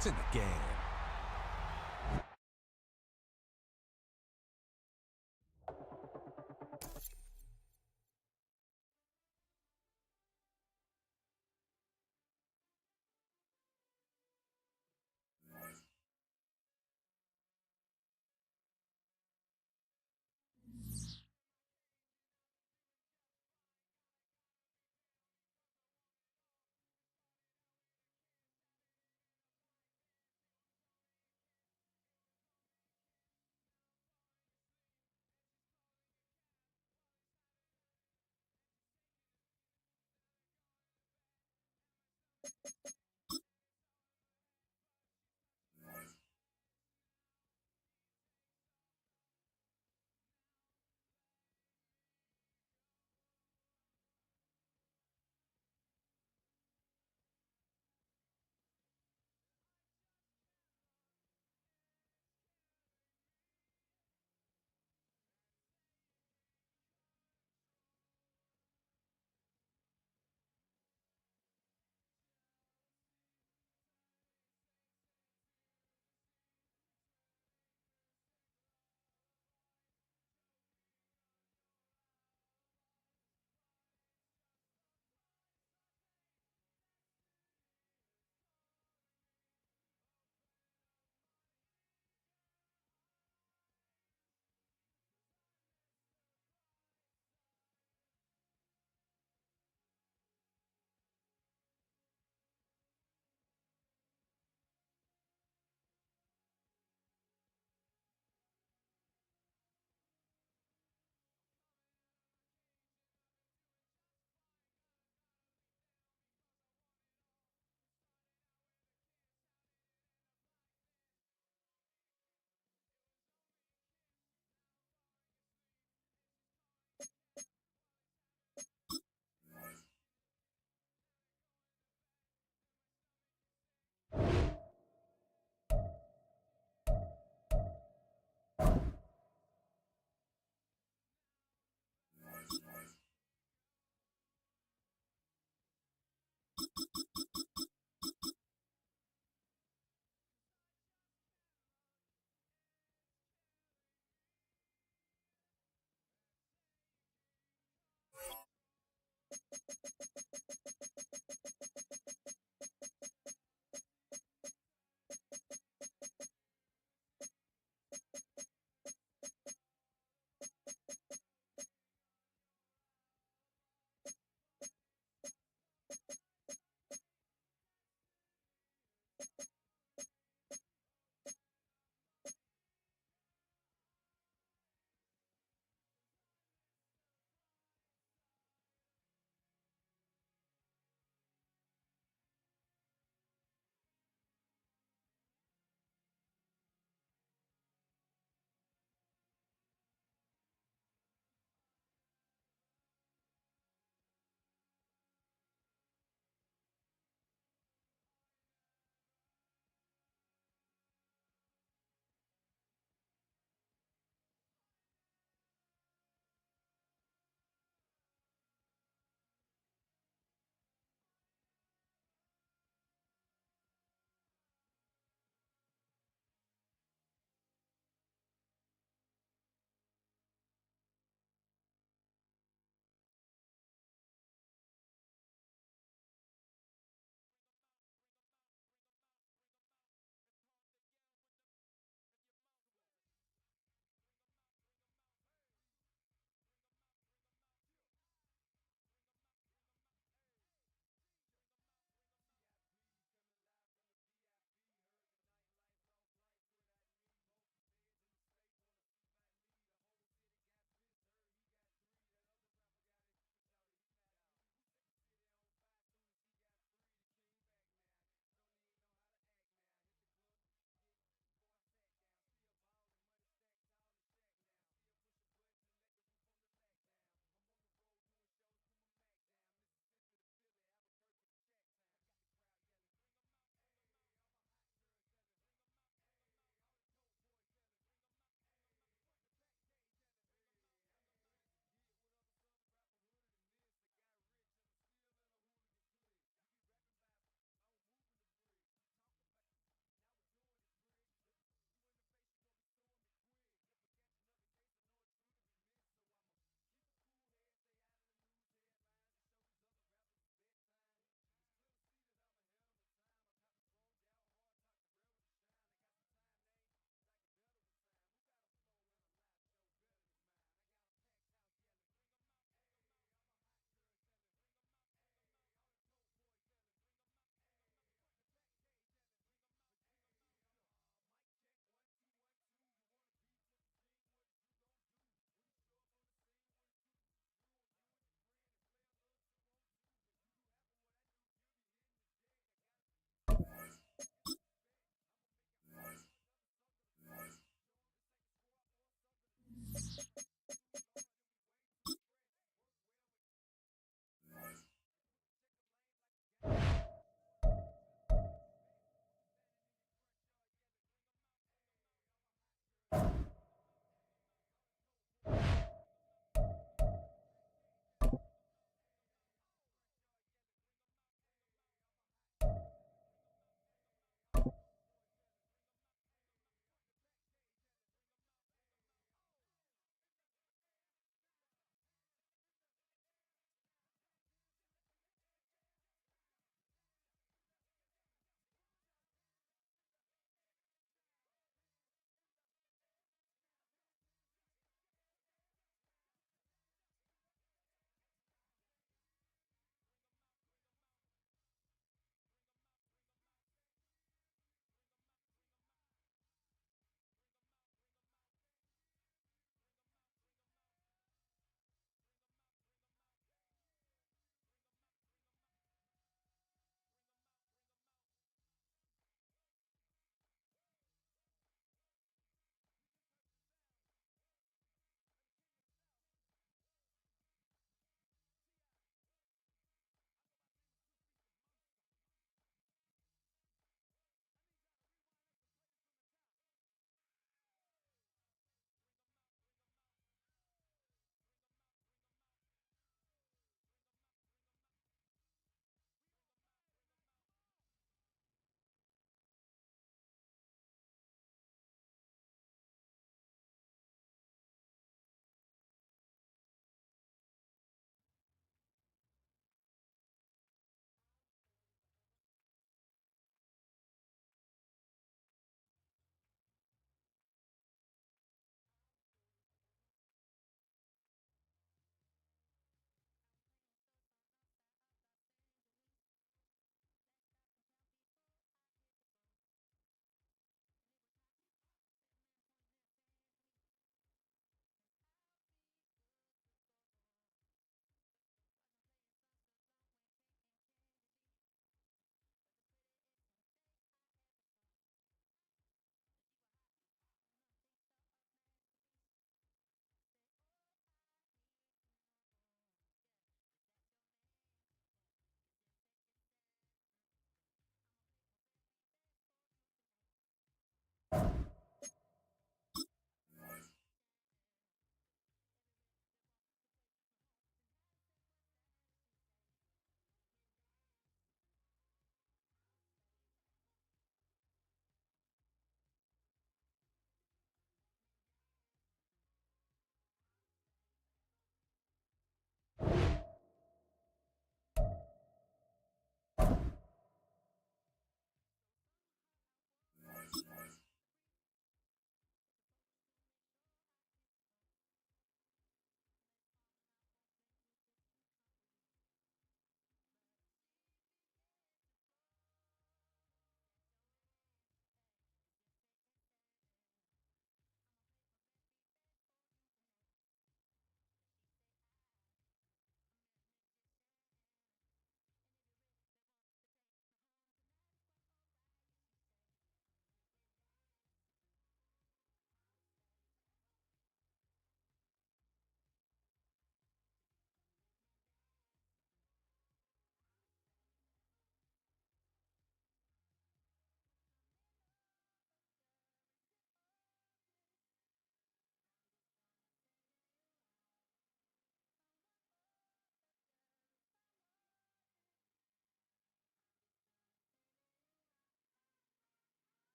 points in the game.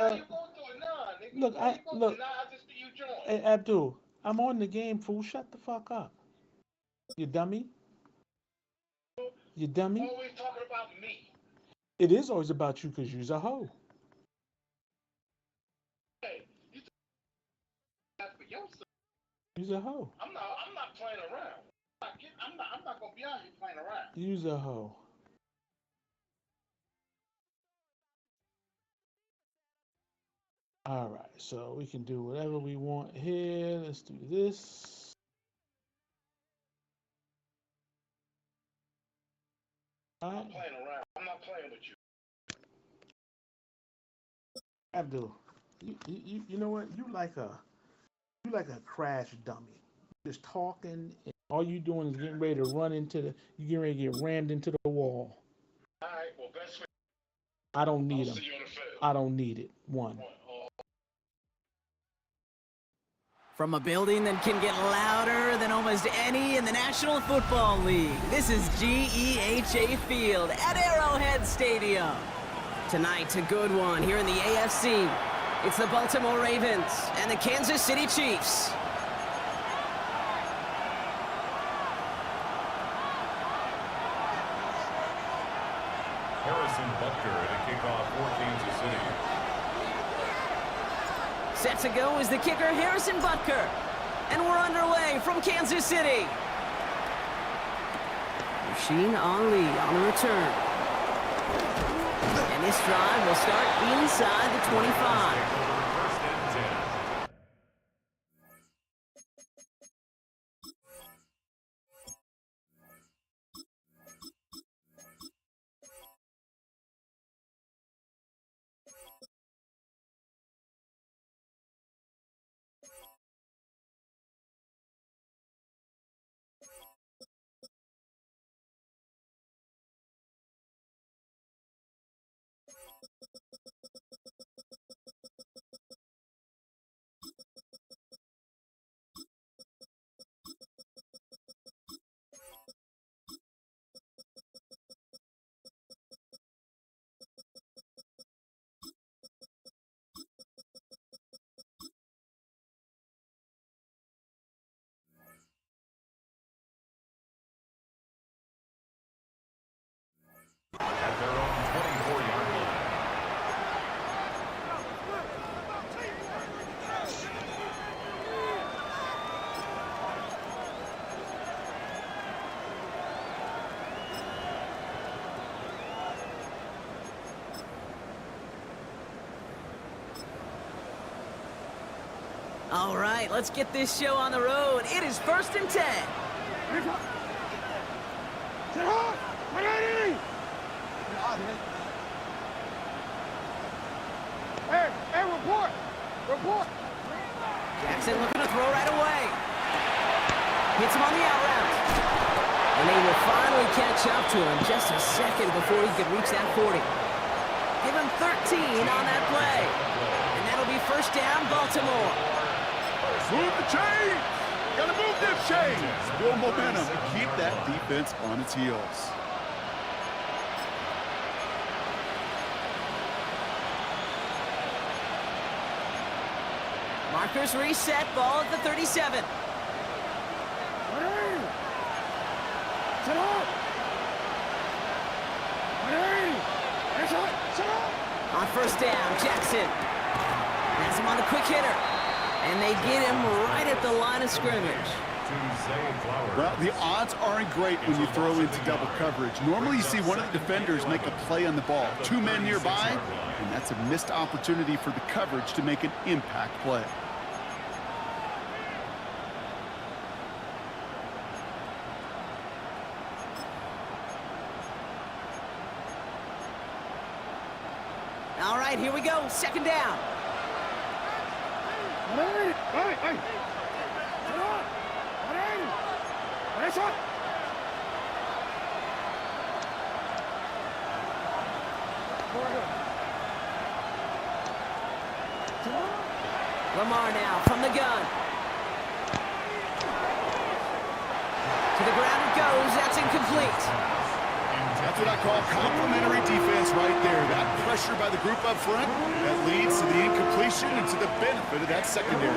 How you going through it now, nigga? Look, How you going through look. it now? I just see you join. Hey, Abdul, I'm on the game, fool. Shut the fuck up, you dummy. You dummy. Always talking about me. It is always about you because you's a hoe. Hey, you talk for yourself. You's a hoe. I'm not playing around. I'm not gonna be out here playing around. You's a hoe. All right, so we can do whatever we want here. Let's do this. All I'm not right, playing around. I'm not playing with you. Abdul, you know what? You like a crash dummy. Just talking, and all you doing is getting ready to run into the. You getting ready to get rammed into the wall. All right, well, best friend. I don't I'll need see them. you in the field. I don't need it. One. From a building that can get louder than almost any in the National Football League, this is GEHA Field at Arrowhead Stadium. Tonight's a good one here in the AFC. It's the Baltimore Ravens and the Kansas City Chiefs. Harrison Butker at a kickoff for Kansas City. Set to go is the kicker, Harrison Butker. And we're underway from Kansas City. Rasheen Ali on the return. And this drive will start inside the 25. First and 10. At their own 24-yard line. All right, let's get this show on the road. It is 1st and 10. Hey, report! Report! Jackson looking to throw right away. Hits him on the out route. And they will finally catch up to him just a second before he could reach that 40. Give him 13 on that play. And that'll be first down, Baltimore. Move the chain! Gotta move them chains! Build momentum and keep that defense on its heels. Markers reset, ball at the 37. On first down, Jackson has him on a quick hitter. And they get him right at the line of scrimmage. Well, the odds aren't great when you throw into double coverage. Normally you see one of the defenders make a play on the ball. Two men nearby, and that's a missed opportunity for the coverage to make an impact play. All right, here we go. Second down. Lamar now from the gun. To the ground it goes. That's incomplete. That's what I call complimentary defense right there. That pressure by the group up front. That leads to the incompletion and to the benefit of that secondary.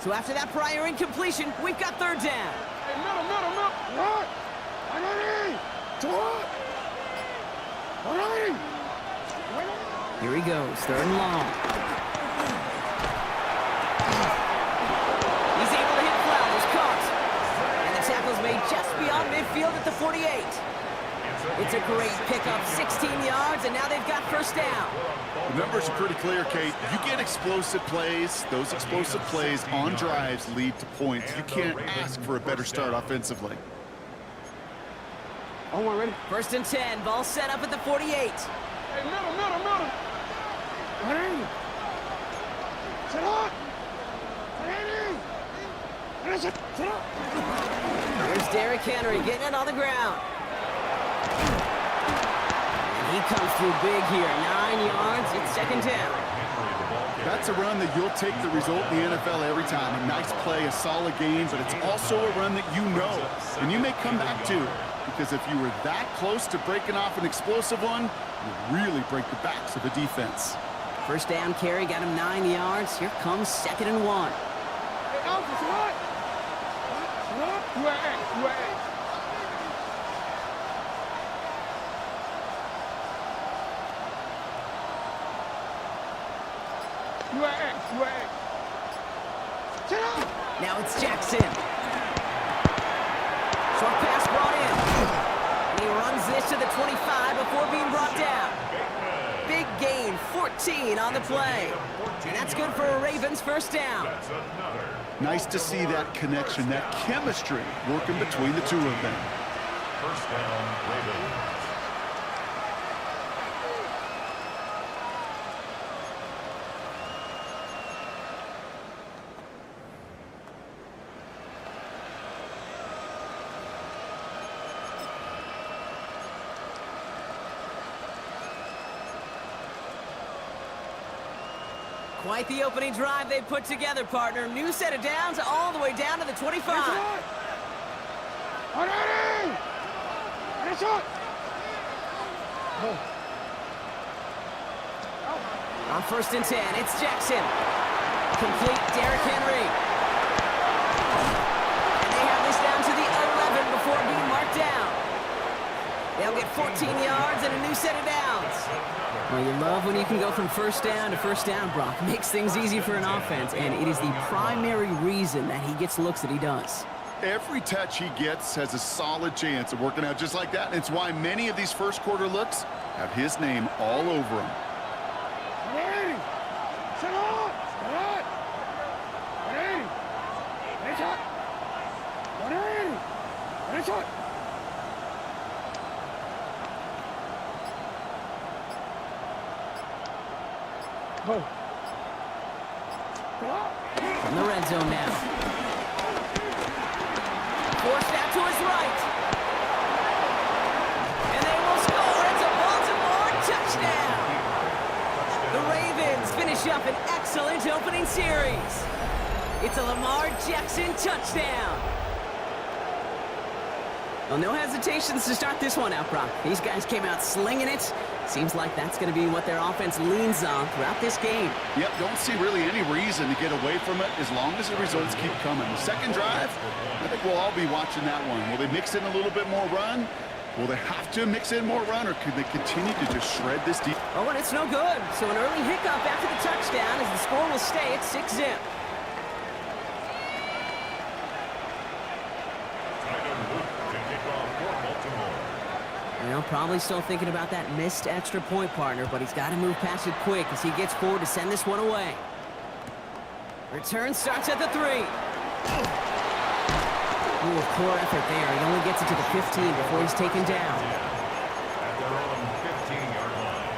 So after that prior incompletion, we've got third down. Hey, middle. What? Here he goes, third and long. He's able to hit Flowers, caught. And the tackle's made just beyond midfield at the 48. It's a great pickup, 16 yards, and now they've got first down. The numbers are pretty clear, Kate. You get explosive plays. Those explosive plays on drives lead to points. You can't ask for a better start offensively. Oh, we're ready. First and 10, ball set up at the 48. Hey, middle. Ready? Sit up. Ready? Sit up. Here's Derrick Henry getting it on the ground. And he comes through big here, 9 yards, it's second down. That's a run that you'll take the result in the NFL every time. A nice play, a solid game, but it's also a run that you know, and you may come back to. Because if you were that close to breaking off an explosive one, you really break the backs of the defense. First down carry, got him 9 yards. Here comes second and 1. Hey, Alpha, what? You at? Sit up. Now it's Jackson. Short pass brought in. And he runs this to the 25 before being brought down. Big gain, 14 on the play. And that's good for a Ravens first down. Nice to see that connection, that chemistry working between the two of them. First down, Ravens. Quite the opening drive they put together, partner. New set of downs all the way down to the 25. On first and 10, it's Jackson. Complete, Derrick Henry. And they have this down to the 11 before being marked down. They'll get 14 yards and a new set of downs. Well, you love when you can go from first down to first down, Brock. Makes things easy for an offense, and it is the primary reason that he gets looks that he does. Every touch he gets has a solid chance of working out just like that. And it's why many of these first quarter looks have his name all over them. From the red zone now. Forced out to his right. And they will score. It's a Baltimore touchdown. The Ravens finish up an excellent opening series. It's a Lamar Jackson touchdown. Well, no hesitations to start this one out, Brock. These guys came out slinging it. Seems like that's going to be what their offense leans on throughout this game. Yep, don't see really any reason to get away from it as long as the results keep coming. The second drive, I think we'll all be watching that one. Will they mix in a little bit more run? Will they have to mix in more run, or could they continue to just shred this deep? Oh, and it's no good. So an early hiccup after the touchdown as the score will stay at 6-zip. Well, probably still thinking about that missed extra point, partner, but he's got to move past it quick as he gets forward to send this one away. Return starts at the 3. Ooh, poor effort there. He only gets it to the 15 before he's taken down. At their own 15-yard line.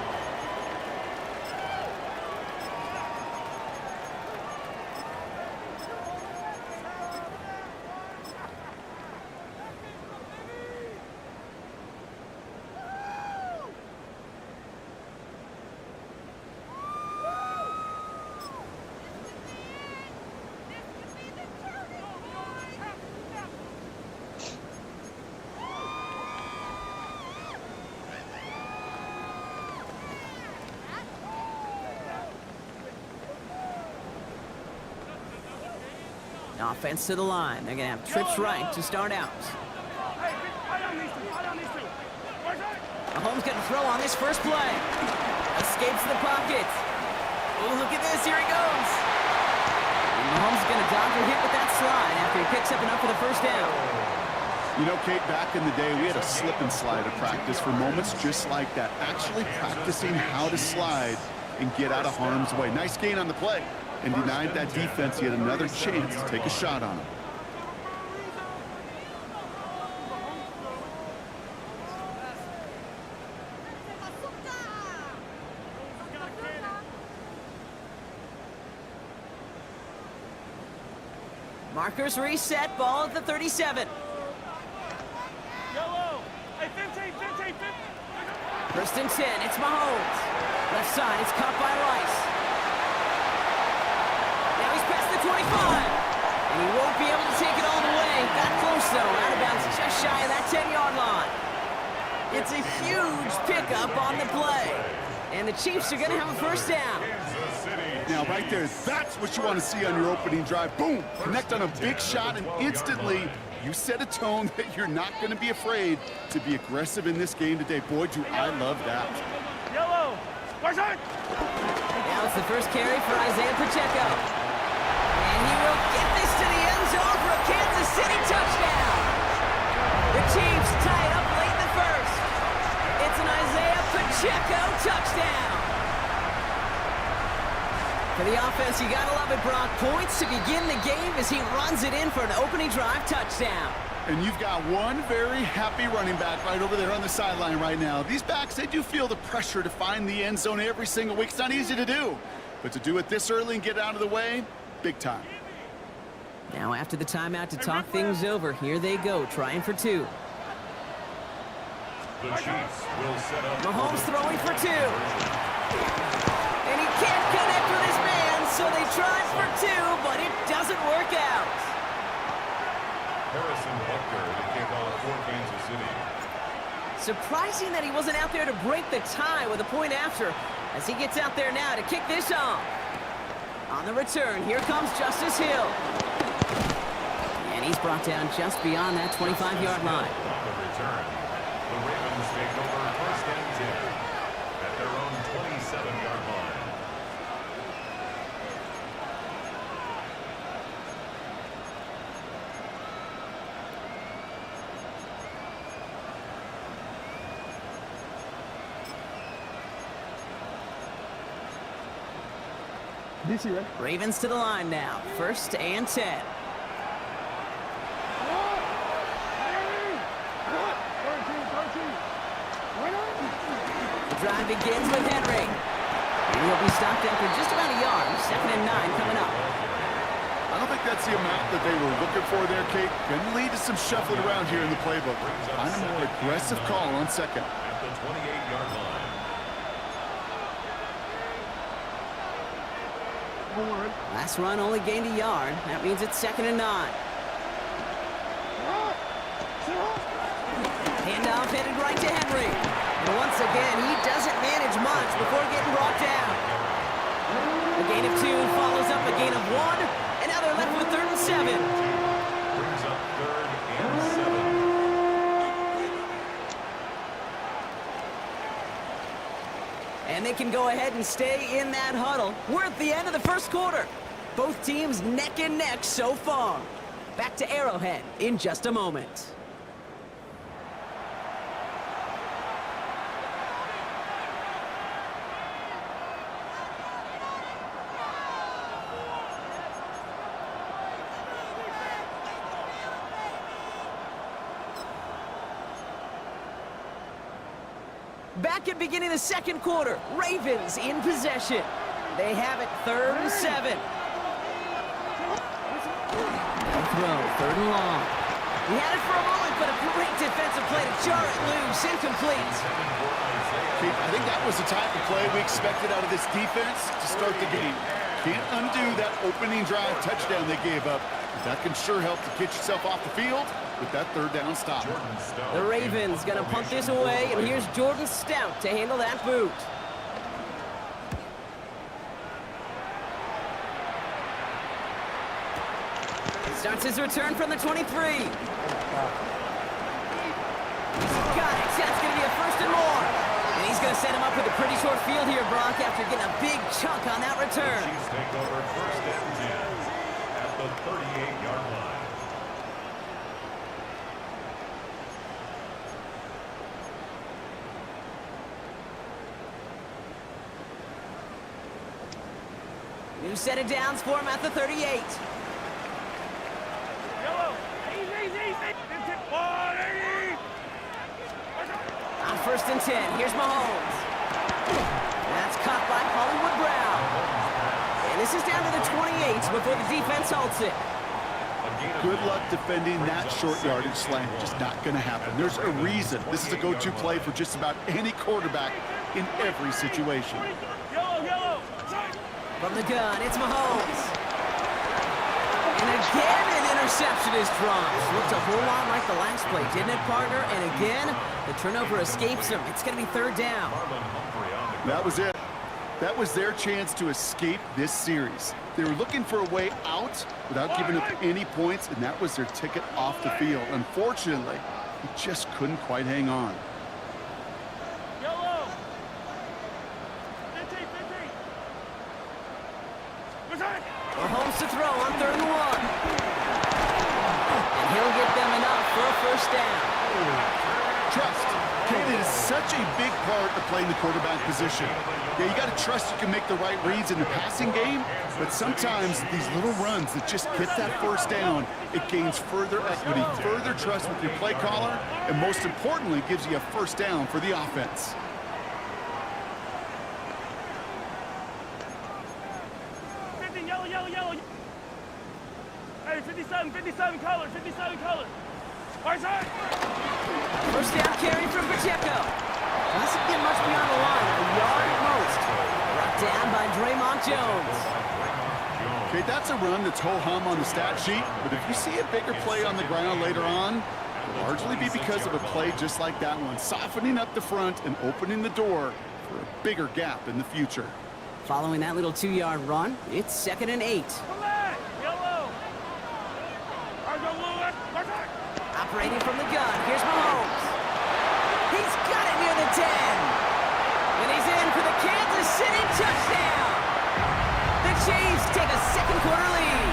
Offense to the line. They're going to have trips right to start out. Mahomes going to throw on this first play. Escapes the pocket. Oh, look at this. Here he goes. And Mahomes is going to dodge a hit with that slide after he picks up enough for the first down. You know, Kate, back in the day, we had a slip and slide at practice for moments just like that. Actually practicing how to slide and get out of harm's way. Nice gain on the play. And denied that defense yet another chance to take a shot on him. Markers reset, ball at the 37. First and 10, it's Mahomes. Left side, it's caught by Rice. Now he's past the 25. And he won't be able to take it all the way. Got close, though. Out of bounds, just shy of that 10-yard line. It's a huge pickup on the play. And the Chiefs are going to have a first down. Now, right there, that's what you want to see on your opening drive. Boom! Connect on a big shot, and instantly, you set a tone that you're not going to be afraid to be aggressive in this game today. Boy, do I love that. Yellow! Now it's the first carry for Isaiah Pacheco. And he will get this to the end zone for a Kansas City touchdown. The Chiefs tie it up late in the first. It's an Isaiah Pacheco touchdown. For the offense, you gotta love it, Brock. Points to begin the game as he runs it in for an opening drive touchdown. And you've got one very happy running back right over there on the sideline right now. These backs, they do feel the pressure to find the end zone every single week. It's not easy to do, but to do it this early and get out of the way, big time. Now after the timeout to talk things over, here they go, trying for two. The Chiefs will set up. Mahomes throwing for two. And he can't connect with his man, so they try for two, but it doesn't work out. Harrison Butker, the kickoff for Kansas City. Surprising that he wasn't out there to break the tie with a point after, as he gets out there now to kick this off. On the return, here comes Justice Hill. And he's brought down just beyond that 25-yard line. On the return, the Ravens take over first and 10 at their own 27-yard line. Ravens to the line now. First and 10. The drive begins with Henry. And he'll be stopped after just about a yard. Second and 9 coming up. I don't think that's the amount that they were looking for there, Kate. Going to lead to some shuffling around here in the playbook. Find a more aggressive call on second. At the 28-yard line. Last run only gained a yard. That means it's second and 9. Handoff headed right to Henry. And once again, he doesn't manage much before getting brought down. A gain of 2 follows up a gain of 1. And now they're left with 3rd and 7. Brings up 3rd and 7. And they can go ahead and stay in that huddle. We're at the end of the first quarter. Both teams neck and neck so far. Back to Arrowhead in just a moment. Back at beginning of the second quarter, Ravens in possession. They have it 3rd and 7. They'll throw, 3rd and long. He had it for a moment, but a great defensive play to jar it loose, incomplete. I think that was the type of play we expected out of this defense to start the game. Can't undo that opening drive touchdown they gave up. But that can sure help to get yourself off the field with that 3rd down stop. The Ravens gonna punt this away, and here's Jordan Stout to handle that boot. It's his return from the 23. He's got it. That's going to be a first and more. And he's going to set him up with a pretty short field here, Brock, after getting a big chunk on that return. Chiefs take over first and 10 at the 38-yard line. New set of downs for him at the 38. On first and 10, here's Mahomes. That's caught by Hollywood Brown. And this is down to the 28 before the defense halts it. Good luck defending that short yardage slant. Just not going to happen. There's a reason this is a go-to play for just about any quarterback in every situation. From the gun, it's Mahomes. And again, an interception is dropped. Looked a whole lot like the last play, didn't it, partner? And again, the turnover escapes him. It's going to be third down. That was it. That was their chance to escape this series. They were looking for a way out without giving up any points, and that was their ticket off the field. Unfortunately, he just couldn't quite hang on. Mahomes to throw on 3rd and 1. And he'll get them enough for a first down. Trust. It is such a big part of playing the quarterback position. Yeah, you got to trust you can make the right reads in the passing game, but sometimes these little runs that just get that first down, it gains further equity, further trust with your play caller, and most importantly, gives you a first down for the offense. Yellow. Hey, 57 color. First down carry from Pacheco. Doesn't get much beyond the line, a yard at most. Brought down by Draymond Jones. Okay, that's a run that's ho-hum on the stat sheet, but if you see a bigger play on the ground later on, it'll largely be because of a play just like that one, softening up the front and opening the door for a bigger gap in the future. Following that little 2-yard run, it's 2nd and 8. Operating from the gun, here's Mahomes. He's got it near the 10. And he's in for the Kansas City touchdown. The Chiefs take a second-quarter lead.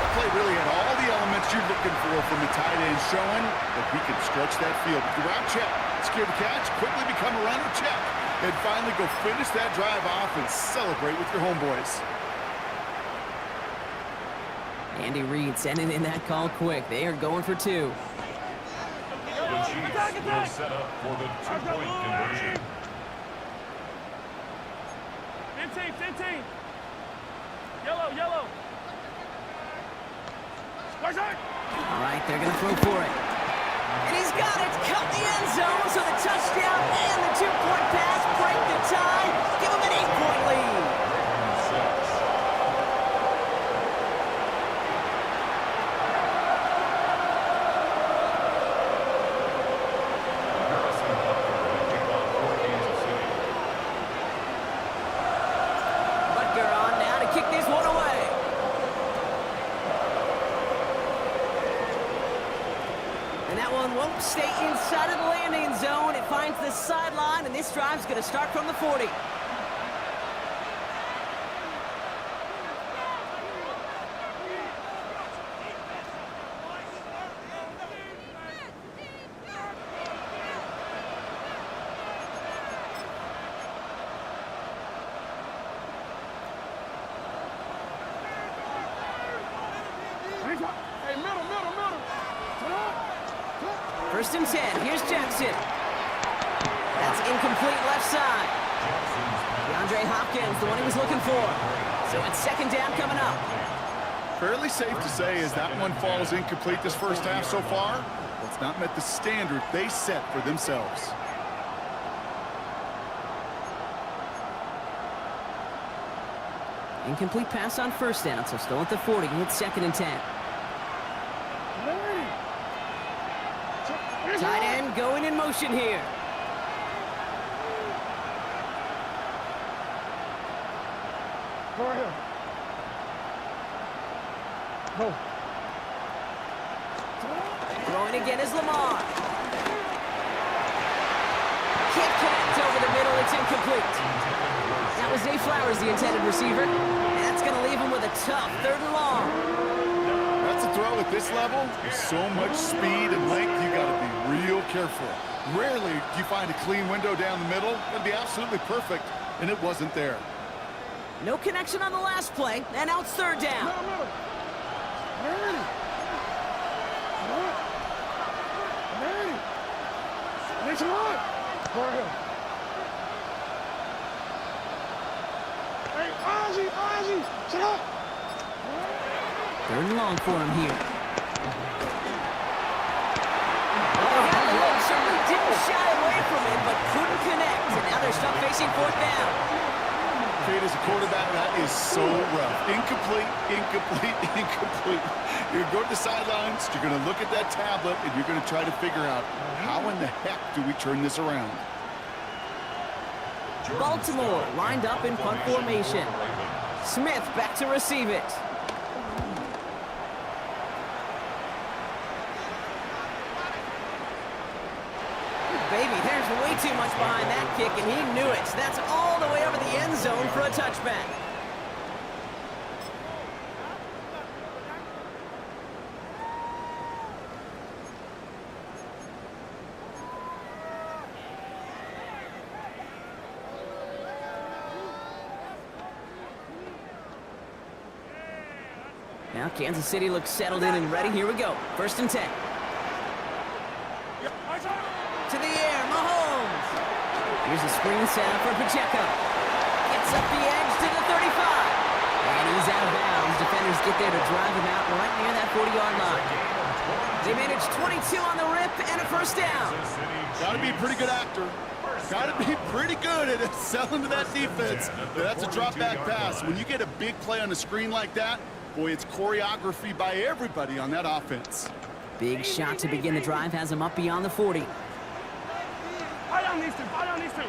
That play really had all the elements you're looking for from the tight end, showing that he can stretch that field. With the route check, secure the catch, quickly become a runner, check. And finally go finish that drive off and celebrate with your homeboys. Andy Reid sending in that call quick. They are going for 2. The Chiefs will set up for the 2-point conversion. 15. Yellow. All right, they're going to throw for it. And he's got it. Cut the end zone, so the touchdown and the 2-point pass break the tie. Give him an 8-point lead. Butker on now to kick this one away. And that one won't stay inside of the landing zone. It finds the sideline, and this drive's going to start from the 40. Hey, middle. First and 10. Here's Jackson. That's incomplete left side. DeAndre Hopkins, the one he was looking for. So it's 2nd down coming up. Fairly safe to say as that one falls incomplete this first half so far, it's not met the standard they set for themselves. Incomplete pass on first down, so still at the 40. It's 2nd and 10. Tight end going in motion here. Go ahead. Going again is Lamar. Can't connect over the middle. It's incomplete. That was Zay Flowers, the intended receiver. And that's going to leave him with a tough 3rd and long. That's a throw at this level. With so much speed and length, you got to be real careful. Rarely do you find a clean window down the middle. That'd be absolutely perfect, and it wasn't there. No connection on the last play, and now it's 3rd down. Third and long for him here. Certainly didn't shy away from it, but couldn't connect. And now they're stuck facing 4th down. Kate, as a quarterback, that is so rough. Incomplete, incomplete, incomplete. You're going to the sidelines, you're going to look at that tablet, and you're going to try to figure out how in the heck do we turn this around. Baltimore lined up in punt formation. Smith back to receive it. Baby, there's way too much behind that kick, and he knew it. That's all the way over the end zone for a touchback. Now Kansas City looks settled in and ready. Here we go. 1st and 10. To the air, Mahomes. Here's a screen set up for Pacheco. Gets up the edge to the 35. And he's out of bounds. Defenders get there to drive him out right near that 40-yard line. They manage 22 on the rip and a 1st down. Got to be a pretty good actor. Got to be pretty good at selling to that defense. That's a drop-back pass. When you get a big play on the screen like that, boy, it's choreography by everybody on that offense. Big shot to begin the drive has him up beyond the 40. Fight on these two. Fight on these two.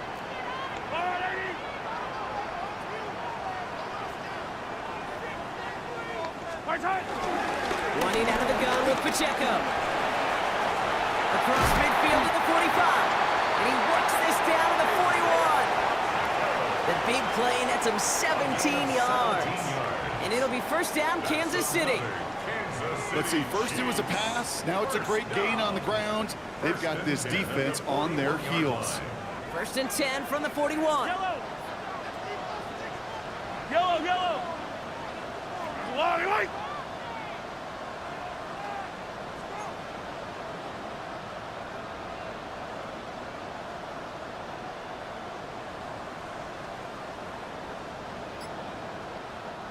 Running out of the gun with Pacheco. Across midfield to the 45. And he works this down to the 41. The big play nets him 17 yards. And it'll be 1st down, Kansas City. Let's see, first it was a pass, now it's a great gain on the ground. They've got this defense on their heels. 1st and 10 from the 41. Yellow. Yellow, yellow. White.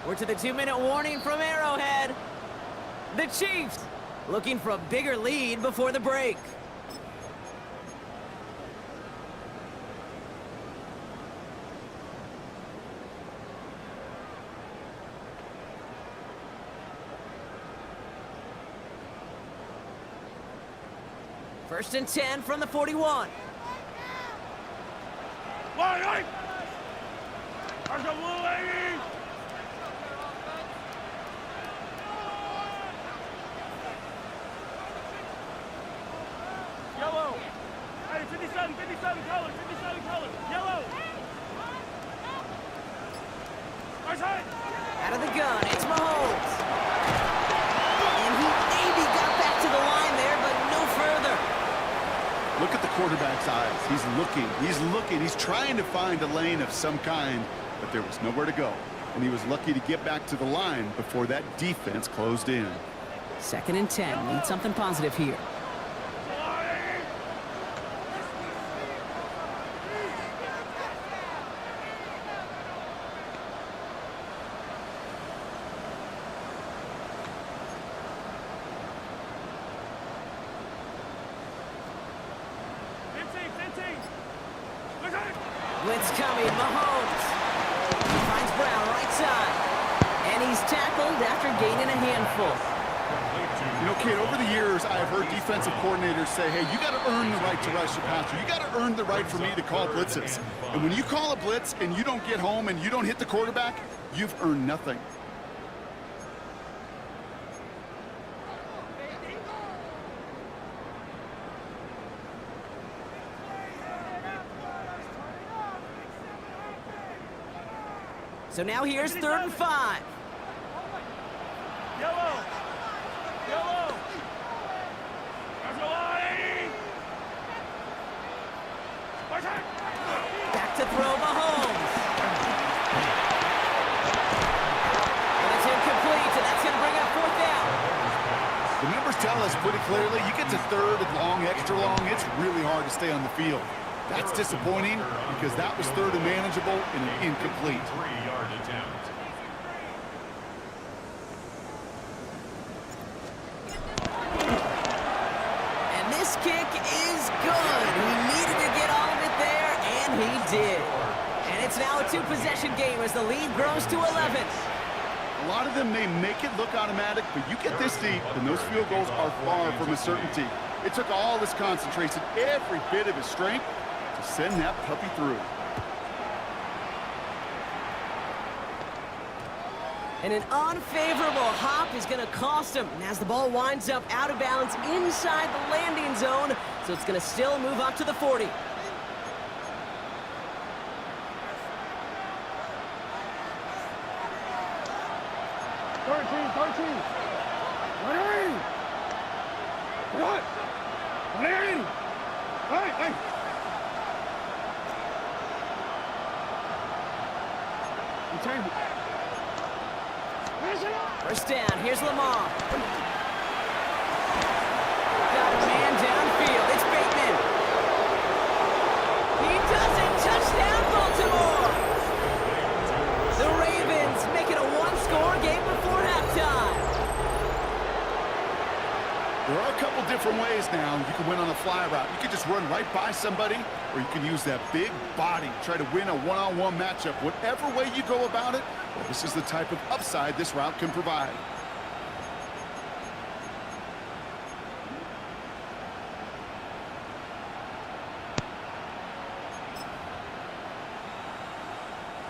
We're to the 2-minute warning from Arrowhead. The Chiefs looking for a bigger lead before the break. First and 10 from the 41. White. There's a blue lady. Yellow. Hey, 57 colors, 57 colors. Yellow. Right side. Out of the gun, it's Mahomes. And he maybe got back to the line there, but no further. Look at the quarterback's eyes. He's looking. He's trying to find a lane of some kind, but there was nowhere to go. And he was lucky to get back to the line before that defense closed in. 2nd and 10. Need something positive here. Blitz coming, Mahomes. He finds Brown right side. And he's tackled after gaining a handful. You know, kid, over the years, I've heard defensive coordinators say, hey, you got to earn the right to rush the passer. You got to earn the right for me to call blitzes. And when you call a blitz and you don't get home and you don't hit the quarterback, you've earned nothing. So now here's 3rd and 5. Yellow. Yellow. That's a line. Back to throw Mahomes. And it's incomplete, and that's going to bring up 4th down. The numbers tell us pretty clearly, you get to 3rd and long, extra long, it's really hard to stay on the field. That's disappointing because that was 3rd and manageable and an incomplete. 3-yard attempt. And this kick is good. He needed to get all of it there, and he did. And it's now a 2-possession game as the lead grows to 11. A lot of them may make it look automatic, but you get this deep, and those field goals are far from a certainty. It took all his concentration, every bit of his strength, to send that puppy through. And an unfavorable hop is going to cost him. And as the ball winds up out of bounds inside the landing zone, so it's going to still move up to the 40. First down, here's Lamar. Got a man downfield, it's Bateman. He does it, touchdown Baltimore! The Ravens make it a 1-score game before halftime. There are a couple different ways now. You can win on a fly route. You can just run right by somebody, or you can use that big body, try to win a one-on-one matchup. Whatever way you go about it, well, this is the type of upside this route can provide.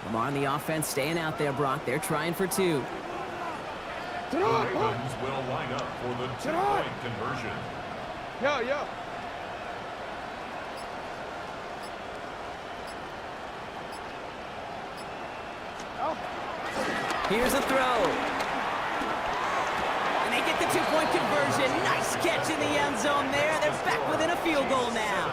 Lamar on the offense staying out there, Brock. They're trying for 2. The Ravens will line up for the 2-point conversion. Yeah. Here's a throw. And they get the 2-point conversion. Nice catch in the end zone there. They're back within a field goal now.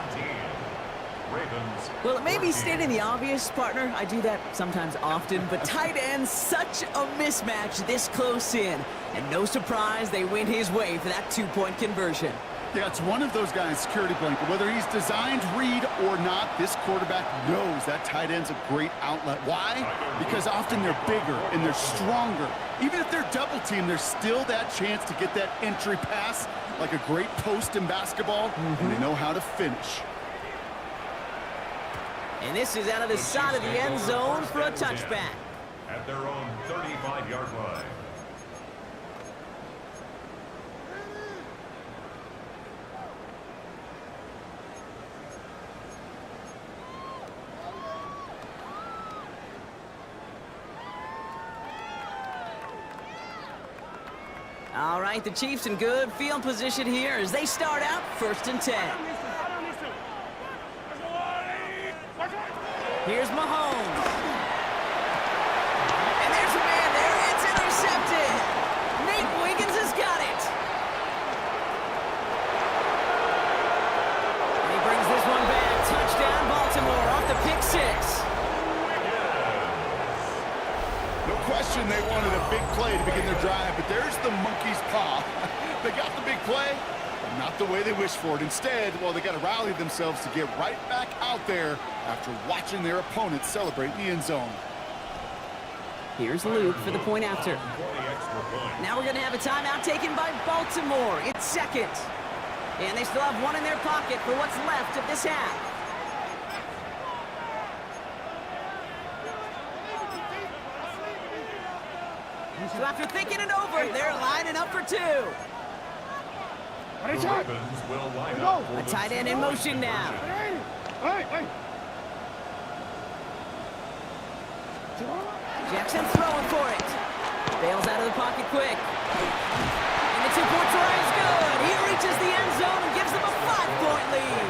Ravens. Well, it may be stating the obvious, partner. I do that sometimes often, but tight ends, such a mismatch this close in. And no surprise, they win his way for that 2-point conversion. Yeah, it's one of those guys' security blanket. Whether he's designed read or not, this quarterback knows that tight end's a great outlet. Why? Because often they're bigger and they're stronger. Even if they're double teamed, there's still that chance to get that entry pass, like a great post in basketball, and they know how to finish. And this is out of the side of the end zone for a touchback. At their own 35-yard line. All right, the Chiefs in good field position here as they start out 1st and 10. Here's Mahomes. And there's a man there. It's intercepted. Nate Wiggins has got it. And he brings this one back. Touchdown, Baltimore off the pick 6. No question they wanted a big play to begin their drive, but there's the monkey's paw. They got the big play, but not the way they wished for it. Instead, well, they got to rally themselves to get right back out there after watching their opponents celebrate in the end zone. Here's Luke for the point after. Now we're going to have a timeout taken by Baltimore. It's 2nd. And they still have one in their pocket for what's left of this half. So after thinking it over, they're lining up for 2. The Ravens will line up for A tight end in motion now. Jackson throwing for it. Bails out of the pocket quick. And the 2-point try is good. He reaches the end zone and gives them a 5-point lead.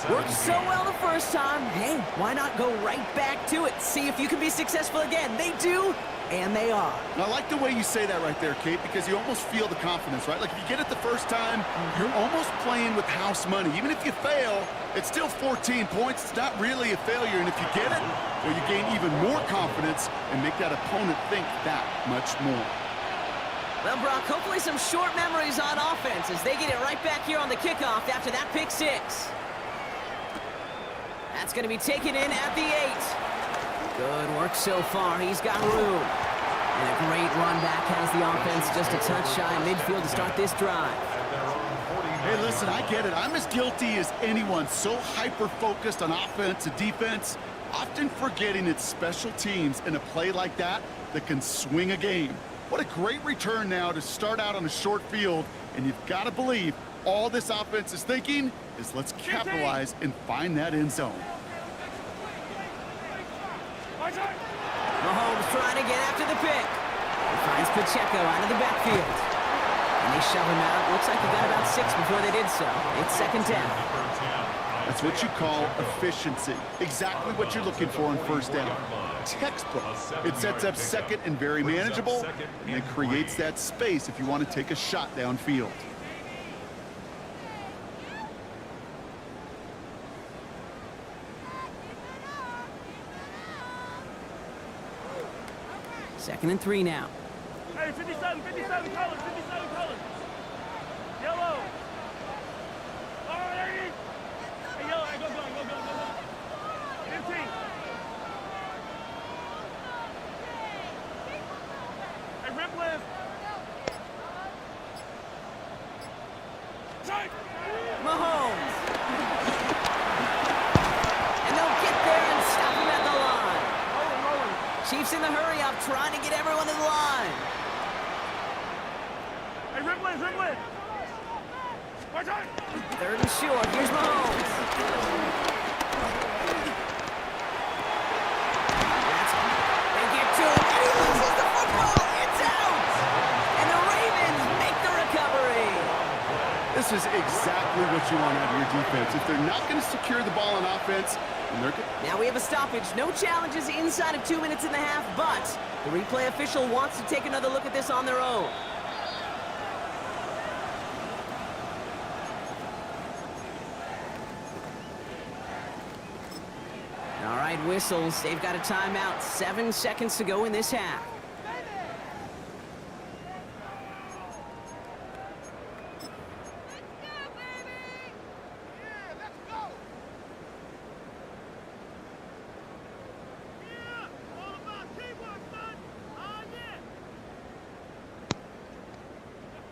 Worked so well the first time, hey, why not go right back to it? See if you can be successful again. They do, and they are. And I like the way you say that right there, Kate, because you almost feel the confidence, right? Like if you get it the first time, you're almost playing with house money. Even if you fail, it's still 14 points. It's not really a failure. And if you get it, well, you gain even more confidence and make that opponent think that much more. Well, Brock, hopefully some short memories on offense as they get it right back here on the kickoff after that pick six. That's going to be taken in at the 8. Good work so far. He's got room. And a great run back has the offense just a touch shy midfield to start this drive. Hey, listen, I get it. I'm as guilty as anyone. So hyper-focused on offense and defense, often forgetting it's special teams in a play like that can swing a game. What a great return now to start out on a short field, and you've got to believe all this offense is thinking is let's capitalize and find that end zone. Mahomes trying to get after the pick. He finds Pacheco out of the backfield. And they shove him out. Looks like he got about 6 before they did so. It's second down. That's what you call efficiency. Exactly what you're looking for on first down. Textbook. It sets up second and very manageable, and it creates that space if you want to take a shot downfield. Second and 3 now. Hey, 57 colors, 57 colors. Yellow. All right, hey, yellow, hey, go. 15. Hey, rip left. Mahomes. And they'll get there and stop him at the line. Chiefs in the hurry up, trying to get everyone in the line. Hey, rip left. Watch out. Third and short. Here's Mahomes. They get to him, and he loses the football. It's out. And the Ravens make the recovery. This is exactly what you want out of your defense. If they're not going to secure the ball on offense, then they're good. Now we have a stoppage. No challenges inside of 2 minutes and a half, but the replay official wants to take another look at this on their own. All right, whistles. They've got a timeout. 7 seconds to go in this half.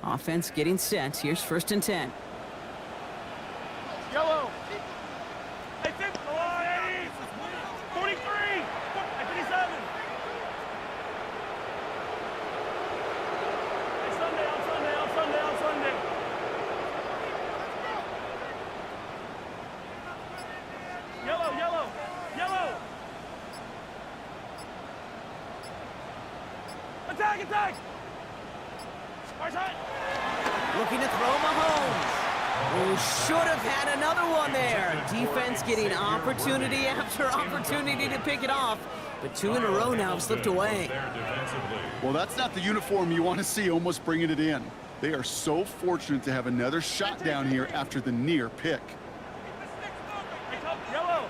Offense getting set. Here's first and 10. Yellow. Hey, 50. 43. Hey, 57. Hey, on Sunday. Yellow. Attack. Looking to throw Mahomes. Who should have had another one there. Defense getting opportunity after opportunity to pick it off. But 2 in a row now have slipped away. Well, that's not the uniform you want to see almost bringing it in. They are so fortunate to have another shot down here after the near pick. Yellow.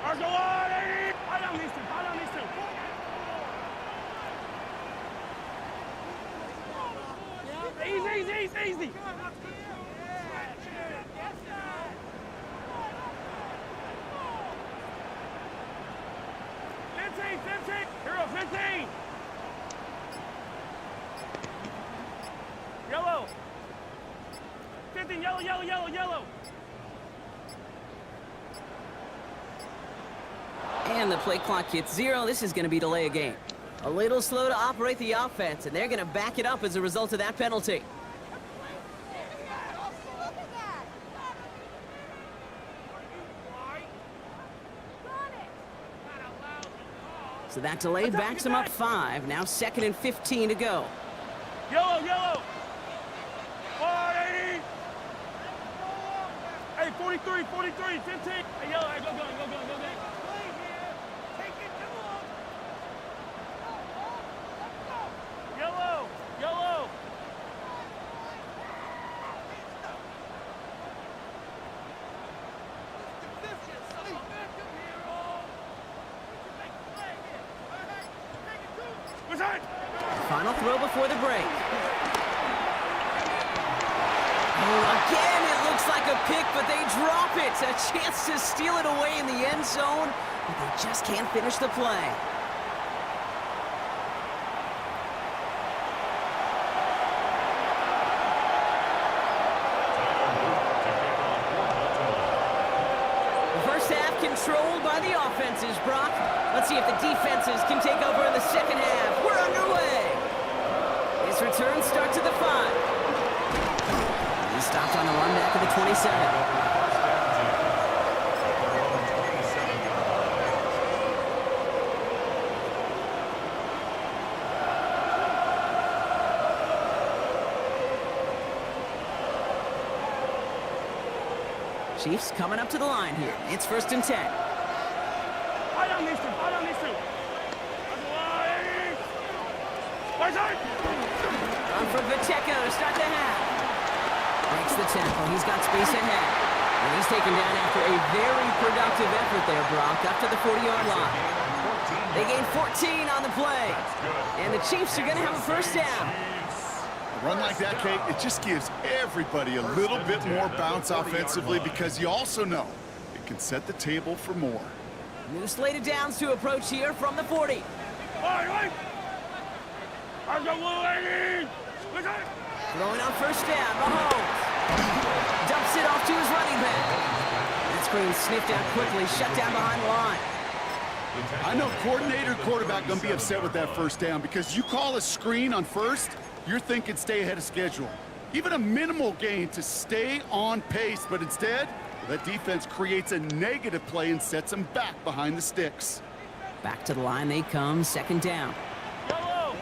Go on, 80. I don't need to. Easy. 15. Hero, 15. Yellow. 15, yellow. And the play clock hits 0. This is going to be delay a game. A little slow to operate the offense, and they're going to back it up as a result of that penalty. So that delay backs them up 5. Now 2nd and 15 to go. Yellow. 180. Hey, 43, 43, 15. Hey, yellow, hey, go gun, go gun, go gun. Play here. Take it to him. Yellow, yellow. Final throw before the break. Oh, again, it looks like a pick, but they drop it. A chance to steal it away in the end zone, but they just can't finish the play. The first half controlled by the offenses, Brock. Let's see if the defenses can take over in the second half. We're underway. His return starts at the 5. He stopped on the run back of the 27. Chiefs coming up to the line here. It's 1st and 10. Fire on these two, fire on these two. On from Pacheco to start the half. Breaks the tackle. He's got space ahead. And he's taken down after a very productive effort there, Brock, up to the 40-yard line. They gain 14 on the play. And the Chiefs are going to have a first down. A run like that, Kate, it just gives everybody a little bit more bounce offensively because you also know it can set the table for more. New slate of downs to approach here from the 40. Throwing on first down, Mahomes. Dumps it off to his running back. That screen sniffed out quickly, shut down behind the line. I know coordinator, quarterback going to be upset with that first down because you call a screen on first, you're thinking stay ahead of schedule. Even a minimal gain to stay on pace, but instead, that defense creates a negative play and sets them back behind the sticks. Back to the line they come, 2nd down. Yellow.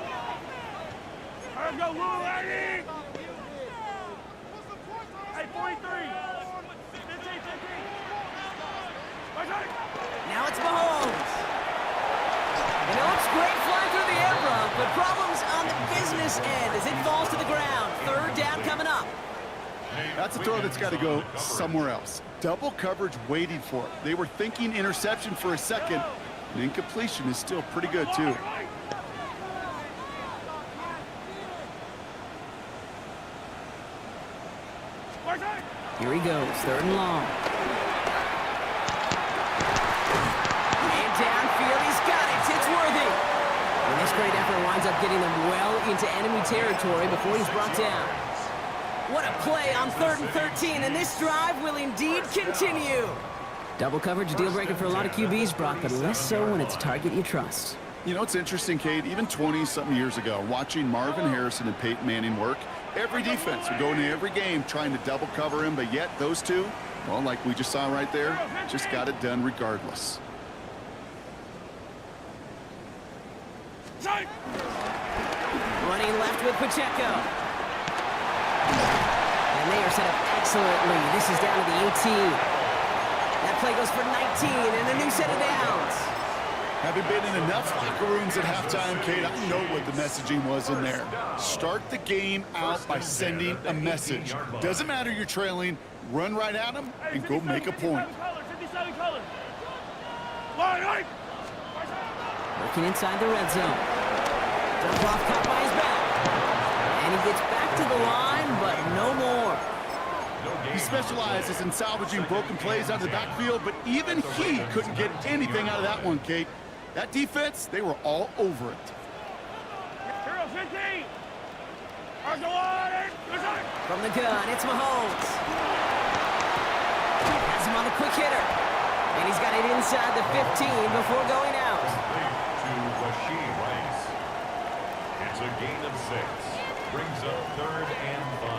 Let's go, Lou, Eddie. Hey, 43. 15, 15. Now it's Mahomes. You know, it's great flying through the air, Brock, but problems on the business end as it falls to the ground. 3rd down coming up. That's a throw that's got to go somewhere else. Double coverage waiting for it. They were thinking interception for a second. And incompletion is still pretty good, too. Here he goes, 3rd and long. And downfield, he's got it. It's Worthy. And this great effort winds up getting them well into enemy territory before he's brought down. What a play on 3rd and 13, and this drive will indeed continue. Double coverage, deal breaker for a lot of QBs, Brock, but less so when it's a target you trust. You know, it's interesting, Kate, even 20-something years ago, watching Marvin Harrison and Peyton Manning work, every defense would go into every game trying to double cover him, but yet those two, well, like we just saw right there, just got it done regardless. Running left with Pacheco. And they are set up excellently. This is down to the 18. That play goes for 19 and a new set of downs. Having been in enough locker rooms at halftime, Kate, I know what the messaging was in there. Start the game out by sending a message. Doesn't matter you're trailing, run right at them and go make a point. Working inside the red zone. Dump off caught by his back. And he gets back to the line, but no more. He specializes in salvaging broken plays out of the backfield, but even he couldn't get anything out of that one, Kate. That defense, they were all over it. From the gun, it's Mahomes. Has him on the quick hitter. And he's got it inside the 15 before going out. It's a gain of 6. Brings up 3rd and 5.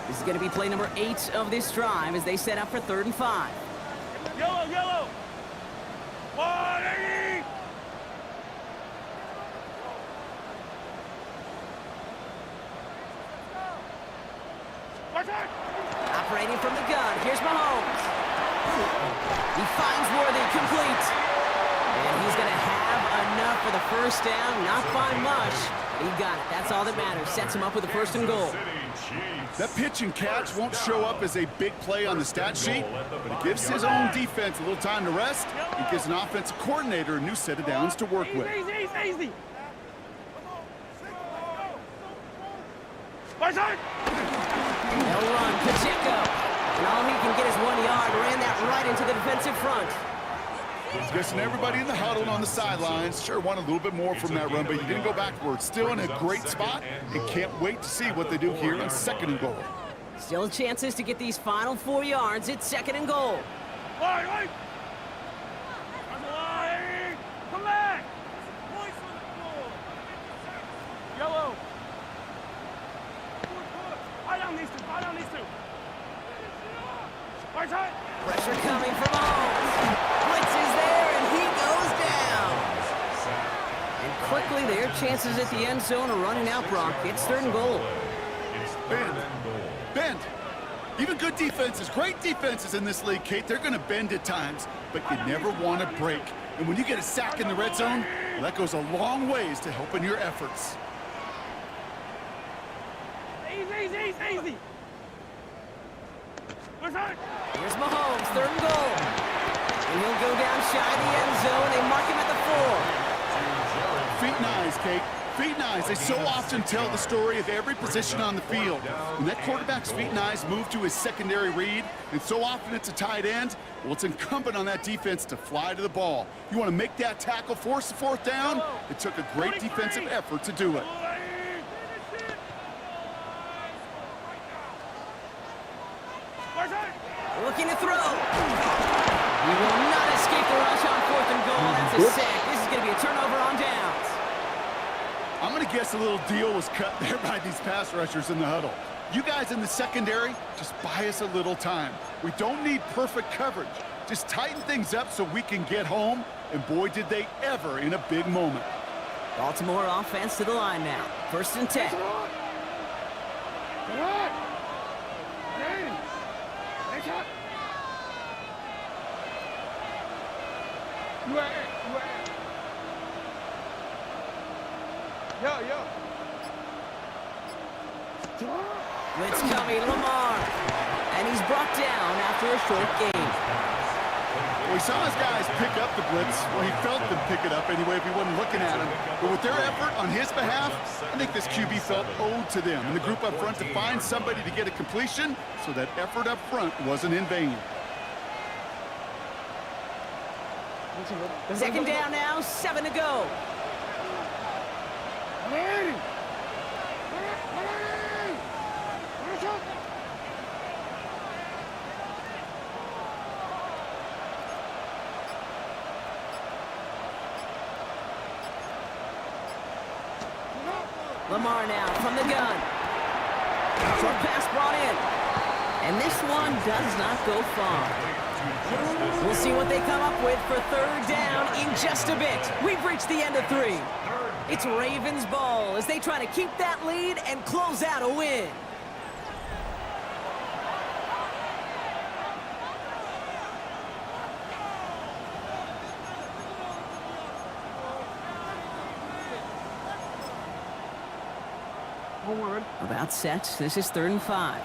This is going to be play number 8 of this drive as they set up for 3rd and 5. Yellow, yellow. 180. Operating from the gun, here's Mahomes. He finds Worthy, complete. And he's going to have enough for the first down, not by much. But he got it, that's all that matters. Sets him up with a 1st and goal. That pitch and catch won't show up as a big play on the stat sheet, but it gives his own defense a little time to rest. It gives an offensive coordinator a new set of downs to work with. Easy. They'll run, Pacheco. And all he can get is 1 yard. Ran that right into the defensive front. Guessing everybody in the huddle and on the sidelines sure want a little bit more from that run, but you didn't go backwards. Still in a great spot and can't wait to see what they do here on 2nd and goal. Still chances to get these final 4 yards. It's 2nd and goal. Right. Come back. Yellow. I down these two. Right side. Pressure coming from Mahomes. Blitz is there, and he goes down. And quickly, their chances at the end zone are running out, Brock. It's 3rd and goal. Bend. Even good defenses, great defenses in this league, Kate, they're going to bend at times, but you never want to break. And when you get a sack in the red zone, well, that goes a long ways to helping your efforts. Easy. Here's Mahomes, 3rd and goal. And he'll go down shy of the end zone. They mark him at the 4. Feet and eyes, Kate. Feet and eyes, they so often tell the story of every position on the field. When that quarterback's feet and eyes move to his secondary read, and so often it's a tight end, well, it's incumbent on that defense to fly to the ball. You want to make that tackle, force the 4th down? It took a great defensive effort to do it. Looking to throw. He will not escape the rush on 4th and goal. That's a sack. This is going to be a turnover on downs. I'm going to guess a little deal was cut there by these pass rushers in the huddle. You guys in the secondary, just buy us a little time. We don't need perfect coverage. Just tighten things up so we can get home, and boy, did they ever in a big moment. Baltimore offense to the line now. 1st and 10. Blitz coming, Lamar. And he's brought down after a short gain. Well, he saw his guys pick up the blitz. Well, he felt them pick it up anyway if he wasn't looking at him. But with their effort on his behalf, I think this QB felt owed to them and the group up front to find somebody to get a completion, so that effort up front wasn't in vain. 2nd down now, 7 to go. Lamar now from the gun. Short pass brought in. And this one does not go far. We'll see what they come up with for 3rd down in just a bit. We've reached the end of 3. It's Ravens ball as they try to keep that lead and close out a win. About set. This is 3rd and 5.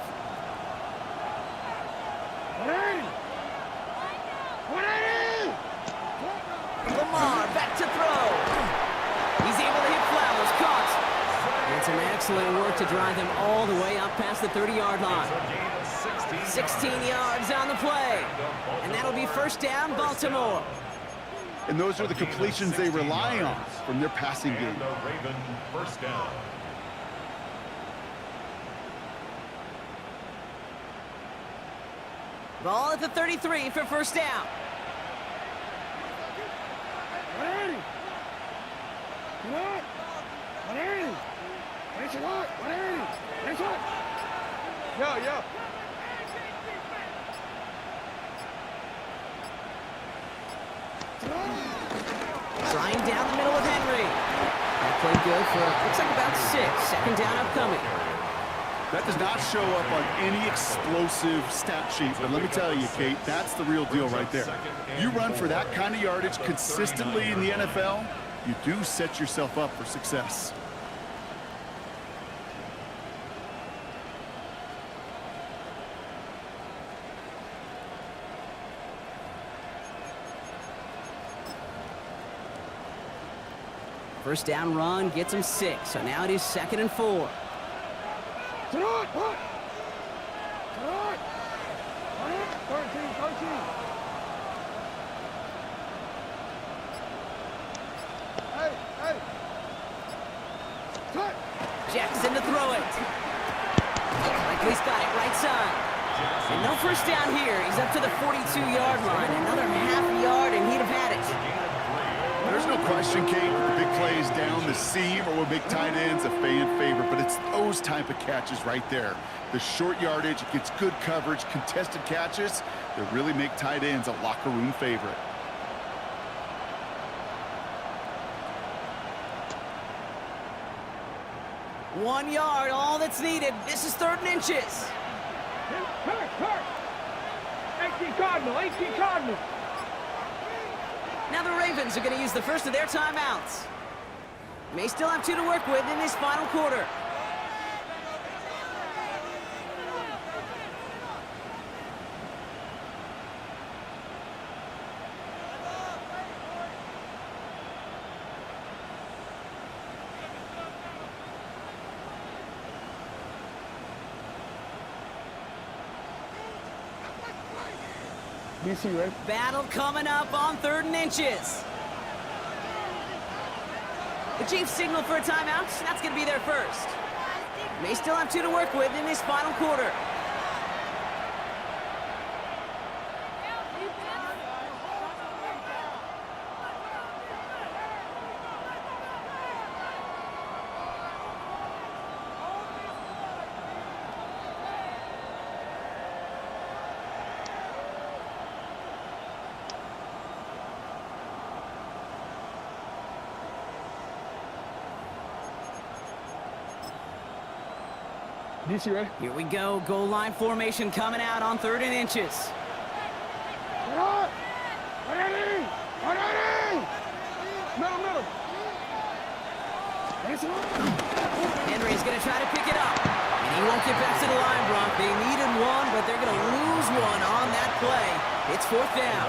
Lamar back to throw. He's able to hit Flowers. Caught. And some excellent work to drive them all the way up past the 30-yard line. 16 yards on the play. And that'll be 1st down, Baltimore. And those are the completions they rely on from their passing game. Raven 1st down. Ball at the 33 for 1st down. Trying down the middle with Henry. That played good for, looks like about 6. 2nd down upcoming. That does not show up on any explosive stat sheet, but let me tell you, Kate, that's the real deal right there. You run for that kind of yardage consistently in the NFL, you do set yourself up for success. First down run gets him 6, so now it is 2nd and 4. Jackson to throw it. Likely's got it right side. And no first down here. He's up to the 42-yard line. Another half yard, and he'd have had it. There's no question, Kate, that the big plays down the seam or with big tight ends, a fan favorite, but it's those type of catches right there. The short yardage, it gets good coverage, contested catches that really make tight ends a locker room favorite. One yard, all that's needed. This is 3rd and inches. 18 Cardinal, 18 Cardinal. Now the Ravens are going to use the first of their timeouts. May still have 2 to work with in this final quarter. DC, right? Battle coming up on 3rd and inches. The Chiefs signal for a timeout. That's going to be their first. May still have 2 to work with in this final quarter. DC, ready? Here we go. Goal line formation coming out on 3rd and inches. Middle. Henry's going to try to pick it up. And he won't get back to the line, Brock. They needed one, but they're going to lose one on that play. It's 4th down.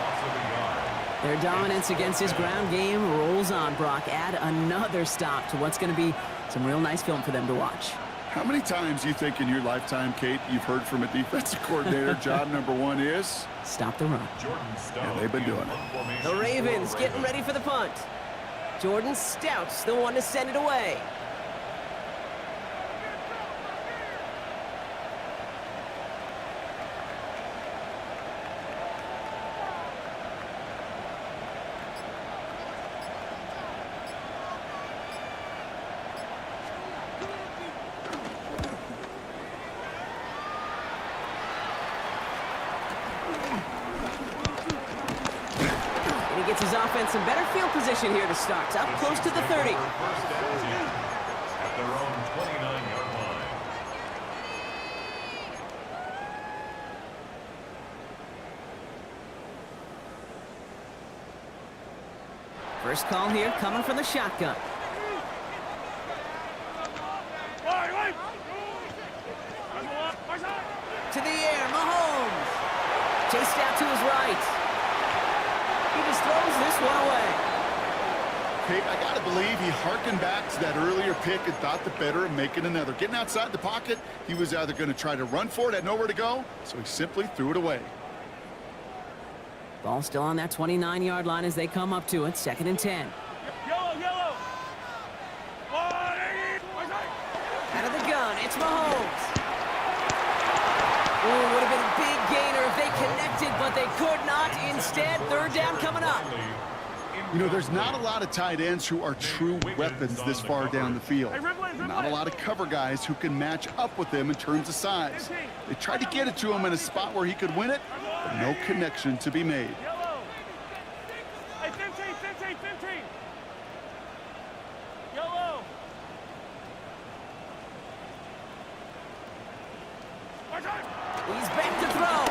Their dominance against his ground game rolls on, Brock. Add another stop to what's going to be some real nice film for them to watch. How many times do you think in your lifetime, Kate, you've heard from a defensive coordinator, job number 1 is? Stop the run. Yeah, they've been doing it. The Ravens getting ready for the punt. Jordan Stout's the one to send it away. Gets his offense in better field position here to start. Up close to the 30. First down 10 at their own 29-yard line. First call here coming from the shotgun. To the air, Mahomes. Chased out to his right. He just throws this one away. Kate, I got to believe he harkened back to that earlier pick and thought the better of making another. Getting outside the pocket, he was either going to try to run for it, had nowhere to go, so he simply threw it away. Ball still on that 29-yard line as they come up to it. 2nd and 10. Yellow. Out of the gun, it's Mahomes. Oh, would have been a big gainer if they connected, but they could not. Instead, 3rd down coming up. You know, there's not a lot of tight ends who are true weapons this far down the field. Not a lot of cover guys who can match up with them in terms of size. They tried to get it to him in a spot where he could win it, but no connection to be made. Hey, 15. Yellow. He's back to throw.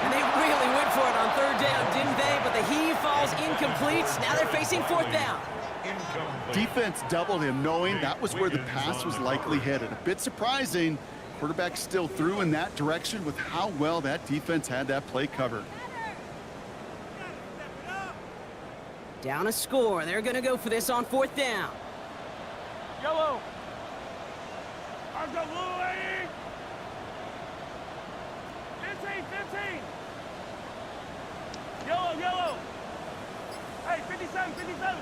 And they really went for it on third down, didn't they? But the heave falls incomplete. Now they're facing fourth down. Defense doubled him, knowing that was where the pass was likely headed. A bit surprising. Quarterback still threw in that direction with how well that defense had that play covered. Down a score. They're going to go for this on fourth down. Yellow. I've got blue 15, 15. Yellow, yellow. Hey, 57, 57.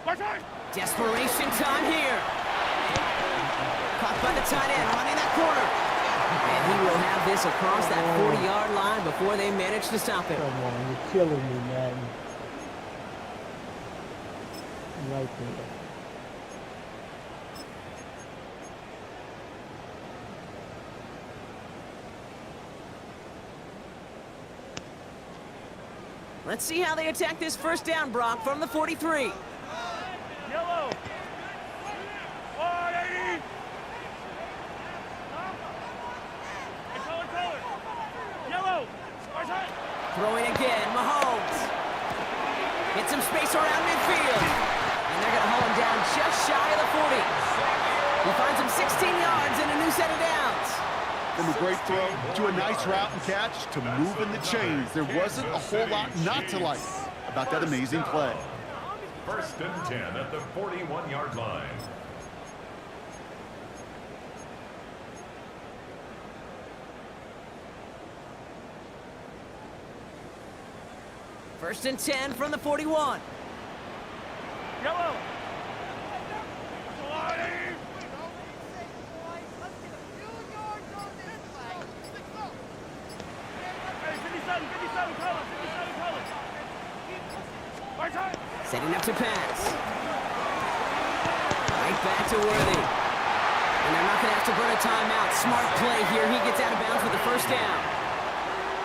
Watch out! Desperation time here. Caught by the tight end, running that corner. And he will have this across that 40-yard line before they manage to stop him. Come on, you're killing me, man. Right there. Let's see how they attack this first down, Brock, from the 43. Yellow. 180. Hey, color. Yellow. Watch out. Throwing again, Mahomes. Get some space around midfield. And they're going to haul him down just shy of the 40. He finds him 16 yards and a new set of downs. From a great throw to a nice route and catch to moving the chains. There wasn't a whole lot not to like about that amazing play. First and 10 at the 41-yard line. First and 10 from the 41. Yellow. Setting up to pass. Right back to Worthy. And they're not going to have to burn a timeout. Smart play here. He gets out of bounds with the first down.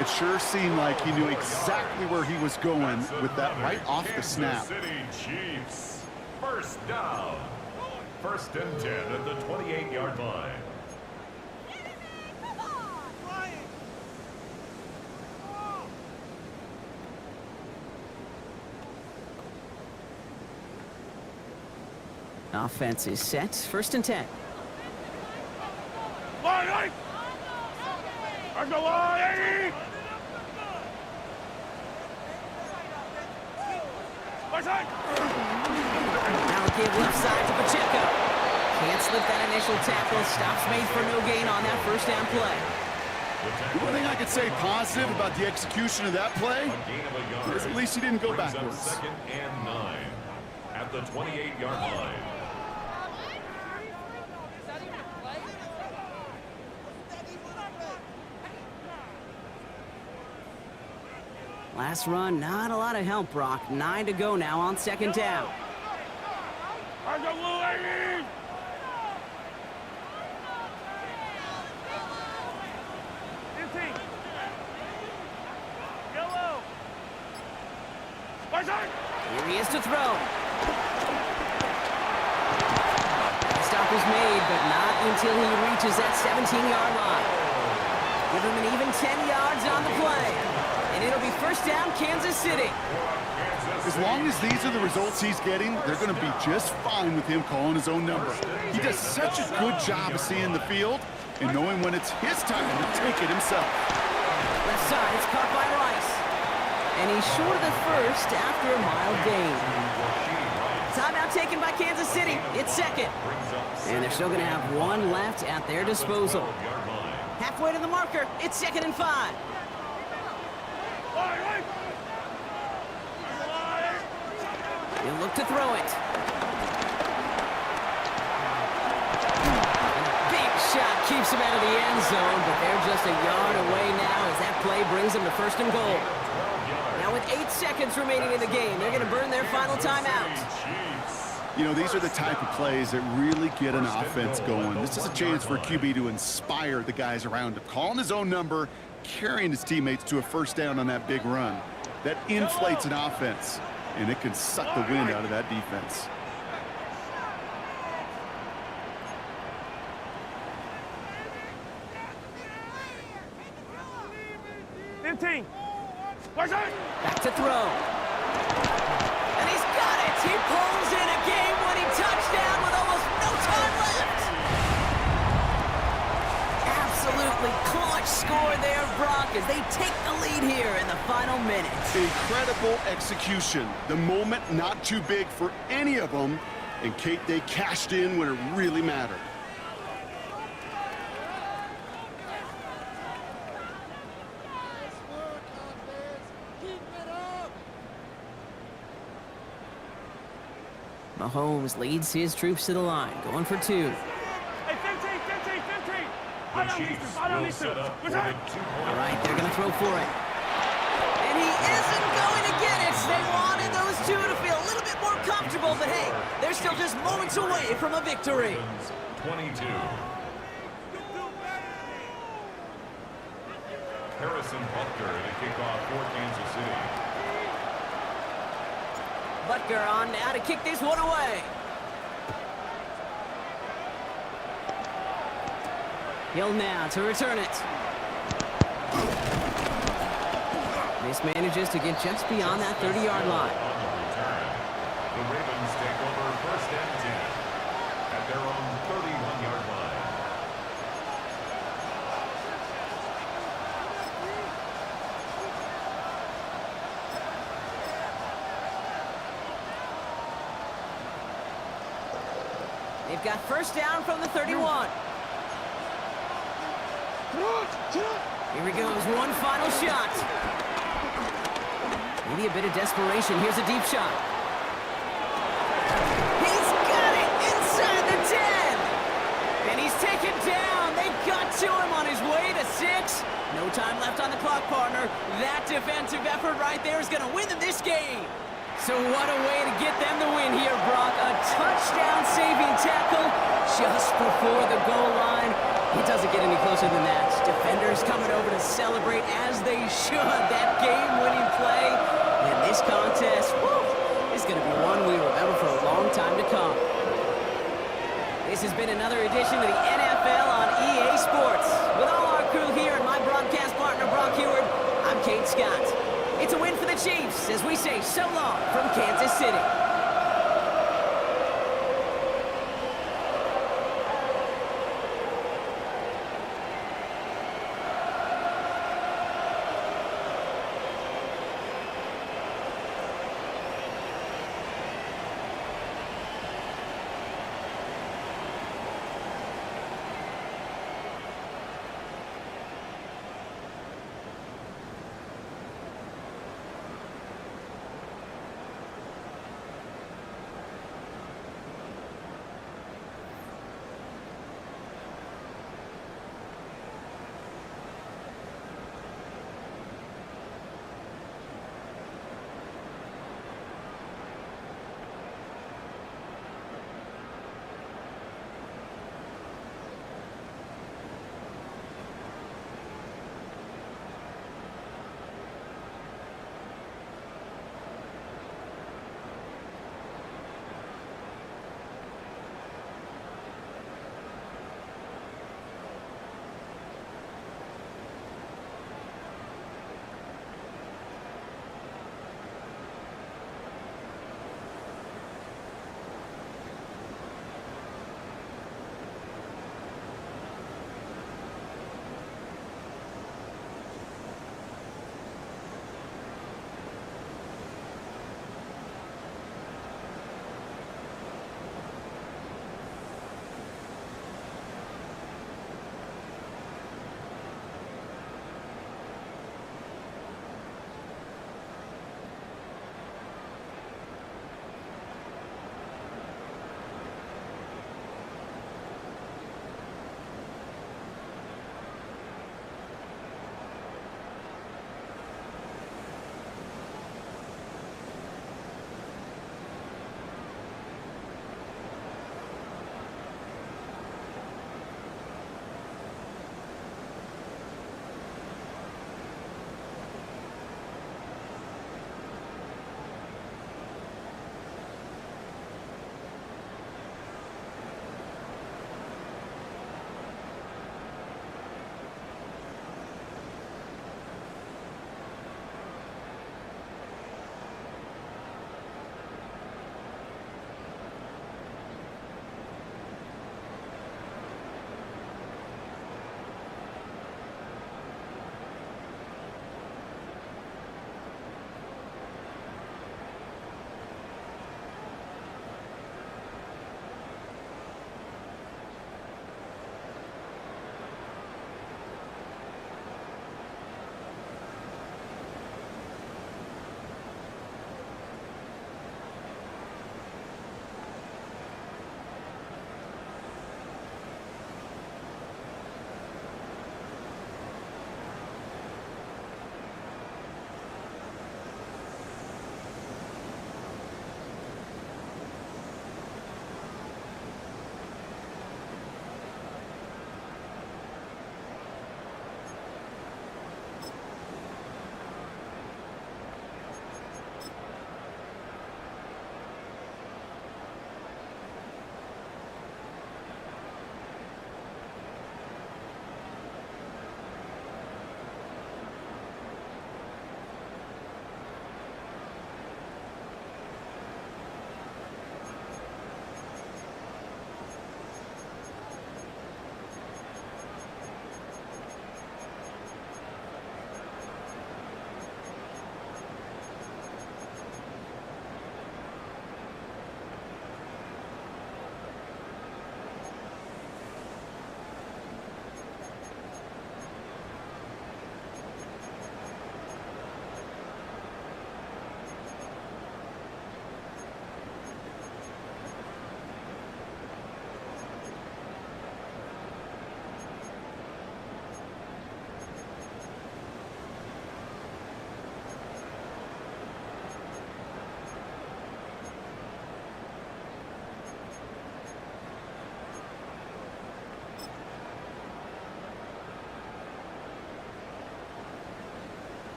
It sure seemed like he knew exactly where he was going with that right off the snap. Kansas City Chiefs. First down. First and 10 at the 28-yard line. Offense is set. First and 10. Line! I've got 180. Watch out! Now a give left side to Pacheco. Can't slip that initial tackle. Stops made for no gain on that first down play. The one thing I could say positive about the execution of that play is at least he didn't go backwards. Second and 9 at the 28-yard line. Last run, not a lot of help, Brock. 9 to go now on second down. I've got 180. Yellow. Watch out! Here he is to throw. The stop is made, but not until he reaches that 17-yard line. Give him an even 10 yards on the play. And it'll be first down, Kansas City. As long as these are the results he's getting, they're going to be just fine with him calling his own number. He does such a good job of seeing the field and knowing when it's his time to take it himself. Left side, it's caught by Rice. And he's short of the first after a mild gain. Timeout taken by Kansas City. It's second. And they're still going to have one left at their disposal. Halfway to the marker, it's second and 5. He'll look to throw it. Big shot keeps him out of the end zone, but they're just a yard away now as that play brings them to first and goal. Now with 8 seconds remaining in the game, they're going to burn their final timeout. You know, these are the type of plays that really get an offense going. This is a chance for a QB to inspire the guys around him. Calling his own number, carrying his teammates to a first down on that big run. That inflates an offense, and it can suck the wind out of that defense. 15. Where's it? Back to throw. And he's got it! He pulls in a game-winning touchdown with almost no time left! Absolutely clutch score there, Brock, as they take the lead here in the final minutes. Incredible execution. The moment not too big for any of them. And Kate, they cashed in when it really mattered. Mahomes leads his troops to the line, going for 2. Hey, 15. The Chiefs will set up for the 2-point. All right, they're going to throw for it. And he isn't going to get it. They wanted those two to feel a little bit more comfortable, but hey, they're still just moments away from a victory. 22. Harrison Butker to kick off for Kansas City. Butker on now to kick this one away. Hill now to return it. This manages to get just beyond that 30-yard line. On the return, the Ravens take over 1st and 10 at their own 31-yard line. They've got 1st down from the 31. Here he goes, one final shot. Maybe a bit of desperation. Here's a deep shot. He's got it inside the 10. And he's taken down. They got to him on his way to 6. No time left on the clock, partner. That defensive effort right there is going to win them this game. So what a way to get them the win here, Brock. A touchdown-saving tackle just before the goal line. It doesn't get any closer than that. Defenders coming over to celebrate as they should. That game-winning play. And this contest, whew, is going to be one we remember for a long time to come. This has been another edition of the NFL on EA Sports. With all our crew here and my broadcast partner, Brock Heward, I'm Kate Scott. It's a win for the Chiefs as we say so long from Kansas City.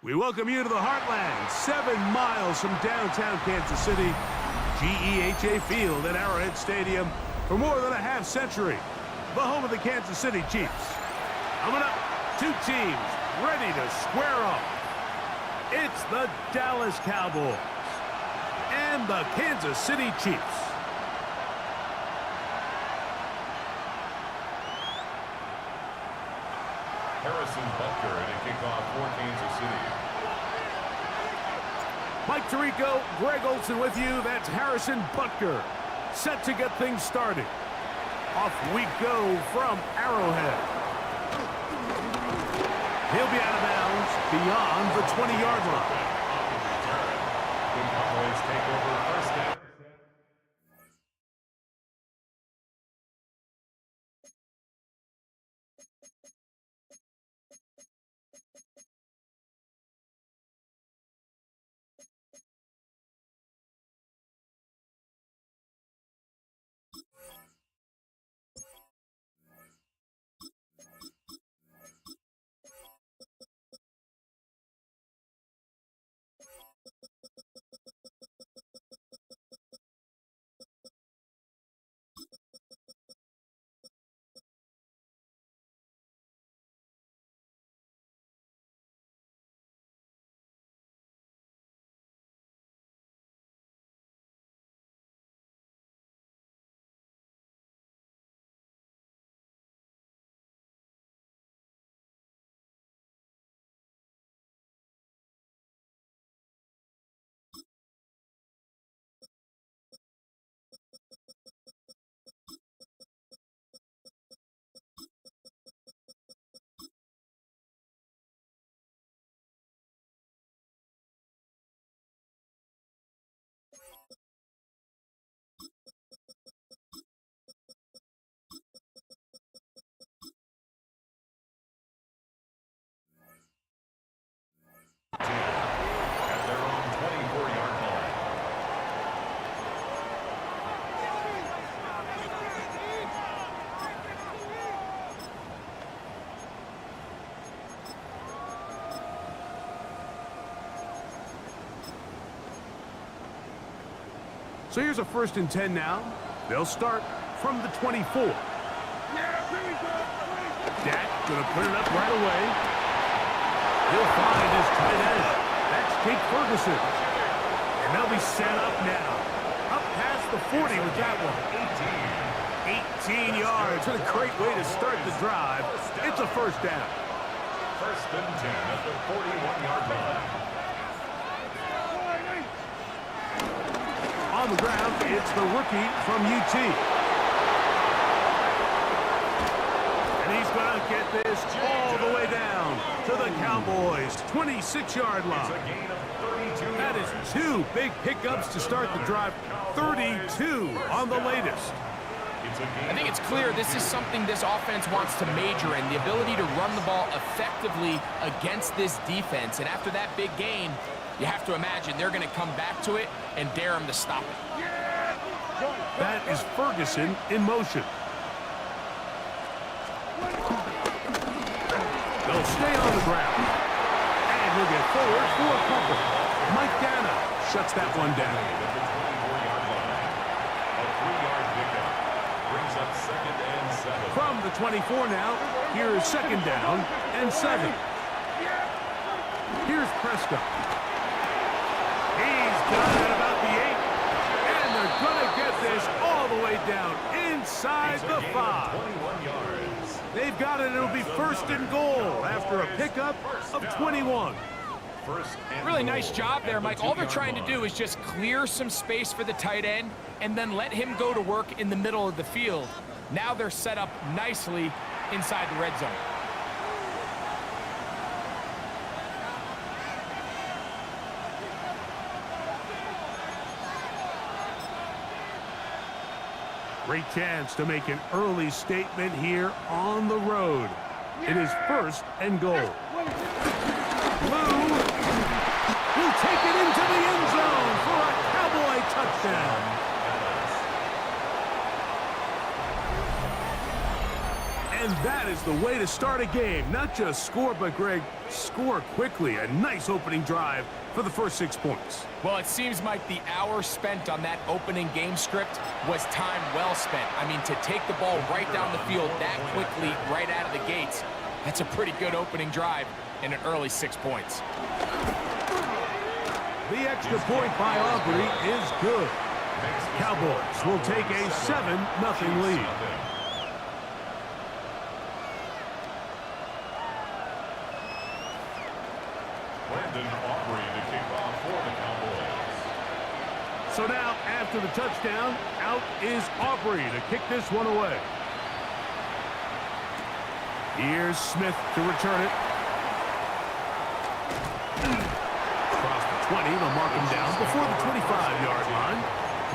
We welcome you to the Heartland, 7 miles from downtown Kansas City, GEHA Field at Arrowhead Stadium for more than a half century. The home of the Kansas City Chiefs. Coming up, 2 teams ready to square off. It's the Dallas Cowboys and the Kansas City Chiefs. Harrison Butker to kick off for Kansas City. Mike Tirico, Greg Olson with you. That's Harrison Butker, set to get things started. Off we go from Arrowhead. He'll be out of bounds beyond the 20-yard line. The Cowboys take over first down. At their own 24-yard line. So here's a 1st and 10 now. They'll start from the 24. Dak gonna put it up right away. He'll find his tight end. That's Jake Ferguson. And they'll be set up now. Up past the 40 with that one. 18 yards. What a great way to start the drive. It's a 1st down. 1st and 10 at the 41-yard line. On the ground, it's the rookie from UT. And he's going to get this all the way down to the Cowboys' 26-yard line. That is 2 big pickups to start the drive. 32 on the latest. I think it's clear this is something this offense wants to major in, the ability to run the ball effectively against this defense. And after that big gain, you have to imagine they're going to come back to it and dare him to stop it. That is Ferguson in motion. They'll stay on the ground. And he'll get forward for a fumble. Mike Dana shuts that one down. A 3-yard pickup brings up 2nd and 7. From the 24 now, here's 2nd down and 7. Here's Prescott. He's done at about the 8. And they're going to get this all the way down inside the 5. 21 yards. They've got it. It'll be 1st and goal after a pickup of 21. Really nice job there, Mike. All they're trying to do is just clear some space for the tight end and then let him go to work in the middle of the field. Now they're set up nicely inside the red zone. Great chance to make an early statement here on the road. It is 1st and goal. Blue will take it into the end zone for a Cowboy touchdown. And that is the way to start a game. Not just score, but, Greg, score quickly. A nice opening drive for the first 6 points. Well, it seems like the hour spent on that opening game script was time well spent. I mean, to take the ball right down the field that quickly, right out of the gates, that's a pretty good opening drive and an early 6 points. The extra point by Aubrey is good. Cowboys will take a 7-0 lead. So now, after the touchdown, out is Aubrey to kick this one away. Here's Smith to return it. Across the 20, they'll mark him down before the 25-yard line.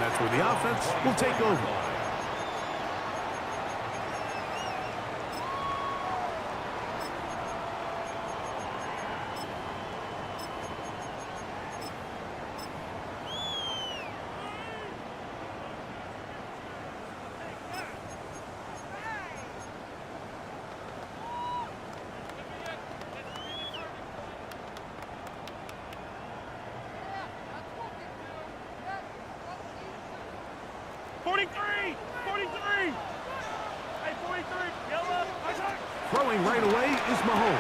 That's where the offense will take over. Throwing right away is Mahomes.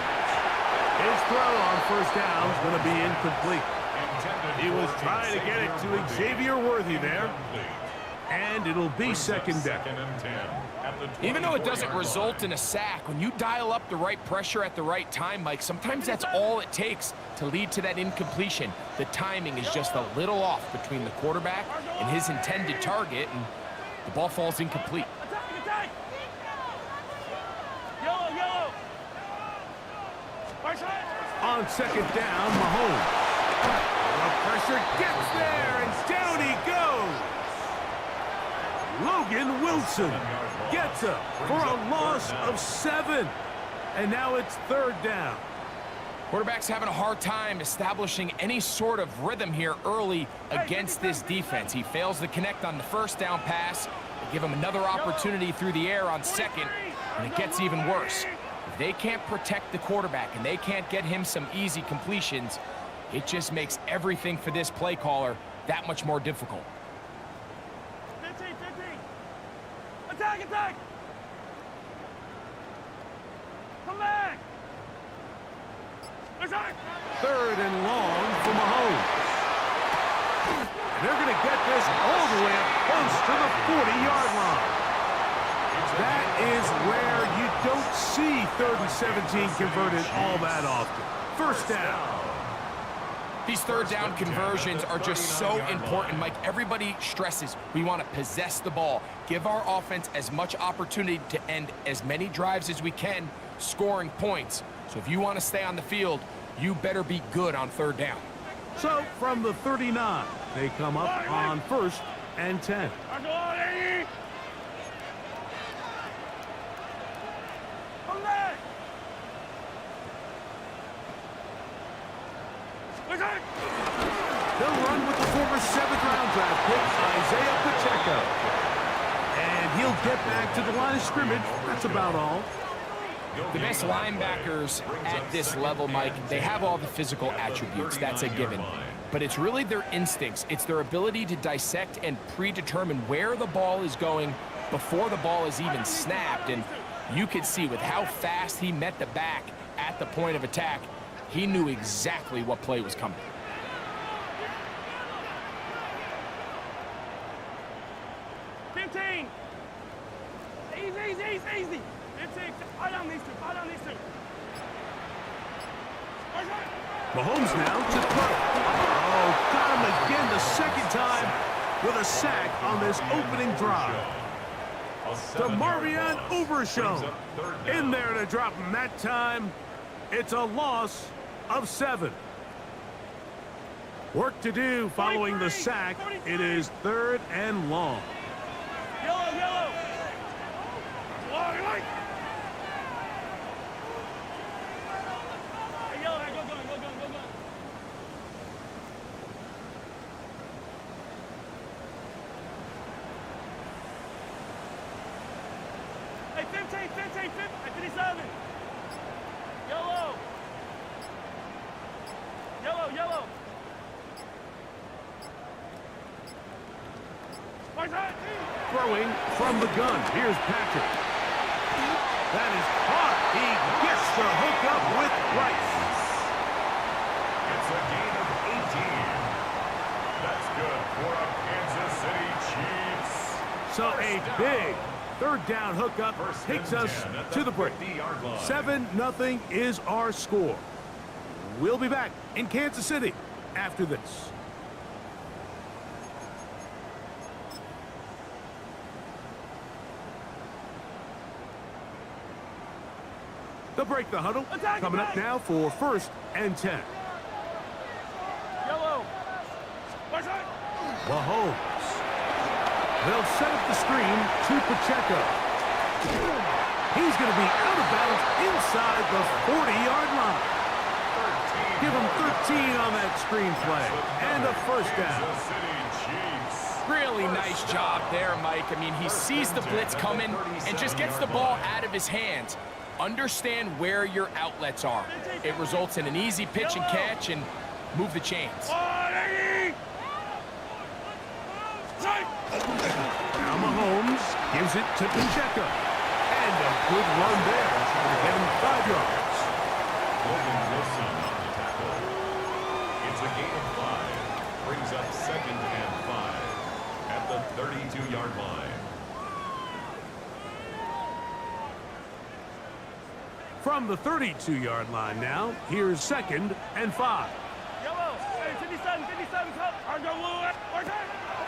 His throw on first down is going to be incomplete. He was trying to get it to Xavier Worthy there. And it'll be second down. Even though it doesn't result in a sack, when you dial up the right pressure at the right time, Mike, sometimes that's all it takes to lead to that incompletion. The timing is just a little off between the quarterback and his intended target, and the ball falls incomplete. On second down, Mahomes. The pressure gets there, and down he goes. Logan Wilson gets up for a loss of 7. And now it's third down. Quarterback's having a hard time establishing any sort of rhythm here early against this defense. He fails to connect on the first down pass. They give him another opportunity through the air on second, and it gets even worse. If they can't protect the quarterback and they can't get him some easy completions, it just makes everything for this play caller that much more difficult. 15. Attack! Come back! Attack! Third and long for Mahomes. And they're going to get this all the way up close to the 40-yard line. That is where you don't see 3rd and 17 converted all that often. First down. These third down conversions are just so important, Mike. Everybody stresses we want to possess the ball, give our offense as much opportunity to end as many drives as we can, scoring points. So if you want to stay on the field, you better be good on third down. So from the 39, they come up on 1st and 10. They'll run with the former 7th-round draft pick, Isaiah Pacheco. And he'll get back to the line of scrimmage. That's about all. The best linebackers at this level, Mike, they have all the physical attributes. That's a given. But it's really their instincts. It's their ability to dissect and predetermine where the ball is going before the ball is even snapped. And you could see with how fast he met the back at the point of attack, he knew exactly what play was coming. Easy. 15. Eye on these two. Mahomes now to throw. Oh, got him again the second time with a sack on this opening drive. DeMarvion Overshown in there to drop him that time. It's a loss of 7. Work to do following the sack. It is 3rd and long. Yellow. Light. Hey, yellow, go. Hey, 15, 57. Yellow. Yellow. Throwing from the gun. Here's Patrick. That is caught. He gets the hook up with Rice. It's a gain of 18. That's good for a Kansas City Chiefs. So a big third down hookup takes us to the break. 7-0 is our score. We'll be back in Kansas City after this. They'll break the huddle. Coming up now for 1st and 10. Yellow. Mahomes. They'll set up the screen to Pacheco. He's going to be out of bounds inside the 40-yard line. Give him 13 on that screen play. And a first down. Really nice job there, Mike. I mean, he sees the blitz coming and just gets the ball out of his hands. Understand where your outlets are. It results in an easy pitch and catch and move the chains. Now Mahomes gives it to Pacheco. And a good run there. Going to get him 5 yards. Logan Wilson on the tackle. It's a gain of 5. Brings up 2nd and 5 at the 32-yard line. From the 32-yard line now, here's 2nd and 5. Yellow. 57.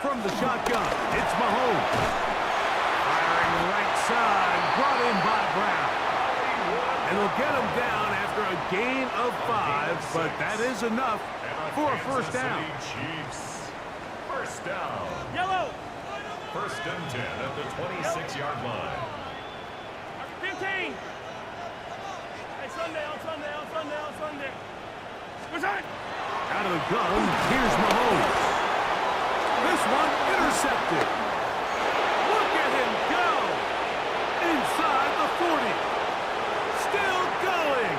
From the shotgun, it's Mahomes. Firing right side, brought in by Brown. And they'll get him down after a gain of 5, but that is enough for a first down. Chiefs. First down. Yellow. 1st and 10 at the 26-yard line. 15. Sunday. Out of the gun, here's Mahomes. This one intercepted. Look at him go. Inside the 40. Still going.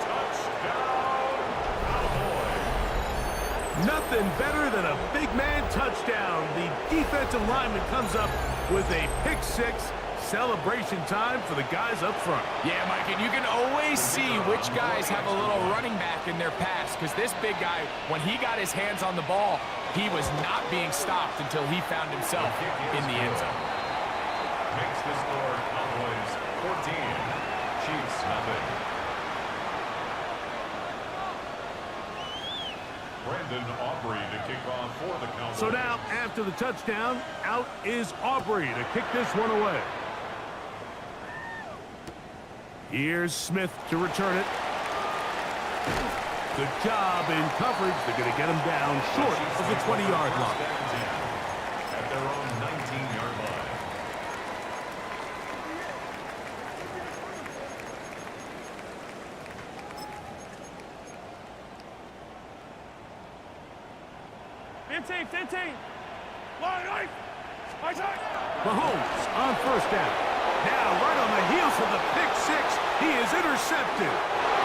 Touchdown, Cowboys. Nothing better than a big man touchdown. The defensive lineman comes up with a pick 6. Celebration time for the guys up front. Yeah, Mike, and you can always see which guys have a little running back in their pass, because this big guy, when he got his hands on the ball, he was not being stopped until he found himself in the end zone. Makes the score Cowboys 14. Chiefs nothing. Brandon Aubrey to kick off for the Cowboys. So now, after the touchdown, out is Aubrey to kick this one away. Here's Smith to return it. Good job in coverage. They're going to get him down short of the 20-yard line. At their own 19-yard line. Mahomes on first down. Now right on the heels of the pick 6, he is intercepted.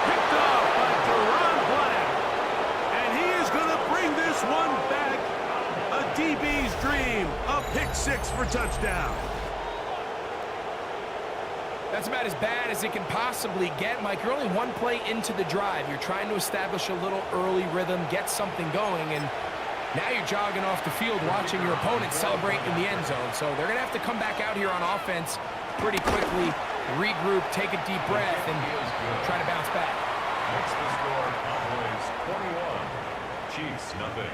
Picked off by Deron Bland. And he is going to bring this one back. A DB's dream. A pick 6 for touchdown. That's about as bad as it can possibly get, Mike. You're only one play into the drive. You're trying to establish a little early rhythm, get something going, and now you're jogging off the field watching your opponent celebrate in the end zone. So they're going to have to come back out here on offense pretty quickly, regroup, take a deep breath, and try to bounce back. Makes the score Cowboys 21. Chiefs nothing.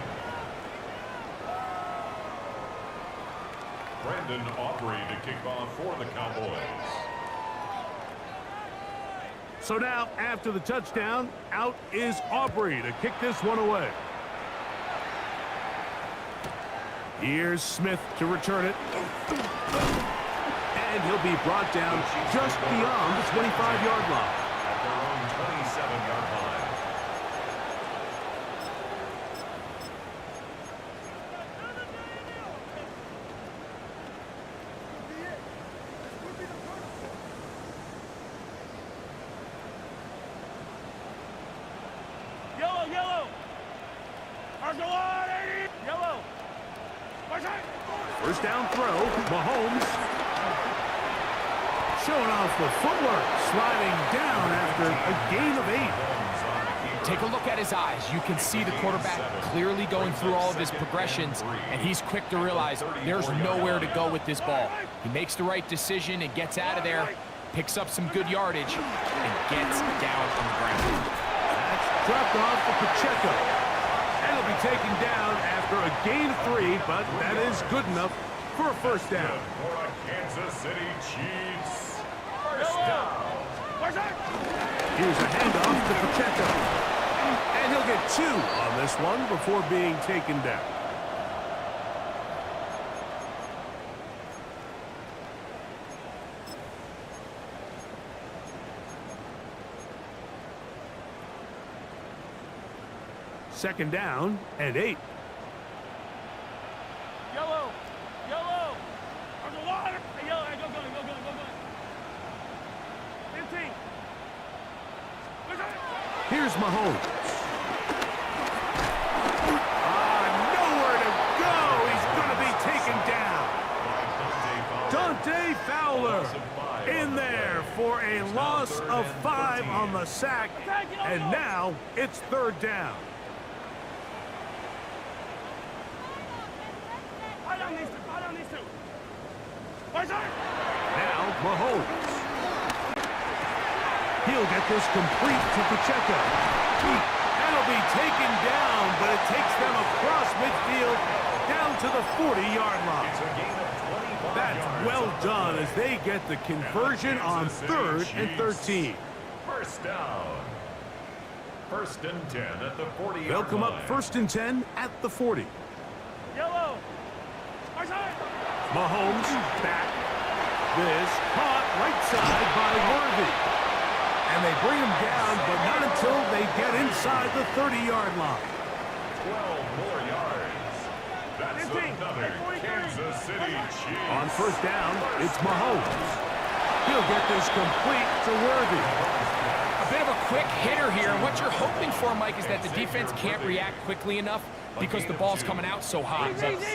Brandon Aubrey to kick off for the Cowboys. So now, after the touchdown, out is Aubrey to kick this one away. Here's Smith to return it. And he'll be brought down just beyond the 25-yard line. At their own 27-yard line. Yellow. First down throw, Mahomes. Showing off the footwork, sliding down after a gain of 8. Take a look at his eyes. You can see the quarterback clearly going through all of his progressions, and he's quick to realize there's nowhere to go with this ball. He makes the right decision and gets out of there, picks up some good yardage, and gets down on the ground. That's dropped off for Pacheco. And he'll be taken down after a gain of 3, but that is good enough for a first down. For a Kansas City Chiefs first down. Here's a handoff to Pacheco. And he'll get 2 on this one before being taken down. Second down and 8. Yellow. Yellow. Yellow. Go. 15. Here's Mahomes. Nowhere to go. He's going to be taken down. Dante Fowler in there for a loss of 5 on the sack. And now it's third down. Now Mahomes. He'll get this complete to Pacheco. And he'll be taken down, but it takes them across midfield down to the 40-yard line. That's well done as they get the conversion on 3rd and 13. First down. First and 10 at the 40-yard They'll come up line. 1st and 10 at the 40. Yellow. Mahomes back. This caught right side by Worthy. And they bring him down, but not until they get inside the 30-yard line. 12 more yards. That's 15, another 43. Kansas City Chiefs. On first down, it's Mahomes. He'll get this complete to Worthy. A bit of a quick hitter here, and what you're hoping for, Mike, is that the defense can't react quickly enough because the ball's coming out so high.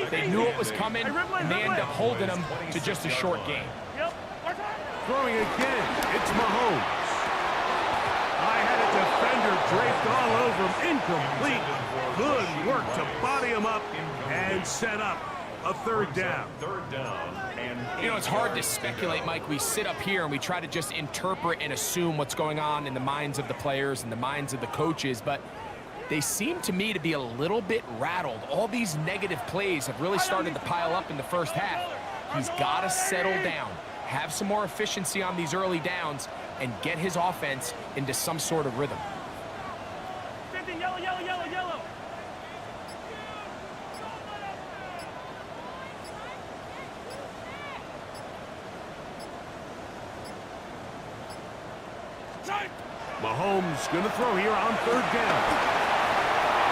They knew it was coming, and they end up holding them to just a short game. Throwing again, it's Mahomes. I had a defender draped all over him, incomplete. Good work to body him up and set up a third down. Third down. And You know, it's hard to speculate, Mike. We sit up here and we try to just interpret and assume what's going on in the minds of the players and the minds of the coaches, but they seem to me to be a little bit rattled. All these negative plays have really started to pile up in the first half. He's got to settle down, have some more efficiency on these early downs, and get his offense into some sort of rhythm. 15, yellow. Mahomes going to throw here on third down.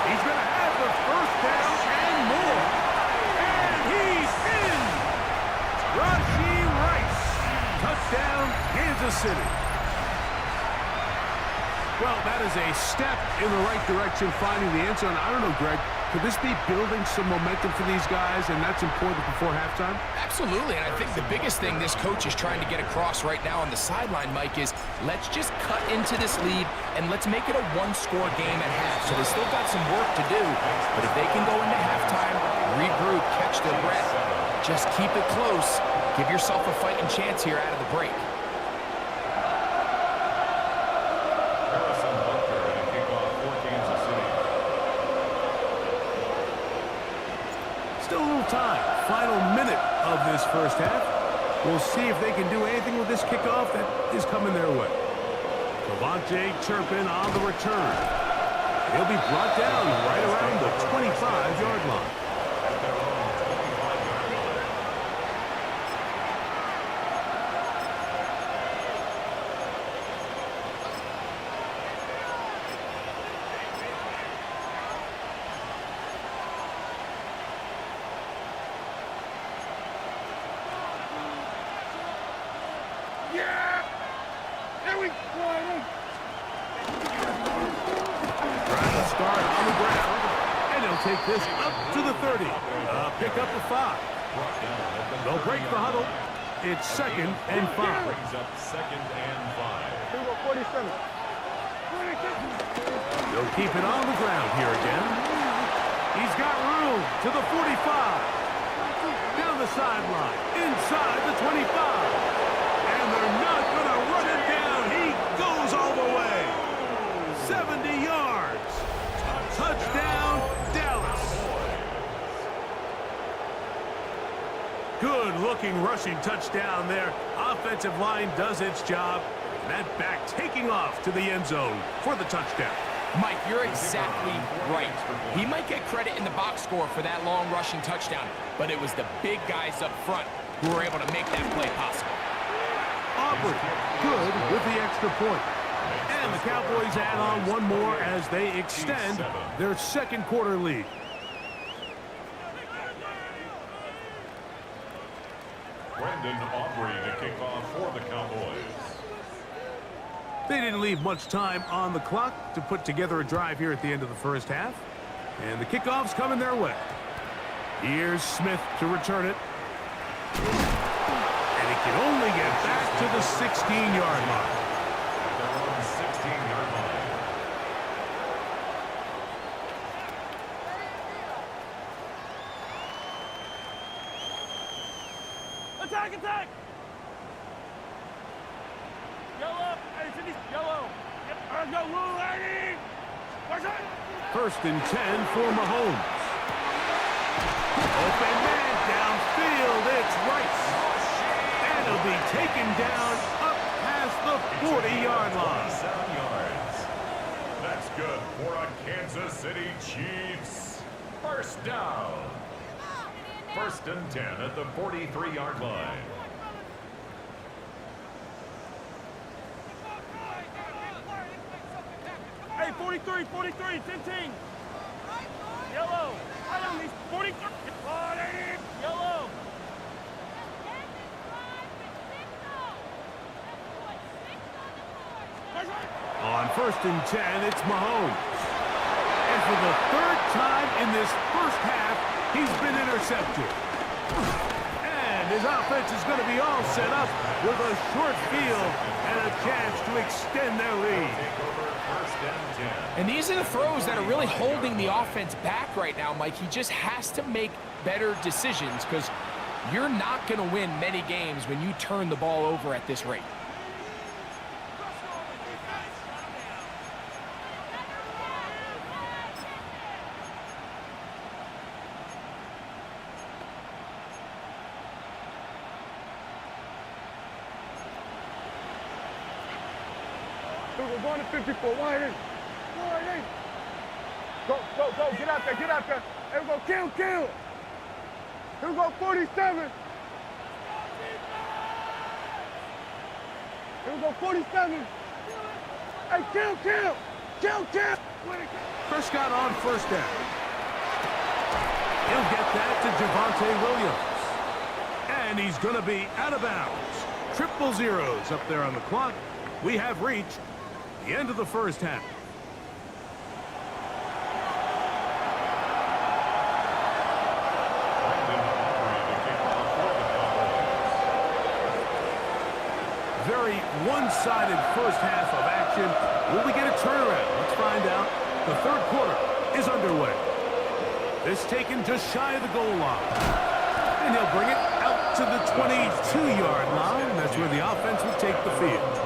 He's going to have the first down and more. And he's in! Rashee Rice. Touchdown, Kansas City. Well, that is a step in the right direction, finding the end zone. I don't know, Greg, could this be building some momentum for these guys, and that's important before halftime? Absolutely, and I think the biggest thing this coach is trying to get across right now on the sideline, Mike, is let's just cut into this lead and let's make it a one-score game at half. So they still got some work to do, but if they can go into halftime, regroup, catch their breath, just keep it close, give yourself a fighting chance here out of the break. Still a little time. Final minute of this first half. We'll see if they can do anything with this kickoff that is coming their way. Devontae Turpin on the return. He'll be brought down right around the 25-yard line. they'll take this up to the 30. Pick up a 5. They'll break the huddle. It's 2nd and 5. Brings up 2nd and 5. 47. They'll keep it on the ground here again. He's got room to the 45. Down the sideline, inside the 25. And they're not going to run it down. He goes all the way. 70 yards. Touchdown, Dallas. Good-looking rushing touchdown there. Offensive line does its job. That back taking off to the end zone for the touchdown. Mike, you're exactly right. He might get credit in the box score for that long rushing touchdown, but it was the big guys up front who were able to make that play possible. Aubrey, good with the extra point. And the Cowboys add on one more as they extend their 2nd quarter lead. Brendan Aubrey to kick off for the Cowboys. They didn't leave much time on the clock to put together a drive here at the end of the first half. And the kickoff's coming their way. Here's Smith to return it. And he can only get back to the 16-yard line. They're on the 16-yard line. Attack, attack! Yellow! Hey, Sydney, yellow! Yep, go, Lou, lady! Where's it? 1st and 10 for Mahomes. Open man downfield, it's Rice. And he'll be taken down up past the 40-yard line. 7 yards. That's good for a Kansas City Chiefs. 1st down. 1st and 10 at the 43-yard line. Hey, 43, 15. Yellow. I don't need 43. Yellow. On 1st and 10, it's Mahomes. And for the 3rd time in this first half, he's been intercepted. And his offense is going to be all set up with a short field and a chance to extend their lead. And these are the throws that are really holding the offense back right now, Mike. He just has to make better decisions because you're not going to win many games when you turn the ball over at this rate. We're going to 54. Wide in. Go. Get out there. Here we go. Kill. Here we go. 47. Here we go. 47. Hey, kill. Prescott on 1st down. He'll get that to Javonte Williams. And he's going to be out of bounds. 000 up there on the clock. We have reached the end of the first half. Very one-sided first half of action. Will we get a turnaround? Let's find out. The 3rd quarter is underway. This taken just shy of the goal line. And he'll bring it out to the 22-yard line. That's where the offense will take the field.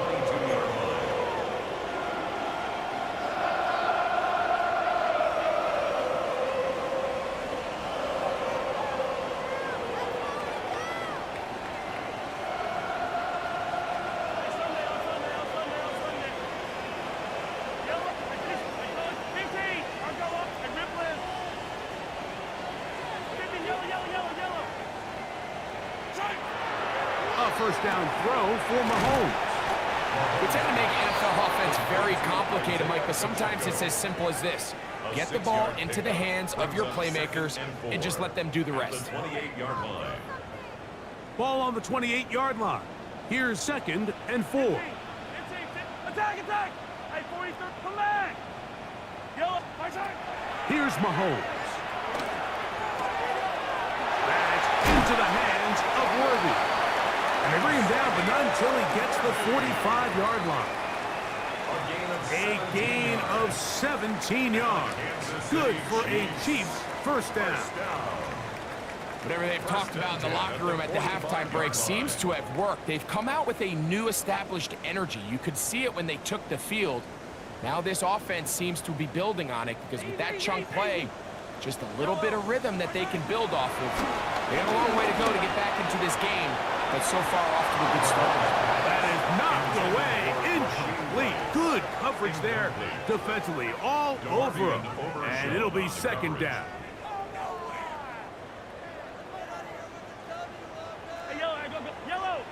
First down throw for Mahomes. We tend to make NFL offense very complicated, Mike, but sometimes it's as simple as this. Get the ball into the hands of your playmakers and just let them do the rest. 28-yard line. Ball on the 28-yard line. Here's 2nd and 4. Attack! Hey, 43, come back! Yellow, my side! Here's Mahomes. into the hands of Worthy. And they bring him down, but not until he gets the 45-yard line. A gain of 17 yards. Good for a Chiefs first down. Whatever they've talked about in the locker room at the halftime break seems to have worked. They've come out with a new established energy. You could see it when they took the field. Now this offense seems to be building on it because with that chunk play, just a little bit of rhythm that they can build off of. They have a long way to go to get back into this game, but so far off to a good start. That is knocked away, incomplete. Good coverage there defensively, all over him. And it'll be second down. Hey, yellow, I go, yellow.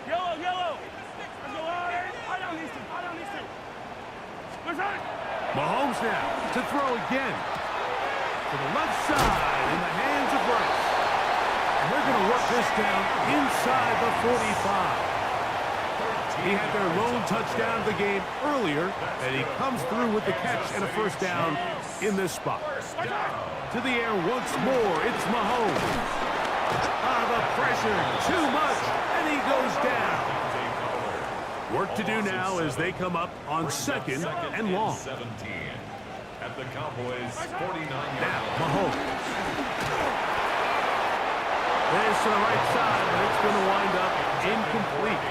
Yellow, yellow. I go, I don't need to. Where's that? Mahomes now to throw again. To the left side in the hands of Rice. And they're going to work this down inside the 45. He had their lone touchdown of the game earlier, and he comes through with the catch and a first down in this spot. To the air once more, it's Mahomes. The pressure, too much, and he goes down. Work to do now as they come up on second and long. 17 at the Cowboys' 49-yard Now, line. Mahomes. This to the right side, but it's going to wind up incomplete.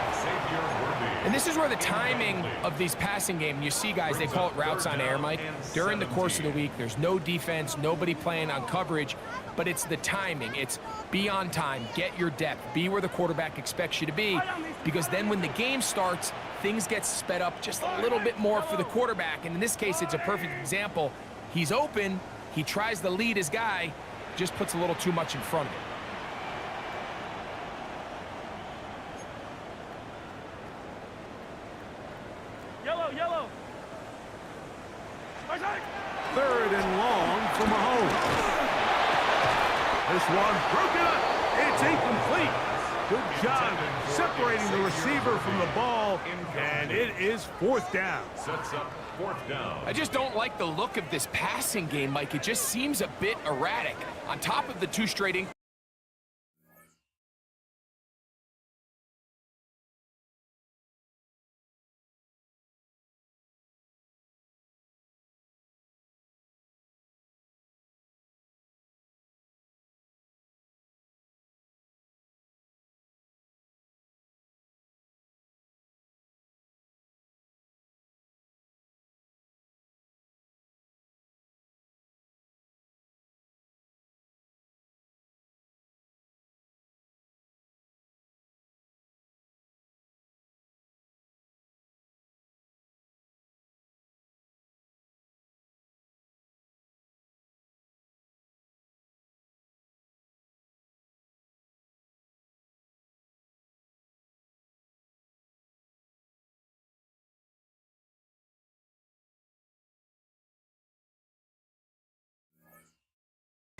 And this is where the timing of these passing game, you see guys, they call it routes on air, Mike. During the course of the week, there's no defense, nobody playing on coverage, but it's the timing. It's be on time, get your depth, be where the quarterback expects you to be, because then when the game starts, things get sped up just a little bit more for the quarterback. And in this case, it's a perfect example. He's open, he tries to lead his guy, just puts a little too much in front of him. Yellow. Third and long for Mahomes. This one broken up. It's incomplete. Good job separating the receiver from the ball, and it is fourth down. Sets up fourth down. I just don't like the look of this passing game, Mike. It just seems a bit erratic. On top of the two straight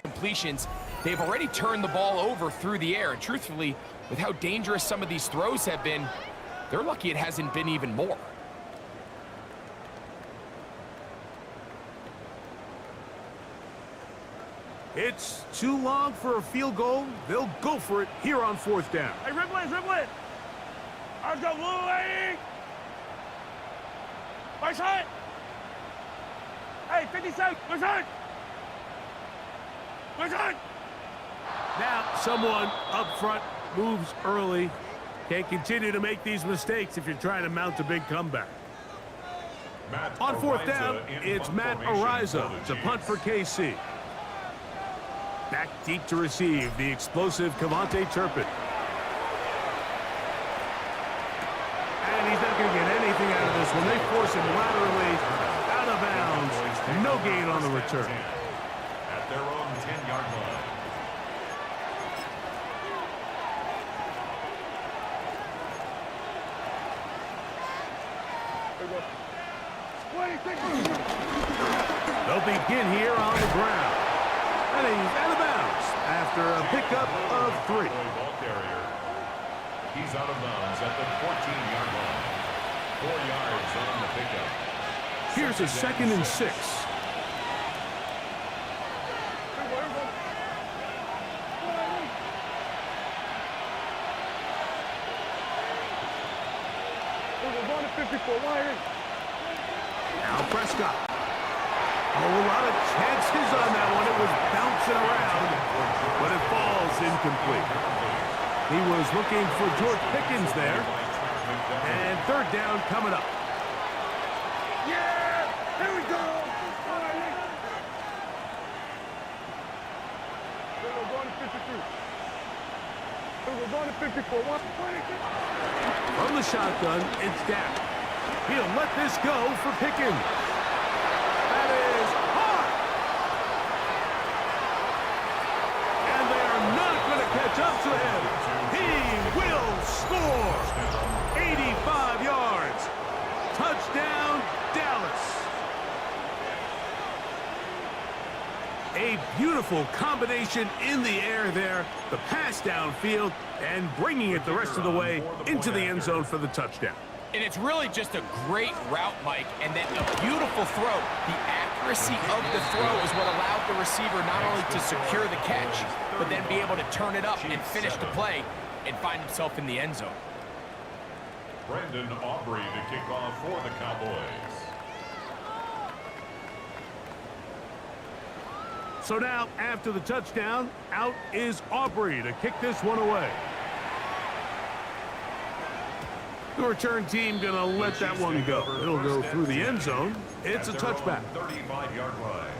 completions, they've already turned the ball over through the air. And truthfully, with how dangerous some of these throws have been, they're lucky it hasn't been even more. It's too long for a field goal. They'll go for it here on fourth down. Hey, dribble it. Let's go, Louie. Right side. Hey, 57. Right side. Now someone up front moves early. Can't continue to make these mistakes if you're trying to mount a big comeback. On fourth down, it's Matt Ariza. It's a punt for KC. Back deep to receive the explosive Cavante Turpin. And he's not going to get anything out of this one. They force him laterally out of bounds. No gain on the return. At their own 10-yard line. They'll begin here on the ground. And he's out of bounds after a pickup of 3. Ball carrier. He's out of bounds at the 14-yard line. 4 yards on the pickup. Here's a 2nd and 6. Now Prescott. Oh, a lot of chances on that one. It was bouncing around, but it falls incomplete. He was looking for George Pickens there. And third down coming up. Yeah! Here we go! We're going to 52. We're going to 54. From the shotgun, it's Dak. He'll let this go for Pickens. That is hard. And they are not going to catch up to him. He will score. 85 yards. Touchdown, Dallas. A beautiful combination in the air there. The pass downfield and bringing it the rest of the way into the end zone for the touchdown. And it's really just a great route, Mike, and then a beautiful throw. The accuracy of the throw is what allowed the receiver not only to secure the catch, but then be able to turn it up and finish the play and find himself in the end zone. Brandon Aubrey to kick off for the Cowboys. So now, after the touchdown, out is Aubrey to kick this one away. The return team going to let that one go. It'll go through the end zone. It's a touchback. 35-yard line.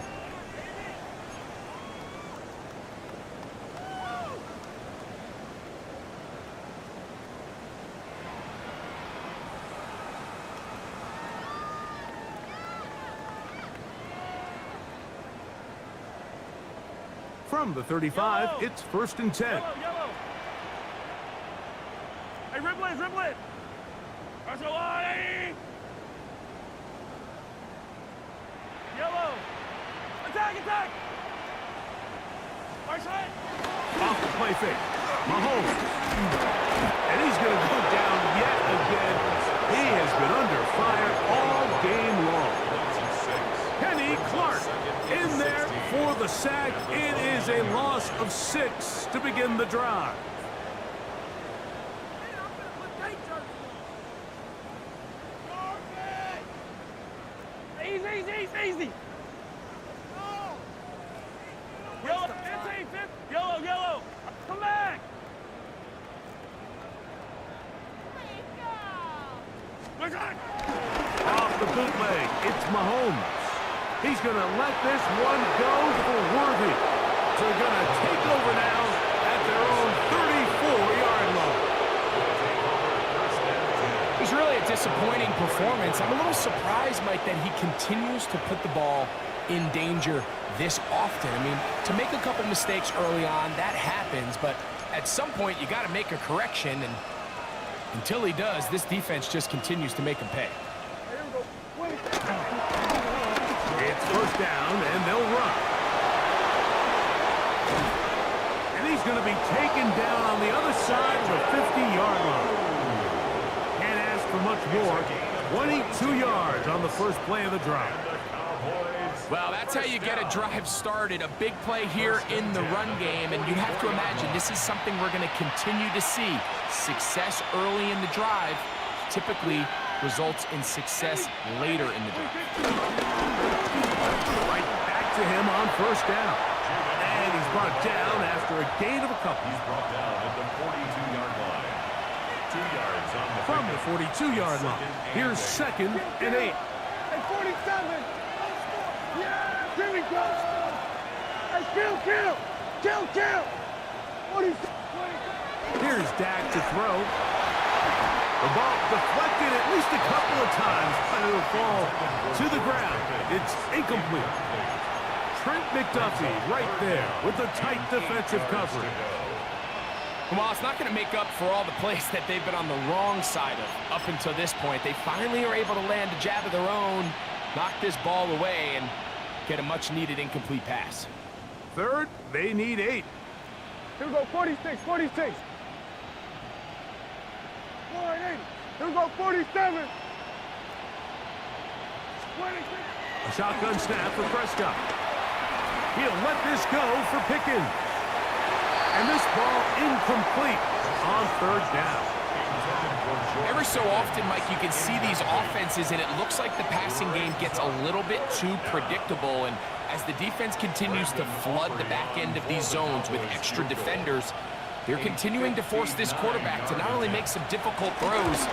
From the 35, it's 1st and 10. Yellow. Hey, dribble it. That's a line. Yellow. Attack. Our side. Off the play fake. Mahomes. And he's going to go down yet again. He has been under fire all game long. Kenny Clark in there for the sack. It is a loss of 6 to begin the drive. Easy. Yellow. Come back. Off the bootleg, it's Mahomes. He's going to let this one go for Worthy. So they're going to take over now at their own 34-yard line. It's really a disappointing performance. I'm a little surprised, Mike, that he continues to put the ball in danger this often. I mean, to make a couple mistakes early on, that happens, but at some point you got to make a correction, and until he does, this defense just continues to make him pay. It's first down, and they'll run. And he's going to be taken down on the other side of the 50-yard line. Can't ask for much more. 22 yards on the first play of the drive. Well, that's how you get a drive started. A big play here in the run game, and you have to imagine this is something we're going to continue to see. Success early in the drive typically results in success later in the drive. Right back to him on first down. And he's brought down after a gain of a couple. He's brought down at the 42-yard line. 2 yards on the From the 42-yard line. Here's 2nd and 8. At 47. Yeah, here we go. Hey, kill. 46. Here's Dak to throw. The ball deflected at least a couple of times, but it'll fall to the ground. It's incomplete. Trent McDuffie right there with the tight defensive coverage. Well, it's not going to make up for all the plays that they've been on the wrong side of up until this point. They finally are able to land a jab of their own, knock this ball away, and get a much-needed incomplete pass. Third, they need 8. Here we go, 46. 48. Here we go, 47. 26. A shotgun snap for Prescott. He'll let this go for Pickens. And this ball incomplete on third down. Every so often, Mike, you can see these offenses, and it looks like the passing game gets a little bit too predictable. And as the defense continues to flood the back end of these zones with extra defenders, they're continuing to force this quarterback to not only make some difficult throws,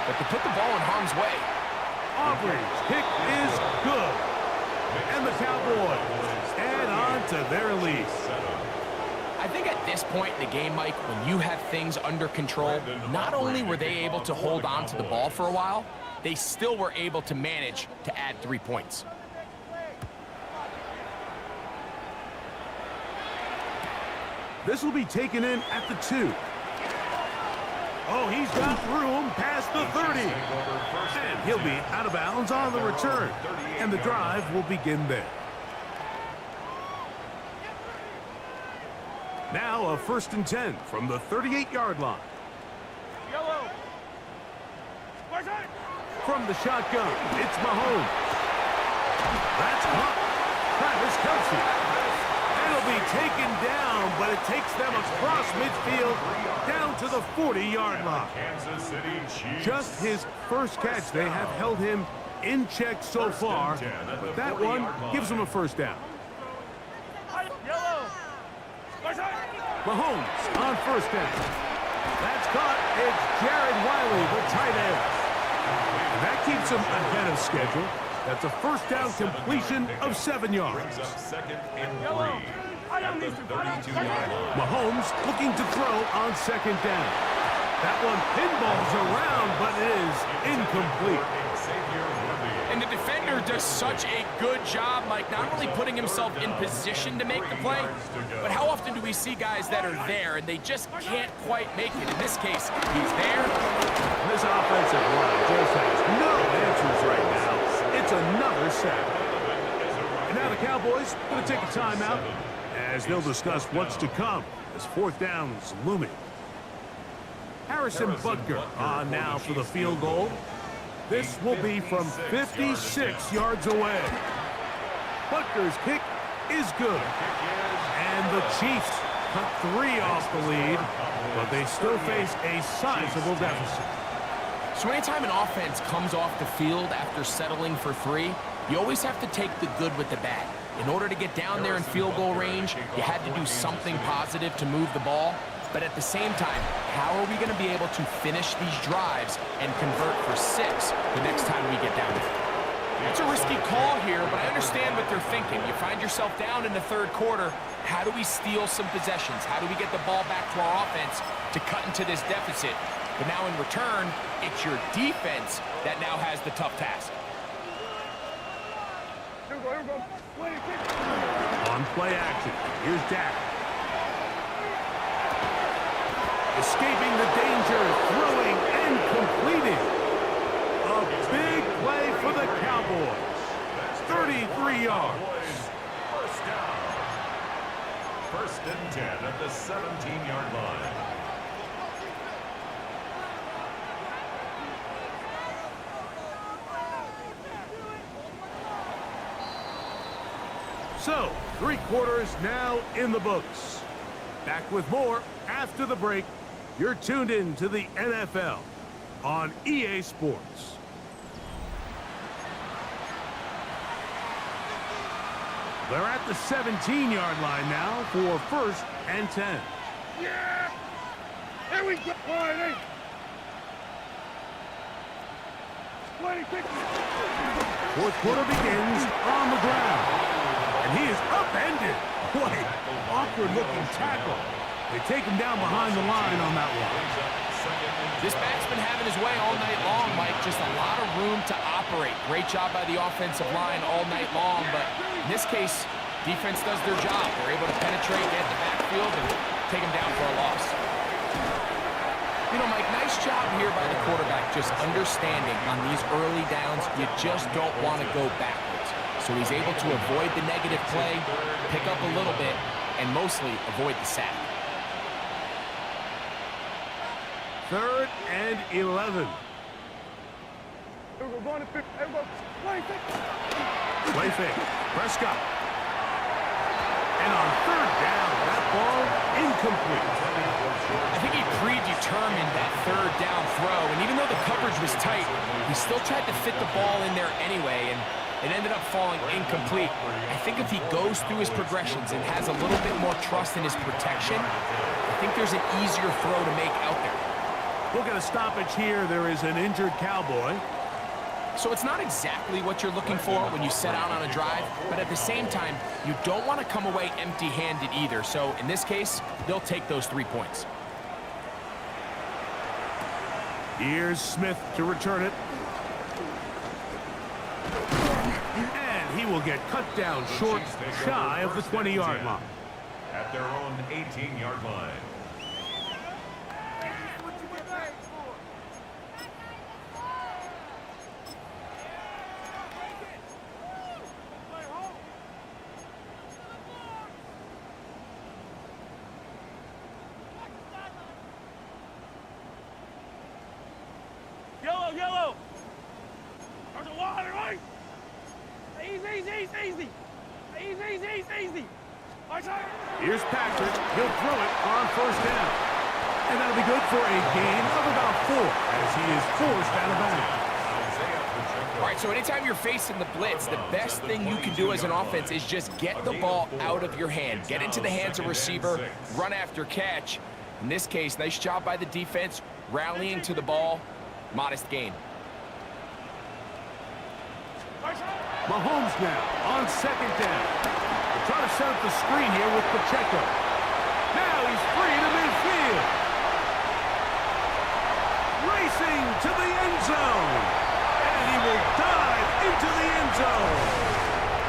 but to put the ball in harm's way. Auburn's kick is good. And the Cowboys add on to their lead. I think at this point in the game, Mike, when you have things under control, not only were they able to hold on to the ball for a while, they still were able to manage to add 3 points. This will be taken in at the 2. Oh, he's got room past the 30. And he'll be out of bounds on the return. And the drive will begin there. Now a 1st and 10 from the 38-yard line. Yellow. From the shotgun, it's Mahomes. That's caught. Travis Kelce. It'll be taken down, but it takes them across midfield down to the 40-yard line. Just his first catch. They have held him in check so far, but that one gives him a 1st down. Mahomes on 1st down. That's caught. It's Jared Wiley, the tight end. And that keeps him ahead of schedule. That's a 1st down completion of 7 yards. Mahomes looking to throw on 2nd down. That one pinballs around, but it is incomplete. And the defender does such a good job, Mike, not only putting himself in position to make the play, but how often do we see guys that are there and they just can't quite make it? In this case, he's there. This offensive line just has no answers right now. It's another sack. And now the Cowboys going to take a timeout as they'll discuss what's to come as 4th down is looming. Harrison Butker on now for the field goal. This will be from 56 yards away. Butker's kick is good. And the Chiefs cut 3 off the lead, but they still face a sizable deficit. So anytime an offense comes off the field after settling for 3, you always have to take the good with the bad. In order to get down there in field goal range, you had to do something positive to move the ball. But at the same time, how are we going to be able to finish these drives and convert for 6 the next time we get down there? It's a risky call here, but I understand what they're thinking. You find yourself down in the 3rd quarter. How do we steal some possessions? How do we get the ball back to our offense to cut into this deficit? But now in return, it's your defense that now has the tough task. On play action, here's Dak. Escaping the danger, throwing and completing. A big play for the Cowboys. 33 yards. 1st and 10 at the 17-yard line. So, 3 quarters now in the books. Back with more after the break. You're tuned in to the NFL on EA Sports. They're at the 17-yard line now for 1st and 10. Yeah! Here we go! 4th quarter begins on the ground. And he is upended. Boy, awkward-looking tackle. They take him down behind the line on that one. This back's been having his way all night long, Mike. Just a lot of room to operate. Great job by the offensive line all night long, but in this case, defense does their job. They're able to penetrate, get the backfield, and take him down for a loss. You know, Mike, nice job here by the quarterback, just understanding on these early downs, you just don't want to go backwards. So he's able to avoid the negative play, pick up a little bit, and mostly avoid the sack. 3rd and 11. Play fake. Prescott. And on 3rd down, that ball incomplete. I think he predetermined that third down throw, and even though the coverage was tight, he still tried to fit the ball in there anyway, and it ended up falling incomplete. I think if he goes through his progressions and has a little bit more trust in his protection, I think there's an easier throw to make out there. Look at a stoppage here. There is an injured Cowboy. So it's not exactly what you're looking for when you set out on a drive, but at the same time, you don't want to come away empty-handed either. So in this case, they'll take those 3 points. Here's Smith to return it. And he will get cut down short, shy of the 20-yard line. At their own 18-yard line. Yellow! There's a water, right? Easy! Here's Patrick. He'll throw it on first down. And that'll be good for a gain of about 4 as he is forced out of bounds. All right, so anytime you're facing the blitz, the best thing you can do as an offense is just get the ball out of your hand. Get into the hands of receiver, run after catch. In this case, nice job by the defense, rallying to the ball. Modest gain. Mahomes now on second down. They're trying to set up the screen here with Pacheco. Now he's free to midfield. Racing to the end zone. And he will dive into the end zone.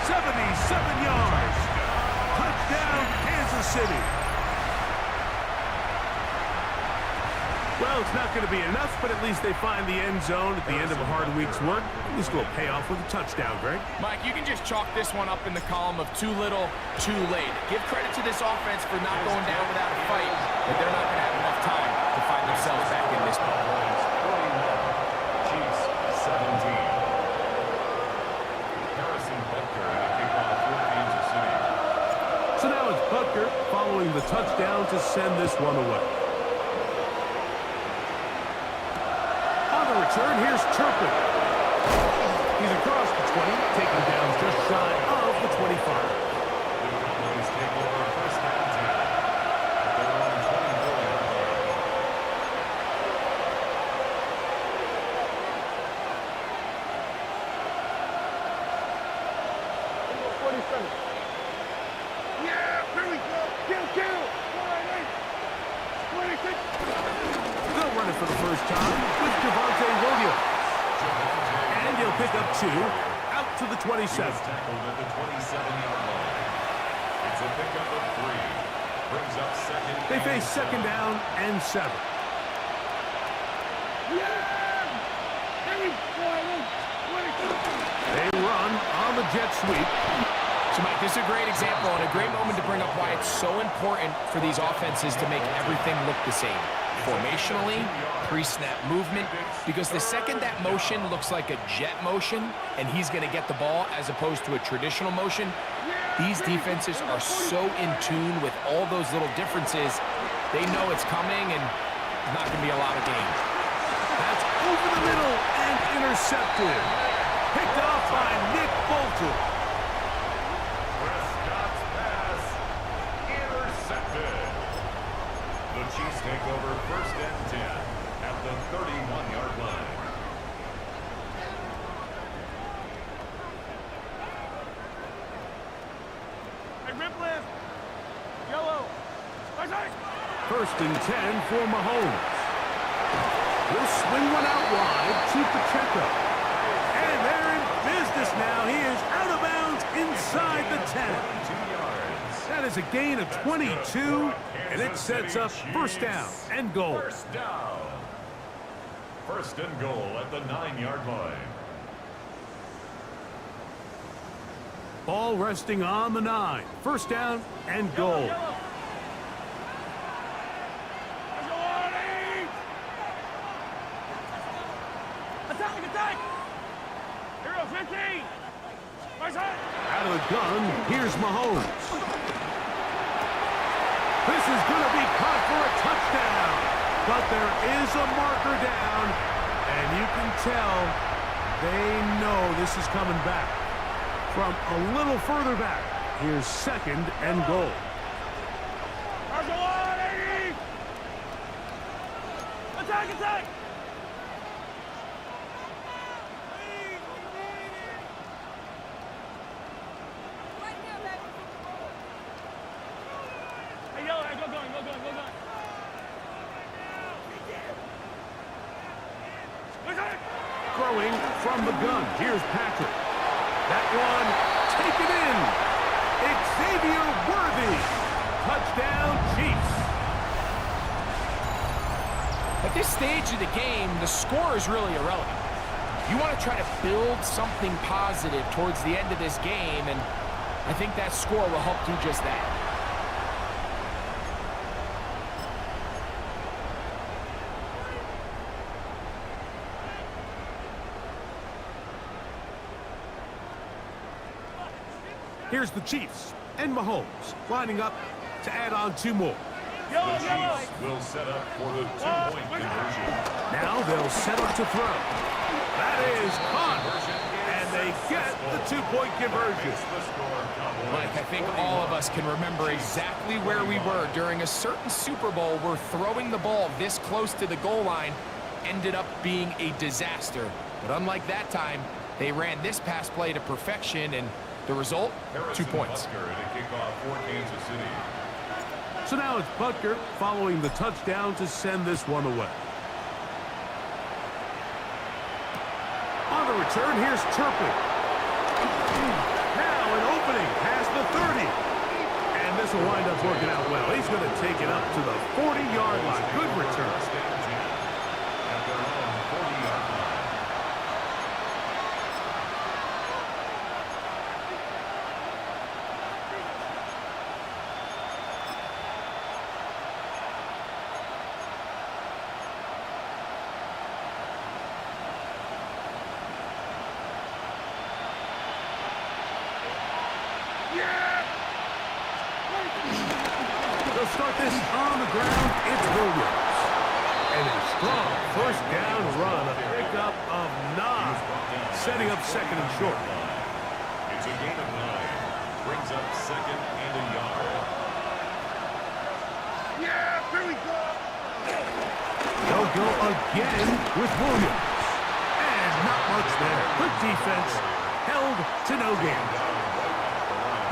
77 yards. Touchdown, Kansas City. Well, it's not going to be enough, but at least they find the end zone at the end of a hard week's work. At least we'll pay off with a touchdown, Greg. Mike, you can just chalk this one up in the column of too little, too late. Give credit to this offense for not going down without a fight, but they're not going to have enough time to find themselves back in this ball. Chiefs 17. Harrison Butker at a kickoff for Kansas City. So now it's Butker following the touchdown to send this one away. Return, here's Turpin. He's across the 20, taken down just shy of the 25. The Cowboys take over first and 10 at their own 24-yard line. Yeah, here we go. Kill. 26. They'll run it for the first time with Javonte Williams. And he'll pick up 2 out to the 27. He was tackled at the 27-yard line. It's a pickup of 3. Brings up second. They face second down and 7. They run on the jet sweep. So, Mike, this is a great example and a great moment to bring up why it's so important for these offenses to make everything look the same. Formationally, pre-snap movement, because the second that motion looks like a jet motion and he's going to get the ball as opposed to a traditional motion, these defenses are so in tune with all those little differences. They know it's coming and there's not going to be a lot of gain. That's over the middle and intercepted. Picked off by Nick Bolton. Prescott's pass intercepted. The Chiefs take over first and 10 at the 31-yard line. Hey, rip left. Yellow. First and 10 for Mahomes. He'll swing one out wide to Pacheco. And they're in business now. He is out of bounds inside the 10. That is a gain of 22, and it sets up first down and goal. First down. First and goal at the 9-yard line. Ball resting on the 9. First down and goal. Attack! Hero 15! Out of the gun, here's Mahomes. This is going to be caught for a touchdown. But there is a marker down, and you can tell they know this is coming back. From a little further back, here's 2nd and goal. Attack, attack! Hey, yellow, go going. Throwing from the gun. Here's Patrick. That one taken in. Xavier Worthy. Touchdown, Chiefs. At this stage of the game, the score is really irrelevant. You want to try to build something positive towards the end of this game, and I think that score will help do just that. Here's the Chiefs and Mahomes lining up to add on 2 more. The Chiefs will set up for the 2-point conversion. Now they'll set up to throw. That is caught, and they get the 2-point conversion. Mike, I think all of us can remember exactly where we were during a certain Super Bowl where throwing the ball this close to the goal line ended up being a disaster. But unlike that time, they ran this pass play to perfection, and the result, 2 points. So now it's Butker following the touchdown to send this one away. On the return, here's Turpin. Now an opening past the 30. And this will wind up working out well. He's going to take it up to the 40-yard line. Good return. They'll start this on the ground. It's Williams. And a strong first down run, a pickup of 9, setting up 2nd and short. It's a gain of 9. Brings up 2nd and a yard. Yeah, here we go! They'll go again with Williams. And not much there. Good defense. Held to no gain.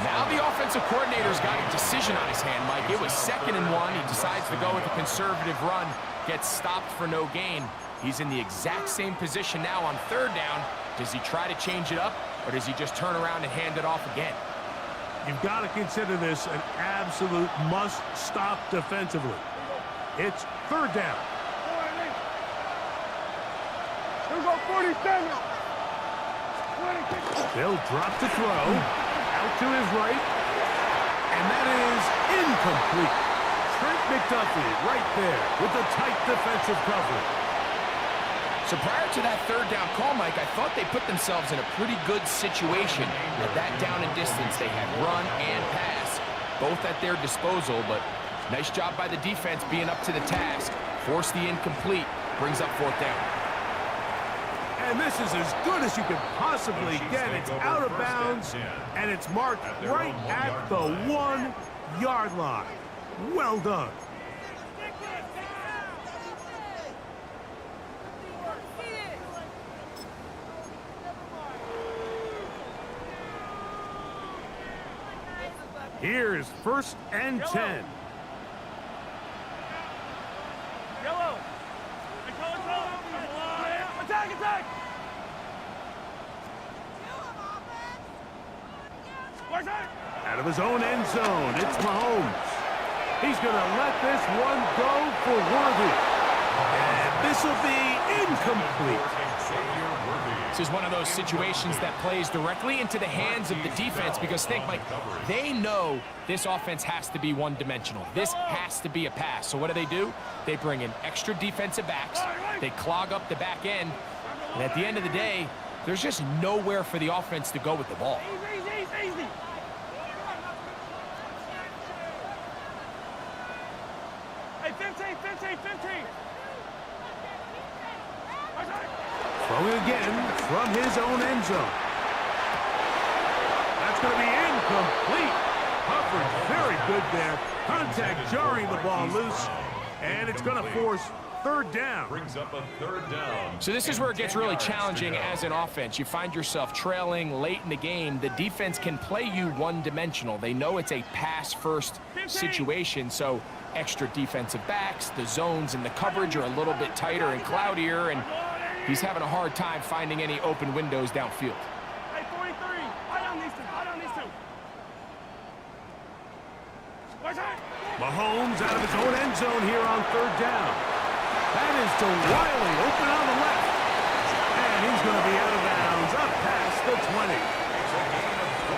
Now the offensive coordinator's got a decision on his hand, Mike. It was 2nd and 1. He decides to go with a conservative run, gets stopped for no gain. He's in the exact same position now on 3rd down. Does he try to change it up, or does he just turn around and hand it off again? You've got to consider this an absolute must-stop defensively. It's 3rd down. Here we go, 47! They'll drop to throw. Out to his right. And that is incomplete. Trent McDuffie right there with the tight defensive coverage. So prior to that 3rd down call, Mike, I thought they put themselves in a pretty good situation. At that down and distance, they had run and pass, both at their disposal, but nice job by the defense being up to the task. Force the incomplete, brings up 4th down. And this is as good as you can possibly get. It's out of bounds, and it's marked right at the 1-yard line. Well done. Here's 1st and 10. Yellow! Attack, attack! Out of his own end zone, it's Mahomes. He's going to let this one go for Worthy. And this will be incomplete. This is one of those situations that plays directly into the hands of the defense because think, Mike, they know this offense has to be one-dimensional. This has to be a pass. So what do? They bring in extra defensive backs. They clog up the back end. And at the end of the day, there's just nowhere for the offense to go with the ball. 15, 15, 15. Throwing again from his own end zone. That's going to be incomplete. Coverage very good there. Contact jarring the ball loose. And it's going to force third down. Brings up a third down. So this is where it gets really challenging as an offense. You find yourself trailing late in the game. The defense can play you one-dimensional. They know it's a pass-first situation, so extra defensive backs, the zones and the coverage are a little bit tighter and cloudier, and he's having a hard time finding any open windows downfield. Hey, 43. I don't need to. Mahomes out of his own end zone here on third down. That is to Wiley, open on the left. And he's going to be out of bounds, up past the 20.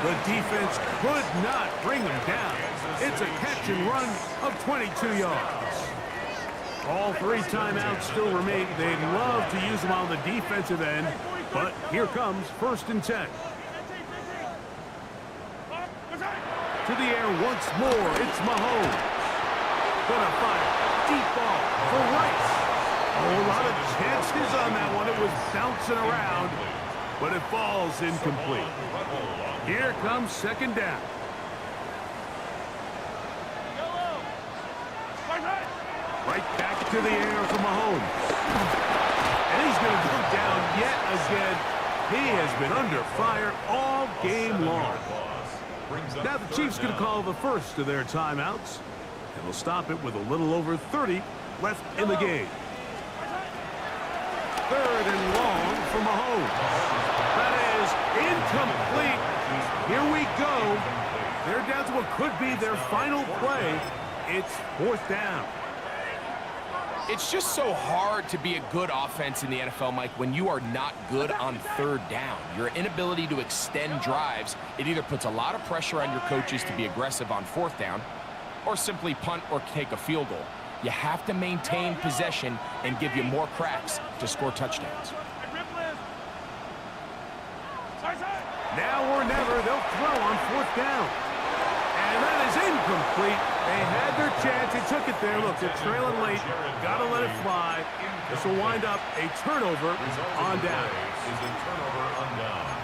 The defense could not bring him down. It's a catch and run of 22 yards. All three timeouts still remain. They'd love to use them on the defensive end, but here comes 1st and 10. To the air once more, it's Mahomes. Gonna fire. Deep ball for Rice. A lot of chances on that one. It was bouncing around, but it falls incomplete. Here comes 2nd down. Right back to the air for Mahomes. And he's going to go down yet again. He has been under fire all game long. Now the Chiefs going to call the first of their timeouts. And they'll stop it with a little over 30 left in the game. 3rd and long for Mahomes. That is incomplete. Here we go. They're down to what could be their final play. It's 4th down. It's just so hard to be a good offense in the NFL, Mike, when you are not good on 3rd down. Your inability to extend drives, it either puts a lot of pressure on your coaches to be aggressive on 4th down or simply punt or take a field goal. You have to maintain possession and give you more cracks to score touchdowns. Now or never, they'll throw on 4th down. And that is incomplete. They had their chance. They took it there. Look, they're trailing late. Got to let it fly. This will wind up a turnover on down. Is a turnover on downs.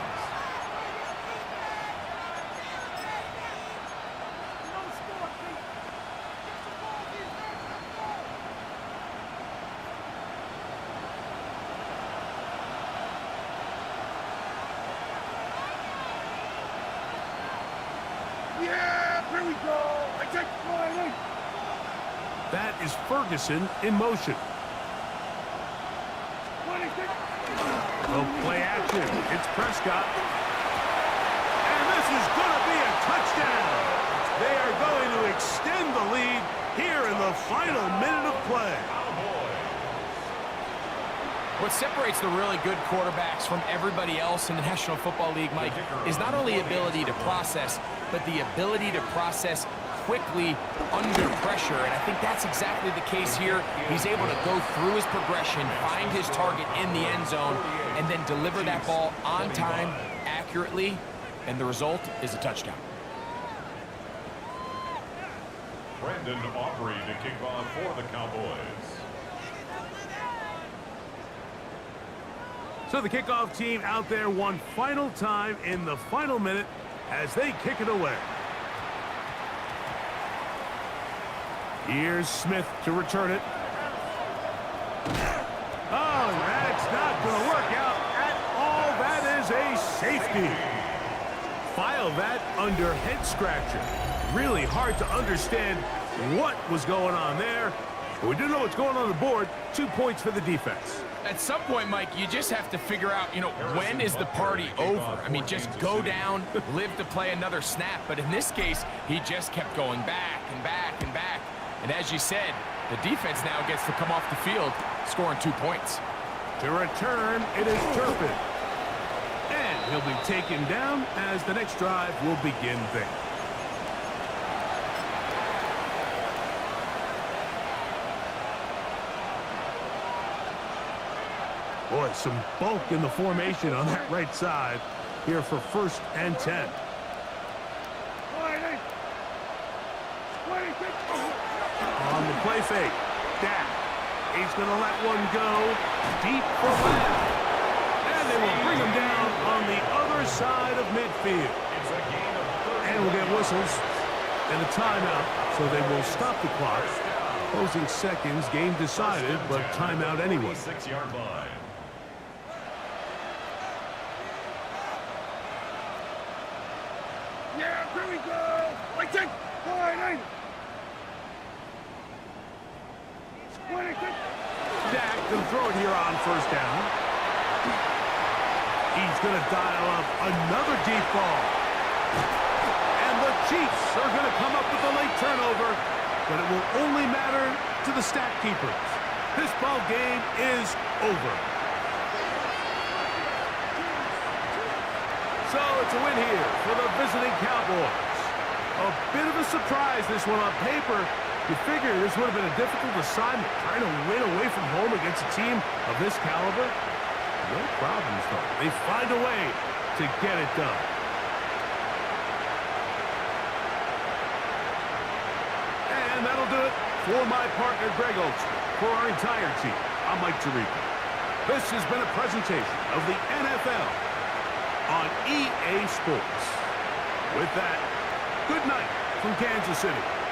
That is Ferguson in motion. Oh, play action. It's Prescott. And this is going to be a touchdown. They are going to extend the lead here in the final minute of play. What separates the really good quarterbacks from everybody else in the National Football League, Mike, is not only ability to process, but the ability to process quickly under pressure, and I think that's exactly the case here. He's able to go through his progression, find his target in the end zone, and then deliver that ball on time, accurately, and the result is a touchdown. Brandon Aubrey to kick off for the Cowboys. So the kickoff team out there one final time in the final minute as they kick it away. Here's Smith to return it. Oh, that's not going to work out at all. That is a safety. File that under head scratcher. Really hard to understand what was going on there. But we do know what's going on the board. 2 points for the defense. At some point, Mike, you just have to figure out, when is the party over? I mean, just go down, live to play another snap. But in this case, he just kept going back and back and back. And as you said, the defense now gets to come off the field, scoring 2 points. To return, it is Turpin. And he'll be taken down as the next drive will begin there. Boy, some bulk in the formation on that right side here for 1st and 10. On the play fake. Dak. He's going to let one go deep for Lamb. And they will bring him down on the other side of midfield. And we'll get whistles and a timeout, so they will stop the clock. Closing seconds, game decided, but timeout anyway. 6-yard line. Yeah, here we go. Wait, take. Line. Dak can throw it here on first down. He's going to dial up another deep ball. And the Chiefs are going to come up with a late turnover, but it will only matter to the stat keepers. This ball game is over. So it's a win here for the visiting Cowboys. A bit of a surprise, this one on paper. You figure this would have been a difficult assignment, trying to win away from home against a team of this caliber. No problems, though. They find a way to get it done. And that'll do it for my partner, Greg Oates. For our entire team, I'm Mike Tirico. This has been a presentation of the NFL on EA Sports. With that, good night from Kansas City.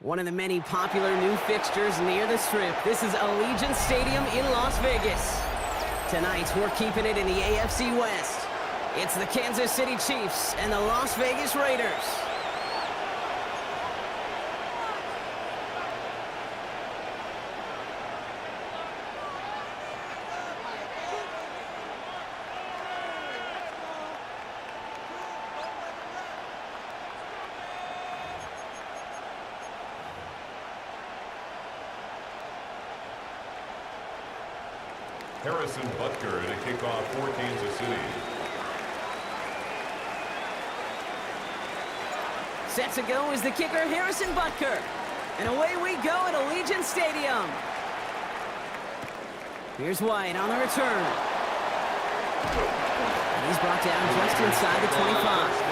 One of the many popular new fixtures near the Strip. This is Allegiant Stadium in Las Vegas. Tonight, we're keeping it in the AFC West. It's the Kansas City Chiefs and the Las Vegas Raiders. Harrison Butker to kick off for Kansas City. Set to go is the kicker, Harrison Butker. And away we go at Allegiant Stadium. Here's White on the return. And he's brought down just inside the 25.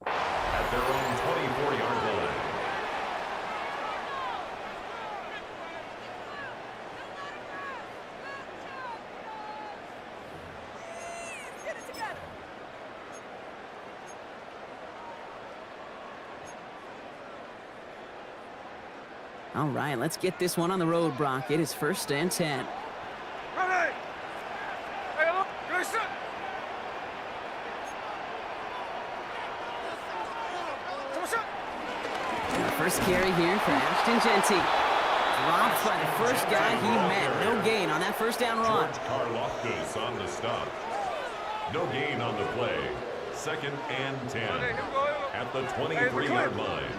At their own 24-yard line. Get it together. All right, let's get this one on the road, Brock. It is 1st and 10. Ready! Hey, look, you're set! And the first carry here for Ashton Genty. Dropped by the first guy he met. No gain on that first down run. George Karloftis on the stop. No gain on the play. 2nd and 10 at the 23-yard line.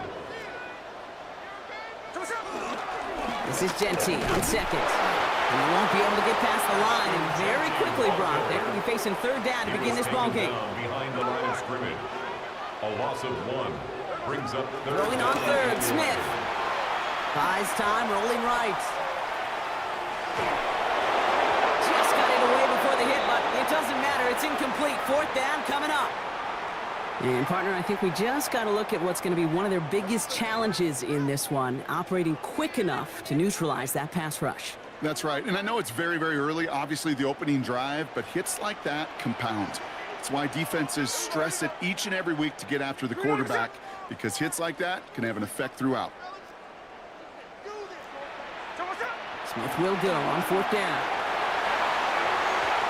This is Genty on 2nd. And he won't be able to get past the line. And very quickly, Brock, they're going to be facing 3rd down to begin this ballgame. Behind the line of scrimmage. A loss of 1 brings up 3rd. Rolling on 3rd, Smith. Buys time, rolling right. Just got it away before the hit, but it doesn't matter. It's incomplete. 4th down coming up. And, partner, I think we just got to look at what's going to be one of their biggest challenges in this one, operating quick enough to neutralize that pass rush. That's right. And I know it's very, very early, obviously the opening drive, but hits like that compound. That's why defenses stress it each and every week to get after the quarterback, because hits like that can have an effect throughout. Smith will go on 4th down.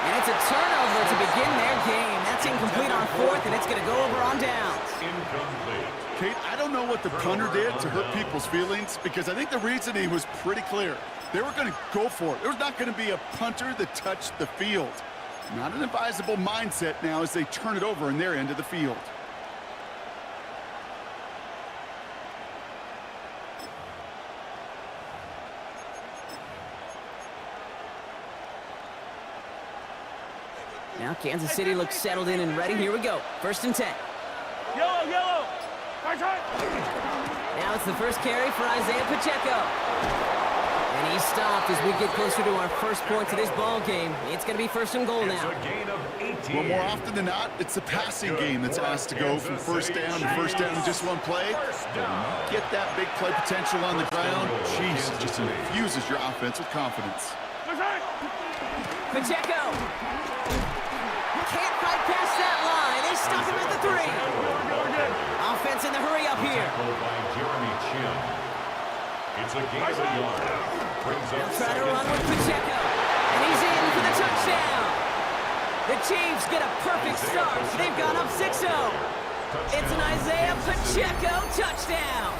And it's a turnover to begin their game. That's incomplete on 4th, and it's going to go over on downs. Incomplete. Kate, I don't know what the punter did to hurt people's feelings, because I think the reasoning was pretty clear. They were going to go for it. There was not going to be a punter that touched the field. Not an advisable mindset now as they turn it over in their end of the field. Now Kansas City looks settled in and ready. Here we go. 1st and 10. Yellow, yellow. Right side. Now it's the first carry for Isaiah Pacheco. And he's stopped as we get closer to our first point to this ball game. It's going to be 1st and goal now. It's a gain of 18. Well, more often than not, it's the passing game that's asked to go from first down to first down in just one play. Get that big play potential on the ground. Jeez, it just infuses your offense with confidence. Pacheco. Can't fight past that line. They stop him at the 3. Offense in the hurry up here. By Jeremy Chin. It's a gain of a yard. They'll try to run with Pacheco. And he's in for the touchdown. The Chiefs get a perfect start. They've gone up 6-0. It's an Isaiah Pacheco touchdown.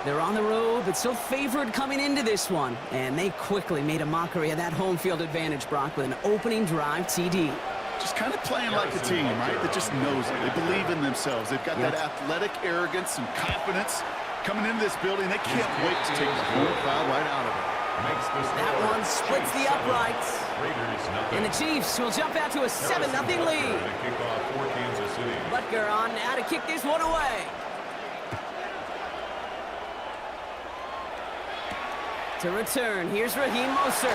They're on the road, but still favored coming into this one. And they quickly made a mockery of that home field advantage, Brock, with an opening drive TD. Just kind of playing like a team, right? That just knows it. They believe in themselves. They've got that athletic arrogance and confidence. Coming into this building, they can't wait to take the home crowd right out of it. That one splits the uprights. And the Chiefs will jump out to a 7-0 lead. Butker on now to kick this one away. To return, here's Raheem Mostert.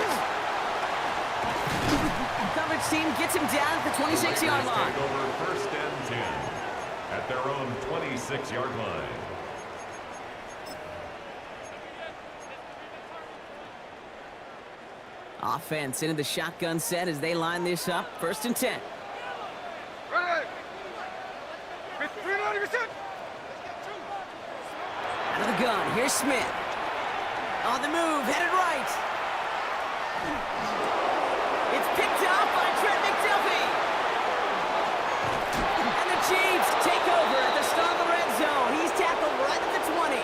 Coverage team gets him down at the 26-yard line. Over 1st and 10 at their own 26-yard line. Offense into the shotgun set as they line this up. 1st and 10. Out of the gun, here's Smith. On the move, headed right. It's picked up by Trent McDuffie. And the Chiefs take over at the start of the red zone. He's tackled right at the 20.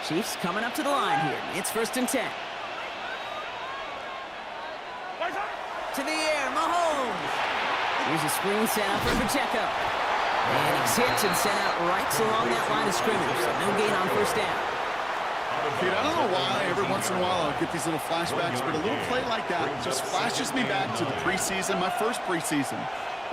Chiefs coming up to the line here. It's 1st and 10. To the air, Mahomes. Here's a screen set up for Pacheco. And he's hit and sent out right along that line of scrimmage. So no gain on 1st down. Dude, I don't know why every once in a while I'll get these little flashbacks, but a little play like that just flashes me back to the preseason, my first preseason.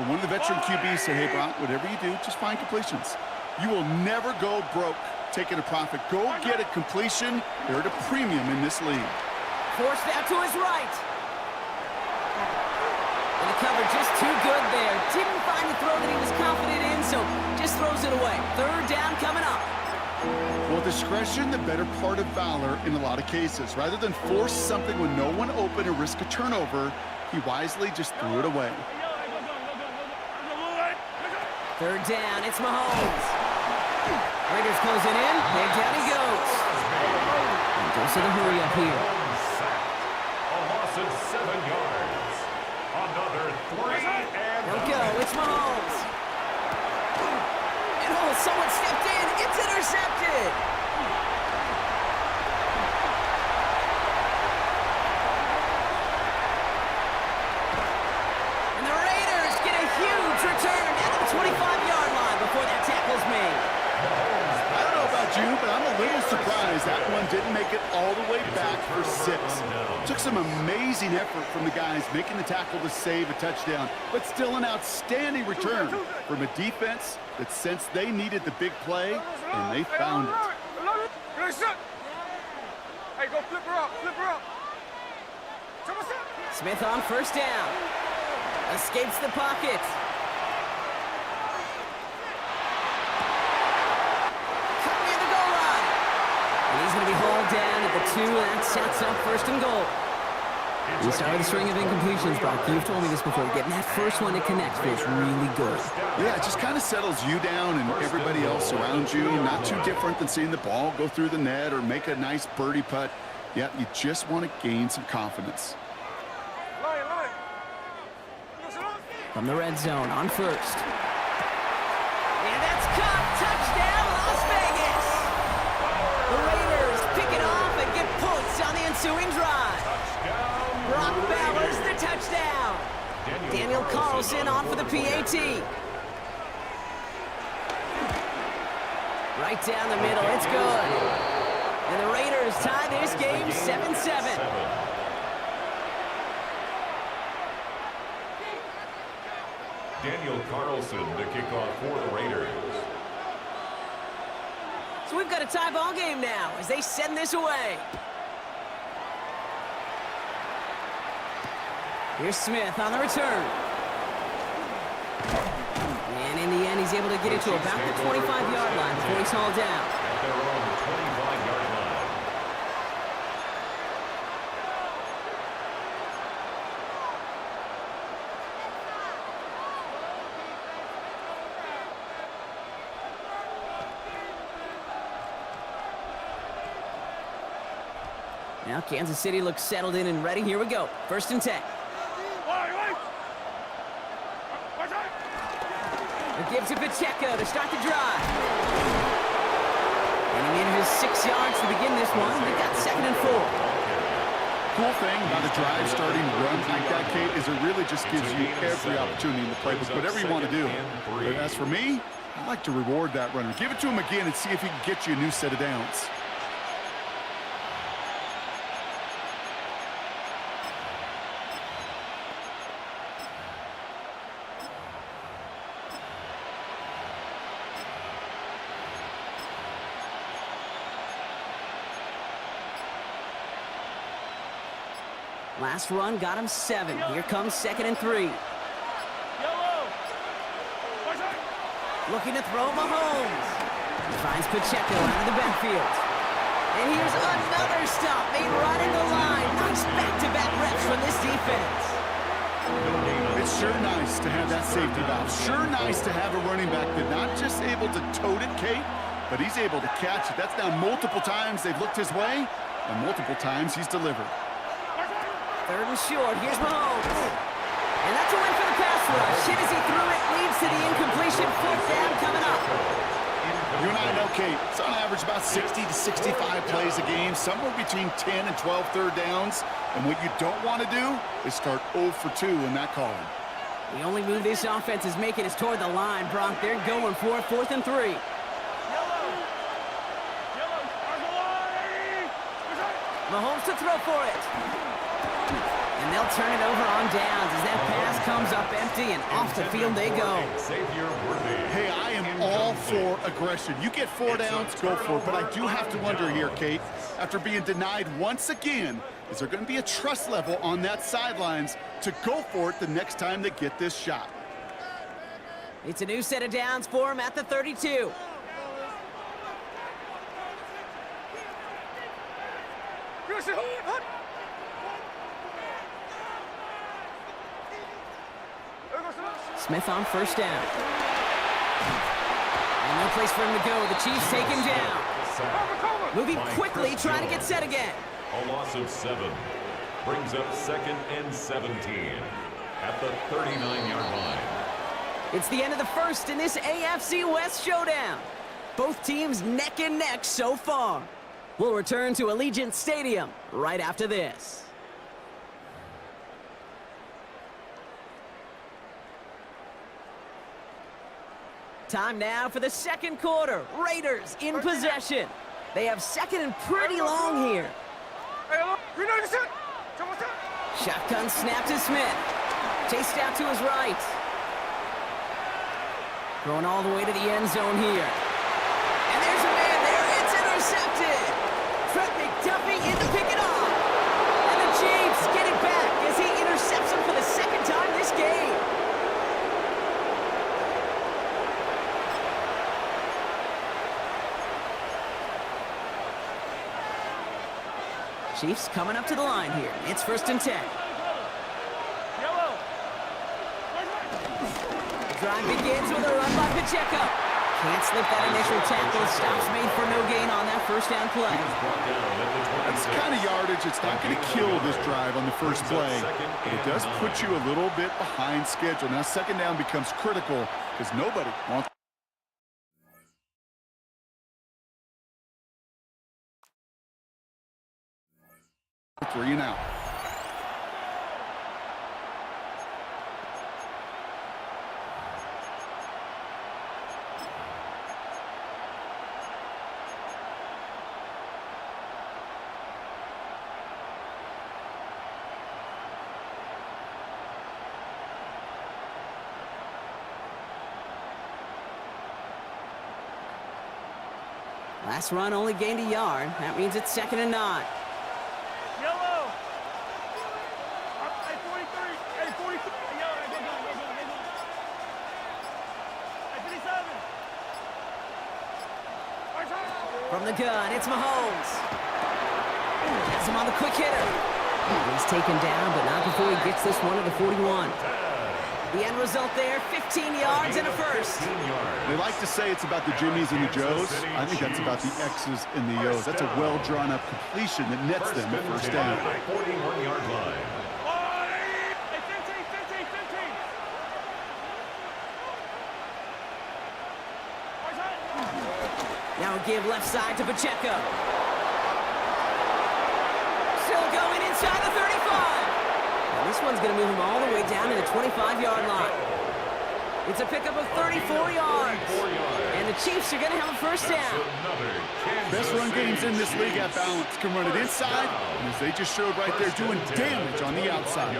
When one of the veteran QBs said, hey, Brock, whatever you do, just find completions. You will never go broke taking a profit. Go get a completion. They're at a premium in this league. Forced out to his right. And the cover just too good there. Didn't find the throw that he was confident in, so just throws it away. 3rd down coming up. Well, discretion, the better part of valor in a lot of cases. Rather than force something when no one open or risk a turnover, he wisely just threw it away. 3rd down, it's Mahomes. Raiders closing in, and down he goes. And goes to the hurry up here. A loss of 7 yards. Another 3 and They'll go, it's Mahomes. And oh, someone stepped in, it's intercepted. And the Raiders get a huge return out of the 25-yard line before that tackle's made. I don't know about you, but I'm a little surprised that one didn't make it all the way back for 6. Took some amazing effort from the guys making the tackle to save a touchdown, but still an outstanding return from a defense that sensed they needed the big play, and they found it. Hey, go flip her up, flip her up. Smith on 1st down. Escapes the pocket. He's going to be hauled down at the 2, and that sets up 1st and goal. We started the string of incompletions, Brock. You've told me this before. Getting that first one to connect feels really good. Yeah, it just kind of settles you down and everybody else around you. Not too different than seeing the ball go through the net or make a nice birdie putt. Yeah, you just want to gain some confidence. From the red zone on 1st. And that's caught. Touchdown, Las Vegas. The Raiders pick it off and get points on the ensuing drive. Brock Bowers the touchdown. Daniel Carlson on for the PAT. Right down the middle. It's good. And the Raiders tie this game 7-7. Daniel Carlson to kick off for the Raiders. So we've got a tie ball game now as they send this away. Here's Smith on the return. And in the end, he's able to get it to about the 25-yard line before he's hauled down. At their own 25-yard line. Now Kansas City looks settled in and ready. Here we go. 1st and 10. It gives to Pacheco to start the drive. And he manages 6 yards to begin this one. They've got 2nd and 4. Cool thing about a drive starting run like that, Kate, is it really just gives you every opportunity in the playbook, whatever you want to do. But as for me, I like to reward that runner. Give it to him again and see if he can get you a new set of downs. Last run got him 7. Here comes 2nd and 3. Looking to throw Mahomes. He finds Pacheco out of the backfield. And here's another stop made right at the line. Nice back-to-back reps from this defense. It's sure nice to have that safety valve. Sure nice to have a running back that's not just able to tote it, Kate, but he's able to catch it. That's now multiple times they've looked his way, and multiple times he's delivered. 3rd and short. Here's Mahomes. And that's a win for the pass rush. Hit as he threw it. Leads to the incompletion. 4th down coming up. You and I know, Kate, it's on average about 60 to 65 plays a game, somewhere between 10 and 12 third downs. And what you don't want to do is start 0 for 2 in that column. The only move this offense is making is toward the line, Bronk. They're going for it. 4th and 3. Mahomes to throw for it. And they'll turn it over on downs as that pass comes up empty and off the field they go. Hey, I am all for aggression. You get 4 downs, go for it. But I do have to wonder here, Kate, after being denied once again, is there going to be a trust level on that sidelines to go for it the next time they get this shot? It's a new set of downs for him at the 32. Smith on 1st down. And no place for him to go. The Chiefs take him down. Moving quickly, trying to get set again. A loss of 7 brings up 2nd and 17 at the 39-yard line. It's the end of the 1st in this AFC West showdown. Both teams neck and neck so far. We'll return to Allegiant Stadium right after this. Time now for the 2nd quarter. Raiders in possession. They have 2nd and pretty long here. Shotgun snap to Smith. Chased out to his right. Throwing all the way to the end zone here. And there's a man there. It's intercepted. Trent McDuffie in to pick it off. And the Chiefs get it back as he intercepts him for the 2nd time this game. Chiefs coming up to the line here. It's 1st and 10. The drive begins with a run by Pacheco. Can't slip that initial tackle. Stops made for no gain on that 1st down play. That's kind of yardage. It's not going to kill this drive on the 1st play, but it does put you a little bit behind schedule. Now 2nd down becomes critical because nobody wants 3 and out. Last run only gained a yard. That means it's 2nd and 9. Yellow. Hey, 43. Hey, 43. Yellow. Hey, go. Hey, 57. From the gun, it's Mahomes. Has him on the quick hitter. He's taken down, but not before he gets this one to the 41. The end result there, 15 yards and a first. They like to say it's about the Jimmies and the Joes. I think that's about the X's and the O's. That's a well-drawn-up completion that nets them the first down. 41-yard line. Hey, 15. Now a give left side to Pacheco. Still going inside the 35. Now this one's going to move him all the way down to the 25-yard line. It's a pickup of 34 yards. And the Chiefs are going to have a first down. Best run games in this league at balance. Can run it inside, and as they just showed right there, doing damage on the outside.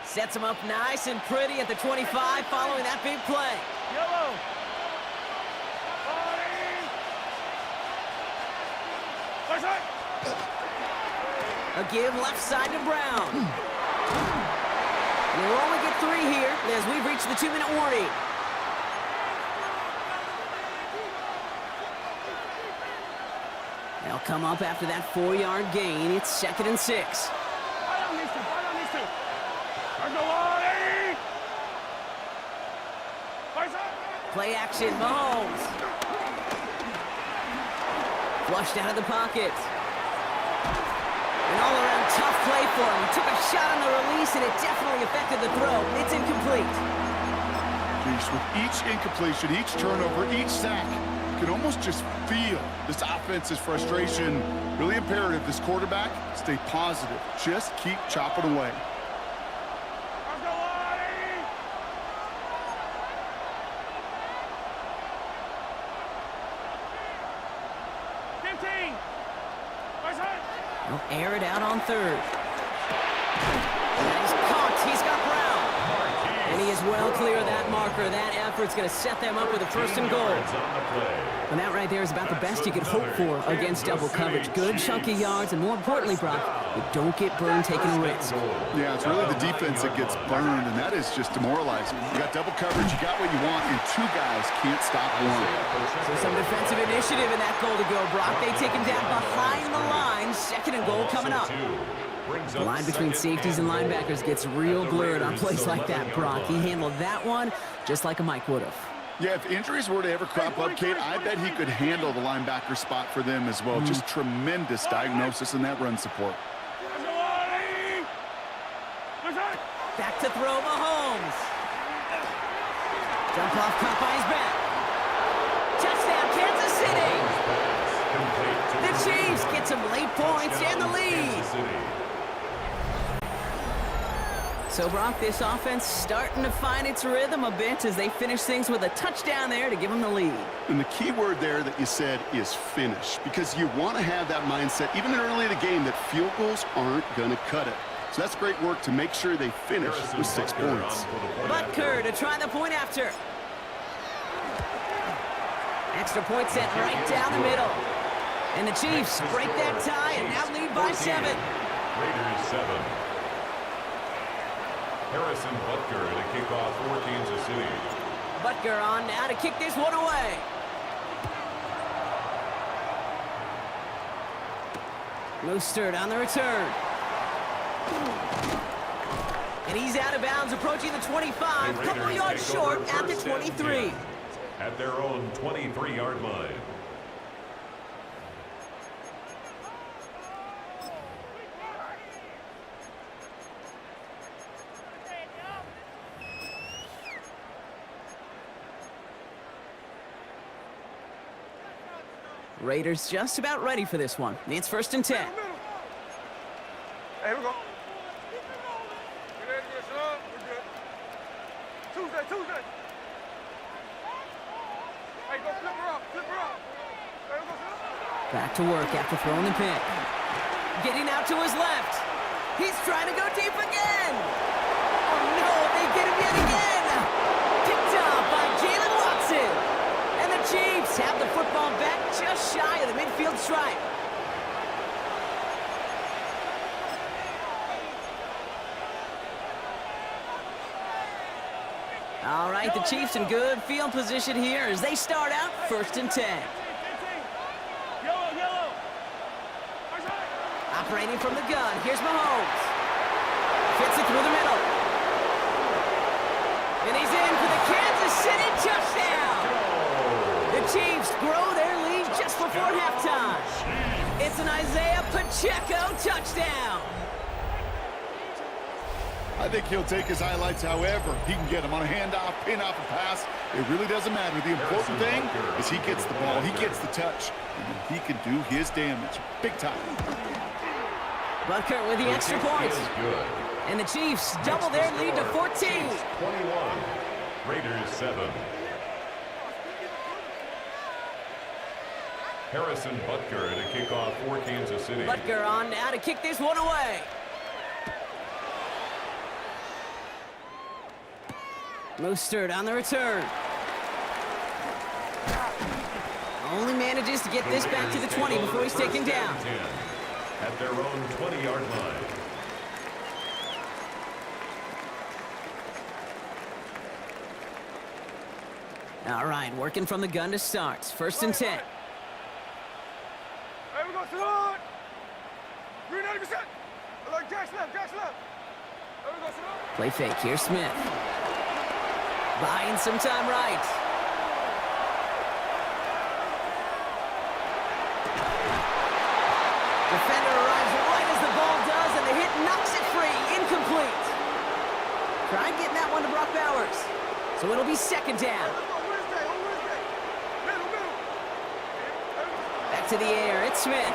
Sets him up nice and pretty at the 25 following that big play. Yellow. A give left side to Brown. And they'll only get 3 here as we've reached the 2-minute warning. They'll come up after that 4-yard gain. It's 2nd and 6. Play action, Mahomes. Flushed out of the pocket. An all-around tough play for him. He took a shot on the release, and it definitely affected the throw. It's incomplete. Jeez, with each incompletion, each turnover, each sack, you can almost just feel this offense's frustration. Really imperative, this quarterback, stay positive. Just keep chopping away. They'll air it out on 3rd. He's caught. He's got Brown. And he is well clear of that marker. That effort's going to set them up with a 1st and goal. And that right there is about the best you could hope for against double coverage. Good chunky yards, and more importantly, Brock, you don't get burned taking a risk. Yeah, it's really the defense that gets burned, and that is just demoralizing. You got double coverage, you got what you want, and 2 guys can't stop one. So some defensive initiative in that goal to go, Brock. They take him down behind the line. 2nd and goal coming up. The line between safeties and linebackers gets real blurred on plays like that, Brock. He handled that one just like a Mike would have. Yeah, if injuries were to ever crop up, Kate, I bet he could handle the linebacker spot for them as well. Just tremendous diagnosis in that run support. Back to throw, Mahomes. Jump off, caught by his back. Touchdown, Kansas City. The Chiefs get some late points and the lead. So, Brock, this offense starting to find its rhythm a bit as they finish things with a touchdown there to give them the lead. And the key word there that you said is finish, because you want to have that mindset, even early in the game, that field goals aren't going to cut it. So that's great work to make sure they finish with 6 points. Butker to try the point after. Extra point set right down the middle. And the Chiefs break that tie and now lead by 7. Raiders 7. Harrison Butker to kick off for Kansas City. Butker on now to kick this one away. Mostert on the return. And he's out of bounds, approaching the 25, a couple yards short at the 23. At their own 23-yard line. Raiders just about ready for this one. It's 1st and 10. Hey, here we go. Tuesday. Hey, go flip her up. Back to work after throwing the pick. Getting out to his left. He's trying to go deep again. Oh, no, they get him yet again. Picked up by have the football back just shy of the midfield stripe. All right, the Chiefs in good field position here as they start out 1st and 10. Yellow. Operating from the gun, here's Mahomes. Fits it through the middle. And he's in for the Kansas City touchdown. The Chiefs grow their lead just before halftime. It's an Isaiah Pacheco touchdown. I think he'll take his highlights however he can get them on a handoff, pin off a pass. It really doesn't matter. The important thing is he gets the ball, he gets the touch, and he can do his damage. Big time. Butker with the extra point. And the Chiefs double their lead to 14. 21, Raiders 7. Harrison Butker to kick off for Kansas City. Butker on now to kick this one away. Mostert on the return. Only manages to get this back to the 20 before he's taken down. At their own 20-yard line. All right, working from the gun to start. 1st and 10. Hey, we go to it. Green 90%. Like Jack's left. Hey, we go to it. Play fake, here's Smith. Buying some time right. Defender arrives right as the ball does, and the hit knocks it free. Incomplete. Tried getting that one to Brock Bowers. So it'll be 2nd down. Back to the air, it's Smith.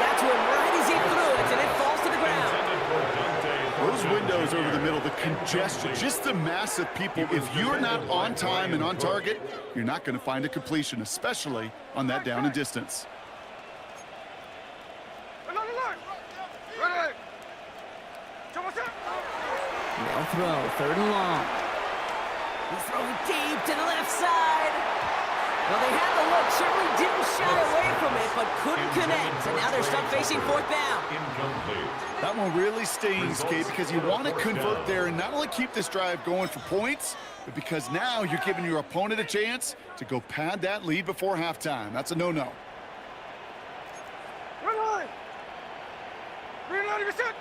Got to him right as he threw it, and it falls to the ground. Those windows over the middle, the congestion, just the mass of people. If you're not on time and on target, you're not going to find a completion, especially on that down and distance. They'll throw, 3rd and long. He's throwing deep to the left side. Well, they had the look, certainly didn't shy away from it, but couldn't connect. And now they're stuck facing 4th down. That one really stings, Kate, because you want to convert there and not only keep this drive going for points, but because now you're giving your opponent a chance to go pad that lead before halftime. That's a no-no. Run line. Green 90%.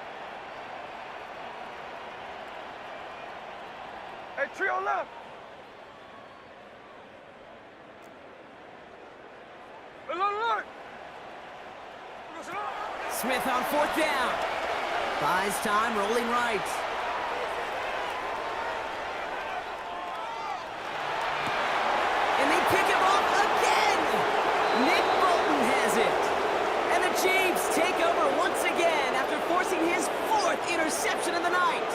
Hey, trio left. Smith on 4th down. Buys time, rolling right. And they pick him off again. Nick Bolton has it. And the Chiefs take over once again after forcing his 4th interception of the night.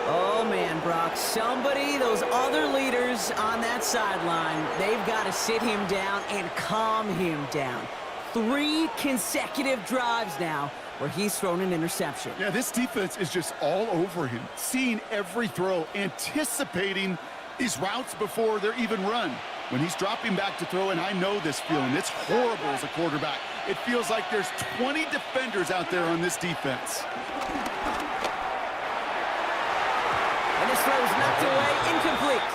Oh, man, Brock, somebody, those other leaders on that sideline, they've got to sit him down and calm him down. 3 consecutive drives now where he's thrown an interception. Yeah, this defense is just all over him, seeing every throw, anticipating these routes before they're even run. When he's dropping back to throw, and I know this feeling, it's horrible as a quarterback. It feels like there's 20 defenders out there on this defense. And this throw is knocked away, incomplete.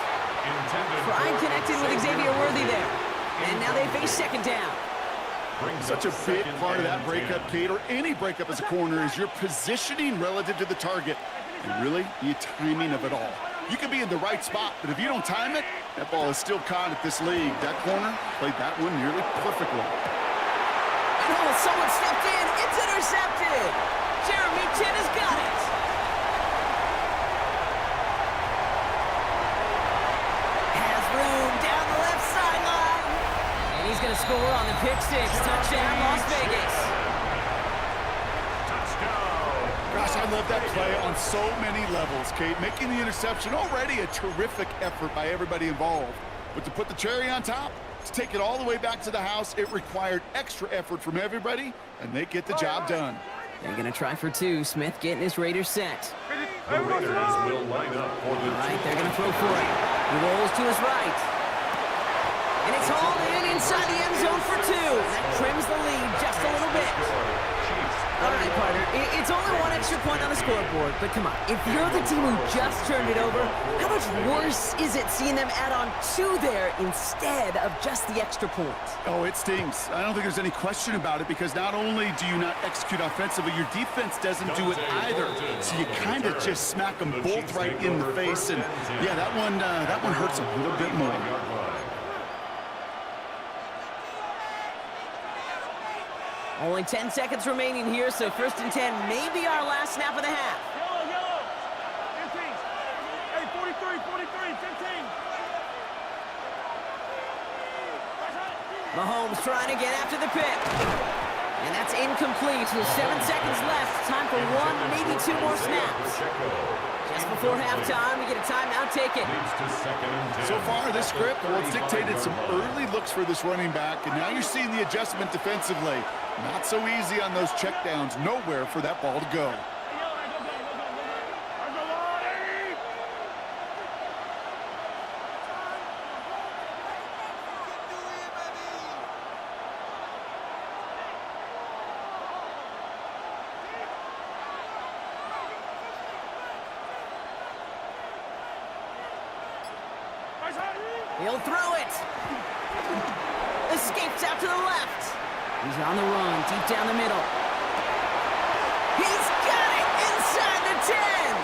Prime connected with Xavier Worthy there. And now they face 2nd down. Such a big part of that breakup, Kate, or any breakup as a corner, is your positioning relative to the target. And really, the timing of it all. You can be in the right spot, but if you don't time it, that ball is still caught at this league. That corner played that one nearly perfectly. Oh, someone stepped in. It's intercepted. Jeremy Chin has got it. Has room down the left sideline. And he's going to score on the pick 6. Touchdown, Las Vegas. Gosh, I love that play on so many levels, Kate. Making the interception, already a terrific effort by everybody involved. But to put the cherry on top, to take it all the way back to the house, it required extra effort from everybody, and they get the job done. They're going to try for 2. Smith getting his Raiders set. The Raiders will line up for the All right, they're going to throw for it. He rolls to his right. And it's hauled in inside the end zone for 2. That trims the lead just a little bit. All right, partner, it's only 1 extra point on the scoreboard, but come on, if you're the team who just turned it over, how much worse is it seeing them add on 2 there instead of just the extra point? Oh, it stings. I don't think there's any question about it, because not only do you not execute offensively, your defense doesn't do it either. So you kind of just smack them both right in the face, and yeah, that one hurts a little bit more. Only 10 seconds remaining here, so 1st and 10 may be our last snap of the half. Yellow. 15. Hey, 43, 15. Mahomes trying to get after the pick. And that's incomplete with 7 seconds left. Time for 1, maybe 2 more snaps. Just before halftime, we get a timeout taken. So far, this script, well, it's dictated some early looks for this running back, and now you're seeing the adjustment defensively. Not so easy on those checkdowns. Nowhere for that ball to go. He'll throw it. Escapes out to the left. He's on the run, deep down the middle. He's got it inside the 10.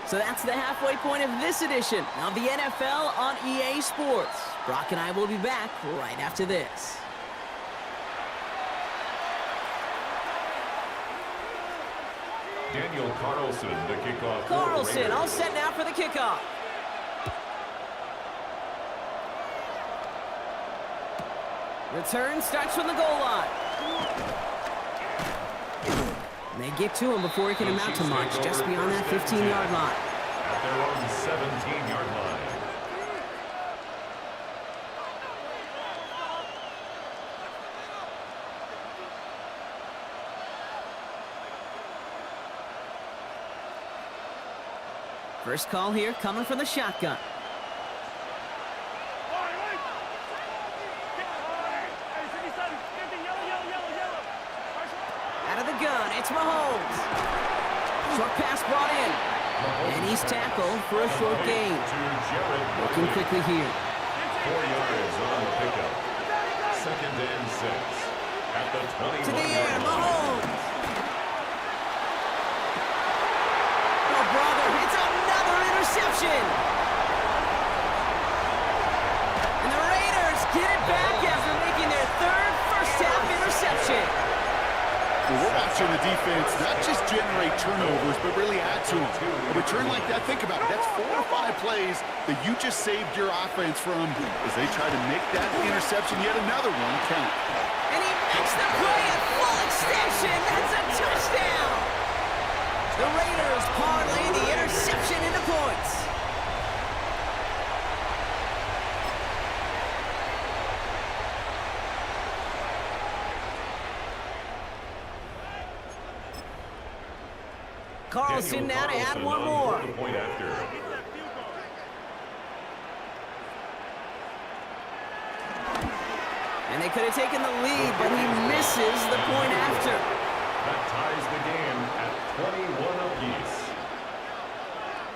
So that's the halfway point of this edition of the NFL on EA Sports. Brock and I will be back right after this. Daniel Carlson, the kickoff. Carlson, all set now for the kickoff. Return starts from the goal line. And they get to him before he can amount to much, just beyond that 15-yard line. At their own 17-yard line. First call here coming from the shotgun. Out of the gun, it's Mahomes. Short pass brought in. And he's tackled for a short gain. Looking quickly here. 4 yards on the pickup. 2nd and 6. At the 21. To the air, Mahomes. Oh, brother, it's another interception. And the Raiders get it back after making their 3rd first-half interception. Well, we're watching the defense not just generate turnovers, but really add to them. A return like that, think about it, that's 4 or 5 plays that you just saved your offense from as they try to make that interception, yet another one, count. And he makes the play at full extension. That's a touchdown. The Raiders parlay the interception into points. Carlson now to add one more. Point after. And they could have taken the lead, but he misses the point after. That ties the game at 21 apiece.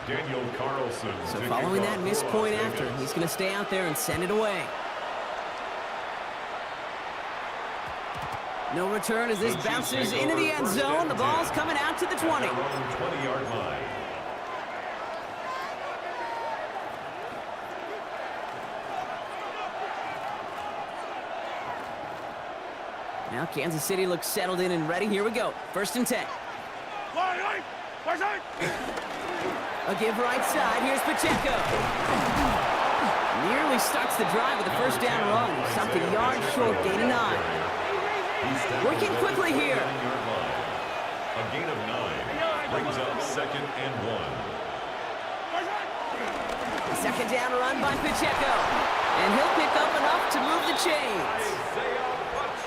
Daniel Carlson. So following that missed point after, he's going to stay out there and send it away. No return as this bounces into the end zone. The ball's coming out to the 20. 20-yard line. Now Kansas City looks settled in and ready. Here we go. 1st and 10. A give right side. Here's Pacheco. Nearly starts the drive with a first down run. Stopped a yard short, gain of 9. Working quickly here. A gain of 9 brings up 2nd and 1. Second down run by Pacheco. And he'll pick up enough to move the chains.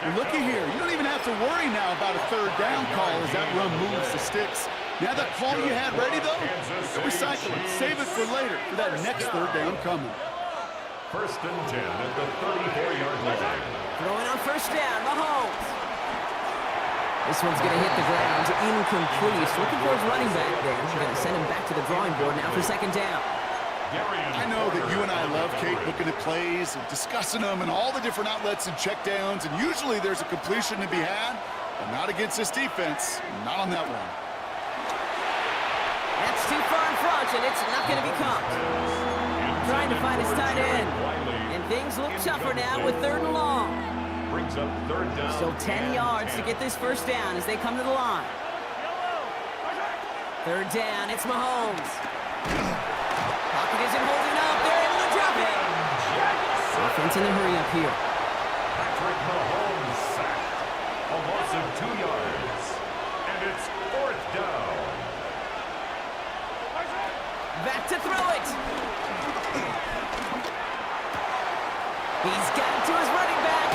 And looky here, you don't even have to worry now about a third down call as that run moves the sticks. Now that call you had ready, though, recycle it. Save it for later for that next third down coming. First and 10 at the 34-yard line. Throwing on first down, Mahomes. This one's going to hit the ground, incomplete. Looking for his running back there. We're going to send him back to the drawing board now for second down. I know that you and I love, Kate, looking at plays and discussing them and all the different outlets and checkdowns, and usually there's a completion to be had, but not against this defense, not on that one. That's too far in front, and it's not going to be caught. Trying to find his tight end, and things look tougher now with third and long. Brings up third down. Still 10 yards to get this first down as they come to the line. Third down, it's Mahomes. Pocket isn't holding up. They're able to drop it. Offense in the hurry up here. Patrick Mahomes sacked. A loss of 2 yards. And it's fourth down. Back to throw it. He's got it to his running back.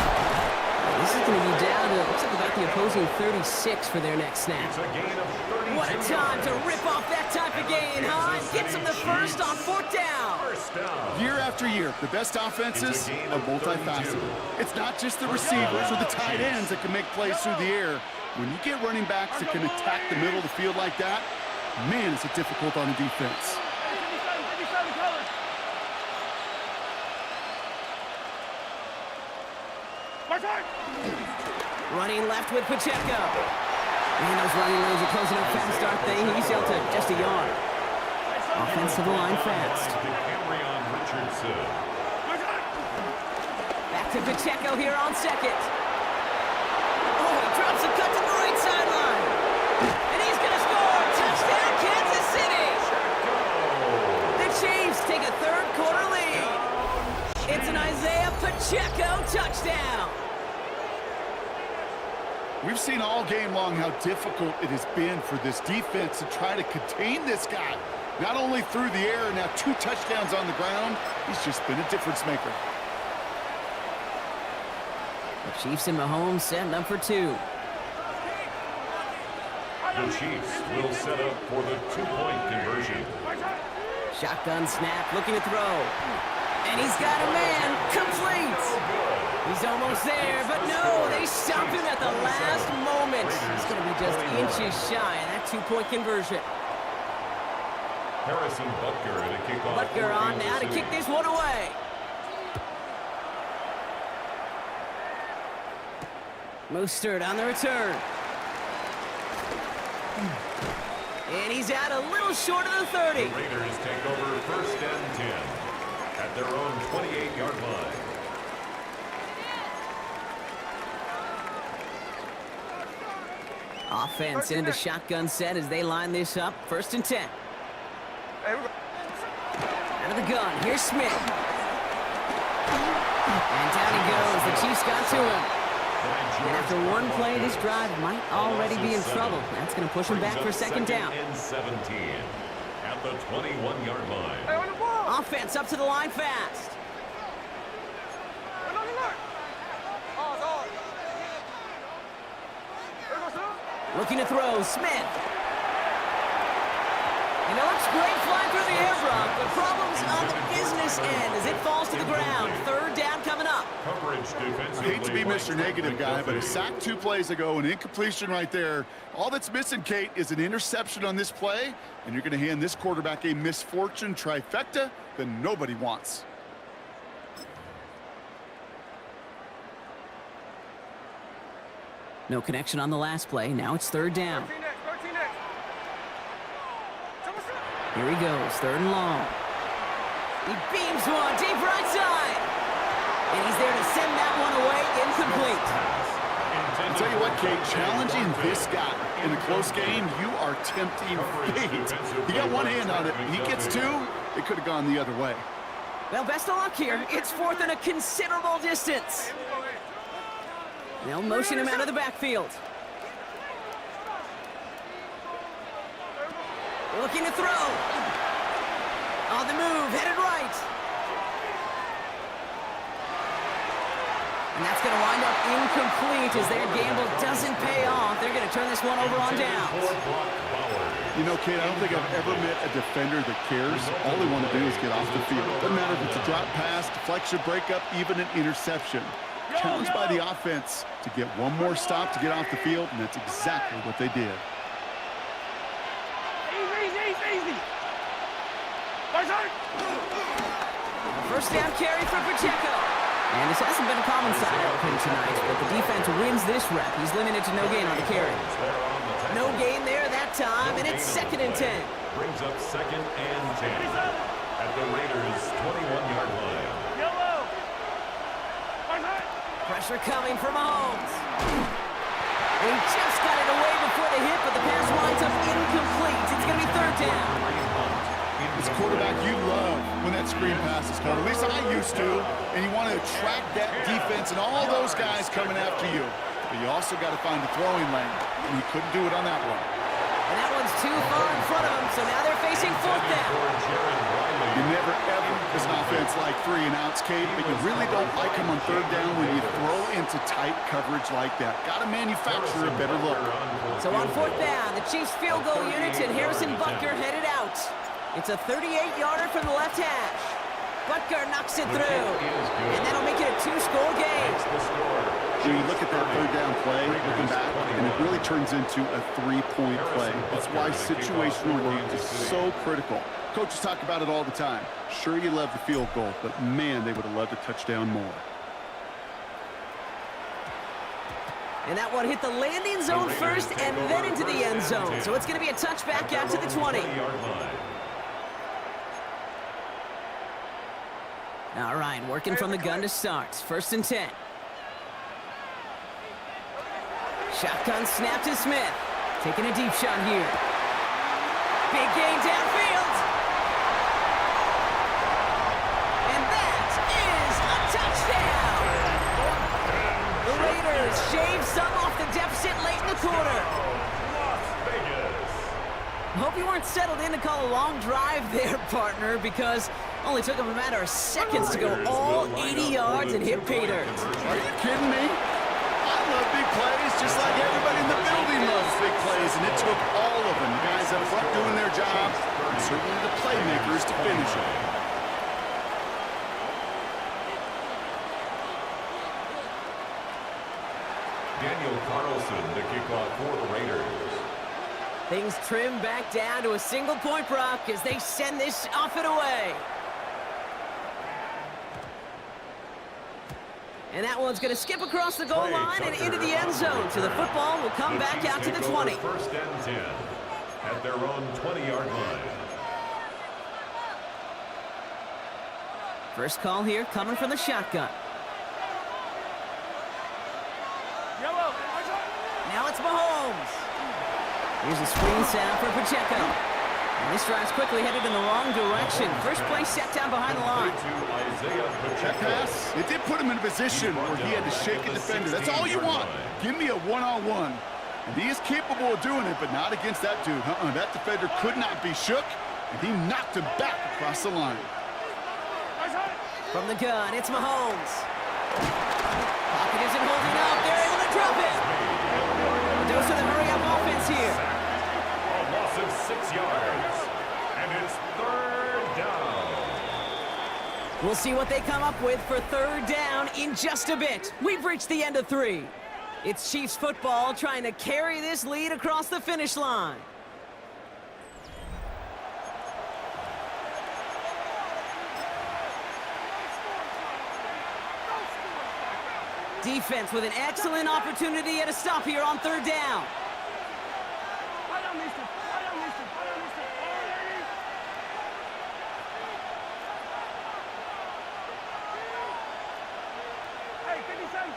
This is going to be down to, looks like about the opposing 36 for their next snap. It's a gain of 32 What a time to rip off that type of gain, huh? Gets him the first on fourth down. First down. Year after year, the best offenses are multifaceted. It's not just the receivers or the tight ends that can make plays through the air. When you get running backs that can attack the middle of the field like that, man, it's difficult on the defense. Running left with Pacheco. Man, those running lanes are closing up fast, aren't they? He's out to just a yard. Offensive line fast. Back to Pacheco here on second. Oh, he drops a cut to the right sideline. And he's going to score. Touchdown, Kansas City. The Chiefs take a third-quarter lead. It's an Isaiah Pacheco touchdown. We've seen all game long how difficult it has been for this defense to try to contain this guy. Not only through the air, now 2 touchdowns on the ground. He's just been a difference maker. The Chiefs and Mahomes setting up for 2. The Chiefs will set up for the 2-point conversion. Shotgun snap, looking to throw. And he's got a man, complete. He's almost there, but no, they stop him at the last moment. He's going to be just inches shy of that 2-point conversion. Harrison Butker at a kickoff. Butker on now to kick this one away. Mostert on the return. And he's out a little short of the 30. The Raiders take over first and 10 at their own 28-yard line. Offense into the shotgun set as they line this up. First and 10. Out of the gun, here's Smith. And down he goes. The Chiefs got to him. And after one play, this drive might already be in trouble. That's going to push him back for second down. And 17 at the 21-yard line. Offense up to the line fast. Looking to throw, Smith. And it looks great flying through the air, Brock, but problems on the business end as it falls to the ground. Third down coming up. Coverage defensively. I hate to be Mr. Negative guy, but a sack 2 plays ago, an incompletion right there. All that's missing, Kate, is an interception on this play, and you're going to hand this quarterback a misfortune trifecta that nobody wants. No connection on the last play. Now it's third down. Here he goes, third and long. He beams one deep right side. And he's there to send that one away, incomplete. I'll tell you what, Kate, challenging this guy in a close game, you are tempting fate. He got one hand on it. He gets 2, it could have gone the other way. Well, best of luck here. It's fourth and a considerable distance. They'll motion him out of the backfield. Looking to throw. On the move, headed right. And that's going to wind up incomplete as their gamble doesn't pay off. They're going to turn this one over on downs. You know, Kate, I don't think I've ever met a defender that cares. All they want to do is get off the field. Doesn't matter if it's a drop pass, deflection, breakup, even an interception. Challenged by the offense to get one more stop to get off the field, and that's exactly what they did. Easy. First down carry for Pacheco. And this hasn't been a common side of him tonight, but the defense wins this rep. He's limited to no gain on the carry. No gain there that time, and it's 2nd and 10. Brings up 2nd and 10 at the Raiders' 21-yard line. Yellow. Pressure coming from Mahomes. And he just got it away before the hit, but the pass winds up incomplete. It's going to be 3rd down. As a quarterback, you love when that screen pass is called. At least I used to. And you want to attract that defense and all those guys coming after you. But you also got to find the throwing lane. And he couldn't do it on that one. And that one's too far in front of him, so now they're facing 4th down. You never, ever, as an offense, like 3 and outs, Kate, but you really don't like them on 3rd down when you throw into tight coverage like that. Got to manufacture a better look. So on 4th down, the Chiefs field goal unit and Harrison Butker headed out. It's a 38-yarder from the left hash. Butker knocks it through, and that'll make it a 2-score game. When you look at that 3rd down play, looking back, and it really turns into a 3-point play. That's why situational work is so critical. Coaches talk about it all the time. Sure, you love the field goal, but man, they would have loved a touchdown more. And that one hit the landing zone first and then into the end zone. So it's going to be a touchback out to the 20. All right, working from the gun to start. 1st and 10. Shotgun snap to Smith. Taking a deep shot here. Big gain downfield. And that is a touchdown. The Raiders shave some off the deficit late in the quarter. I hope you weren't settled in to call a long drive there, partner, because only took them a matter of seconds to go all 80 yards and hit pay dirt. Are you kidding me? I love big plays just like everybody in the building loves big plays, and it took all of them, the guys up front doing their job, and certainly the playmakers to finish it. Daniel Carlson to kick off for the Raiders. Things trim back down to a single-point Brock as they send this off and away. And that one's going to skip across the goal line and into the end zone. So the football will come back out to the 20. 1st and 10 at their own 20-yard line. First call here coming from the shotgun. Yellow. Now it's Mahomes. Here's a screen sound for Pacheco. And this drive's quickly headed in the wrong direction. First play set down behind the line. That pass, it did put him in a position where he had to shake a defender. That's all you want. Give me a one-on-one. And he is capable of doing it, but not against that dude. That defender could not be shook, and he knocked him back across the line. From the gun, it's Mahomes. Pocket isn't holding up. They're able to drop it. A dose of the hurry-up offense here. A loss of 6 yards, and it's 3rd down. We'll see what they come up with for 3rd down in just a bit. We've reached the end of 3. It's Chiefs football trying to carry this lead across the finish line. Defense with an excellent opportunity at a stop here on 3rd down. Hey, 57.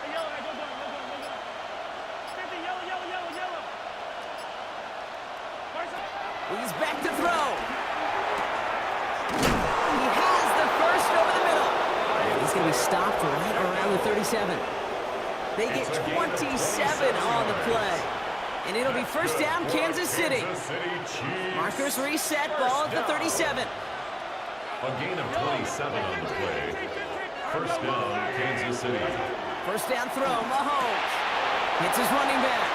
Hey, yellow, go. 50, yellow. He's back to throw. He has the first over the middle. He's going to be stopped right around the 37. They get 27 on the play. And it'll be first down, Kansas City. Markers reset, ball at the 37. A gain of 27 on the play. First down, Kansas City. First down throw, Mahomes. Hits his running back.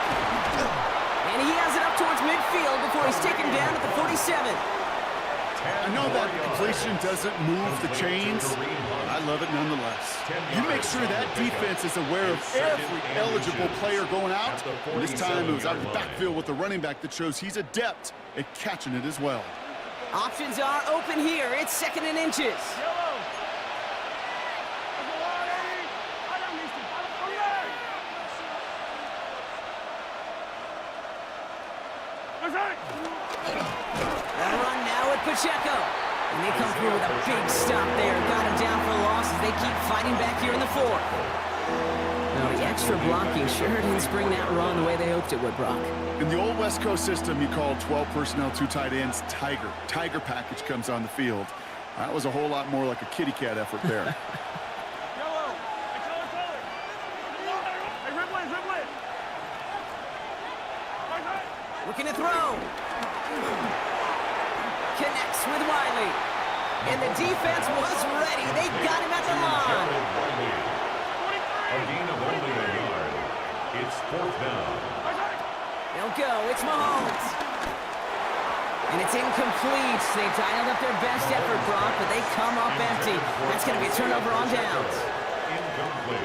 And he has it up towards midfield before he's taken down at the 47. I know that completion doesn't move the chains, but I love it nonetheless. You make sure that defense is aware of every eligible player going out. And this time it was out of the backfield with the running back that shows he's adept at catching it as well. Options are open here. It's second and inches. That run now with Pacheco. And they come through with a big stop there. Got him down for a loss as they keep fighting back here in the fourth. Now the extra blocking sure didn't spring that run the way they hoped it would, Brock. In the old West Coast system, you called 12 personnel, 2 tight ends, Tiger. Tiger package comes on the field. That was a whole lot more like a kitty cat effort there. Looking to throw. Connects with Wiley. And the defense was ready. They got him at the line. A gain of only a yard. It's fourth down. They'll go. It's Mahomes. And it's incomplete. They dialed up their best effort, Brock, but they come up empty. That's going to be a turnover on downs.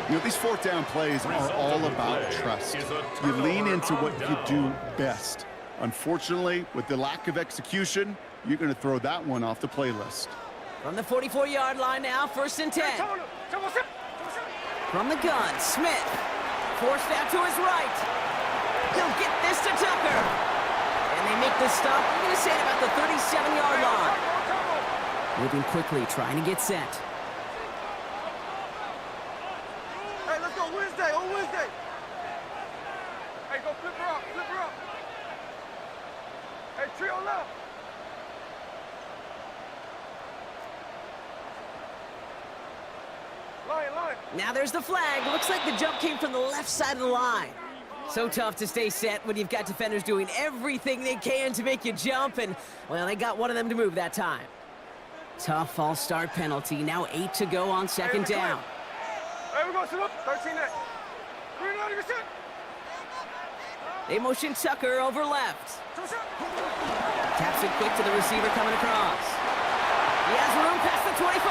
You know, these fourth down plays are all about trust. You lean into what you do best. Unfortunately, with the lack of execution, you're going to throw that one off the playlist. From the 44-yard line now, first and 10. From the gun, Smith. Forced out to his right. He'll get this to Tucker. And they make the stop. I'm going to say at about the 37-yard line. Moving quickly, trying to get set. Hey, let's go Wednesday, on Wednesday. Hey, go flip her up, flip her up. Hey, trio left. Line. Now there's the flag. Looks like the jump came from the left side of the line. So tough to stay set when you've got defenders doing everything they can to make you jump, and, well, they got one of them to move that time. Tough false start penalty. Now 8 to go on second down. Hey, we're going to sit up. 13-8. Green light, you're set. They motion Tucker over left. Taps it quick to the receiver coming across. He has room past the 25.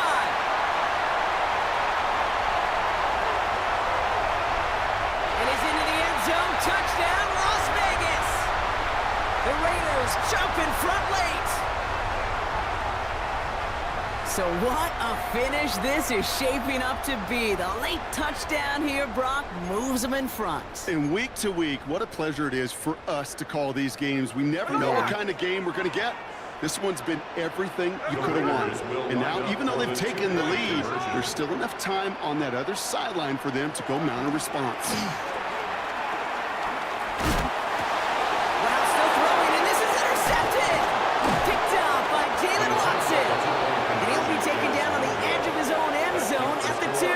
And he's into the end zone. Touchdown, Las Vegas. The Raiders jump in front late. So what a finish this is shaping up to be. The late touchdown here, Brock, moves them in front. And week to week, what a pleasure it is for us to call these games. We never know what kind of game we're going to get. This one's been everything you could have wanted. And now, even though they've taken the lead, there's still enough time on that other sideline for them to go mount a response. Wow, still throwing, and this is intercepted. Picked up by Jalen Watson. And he'll be taken down on the edge of his own end zone at the 2.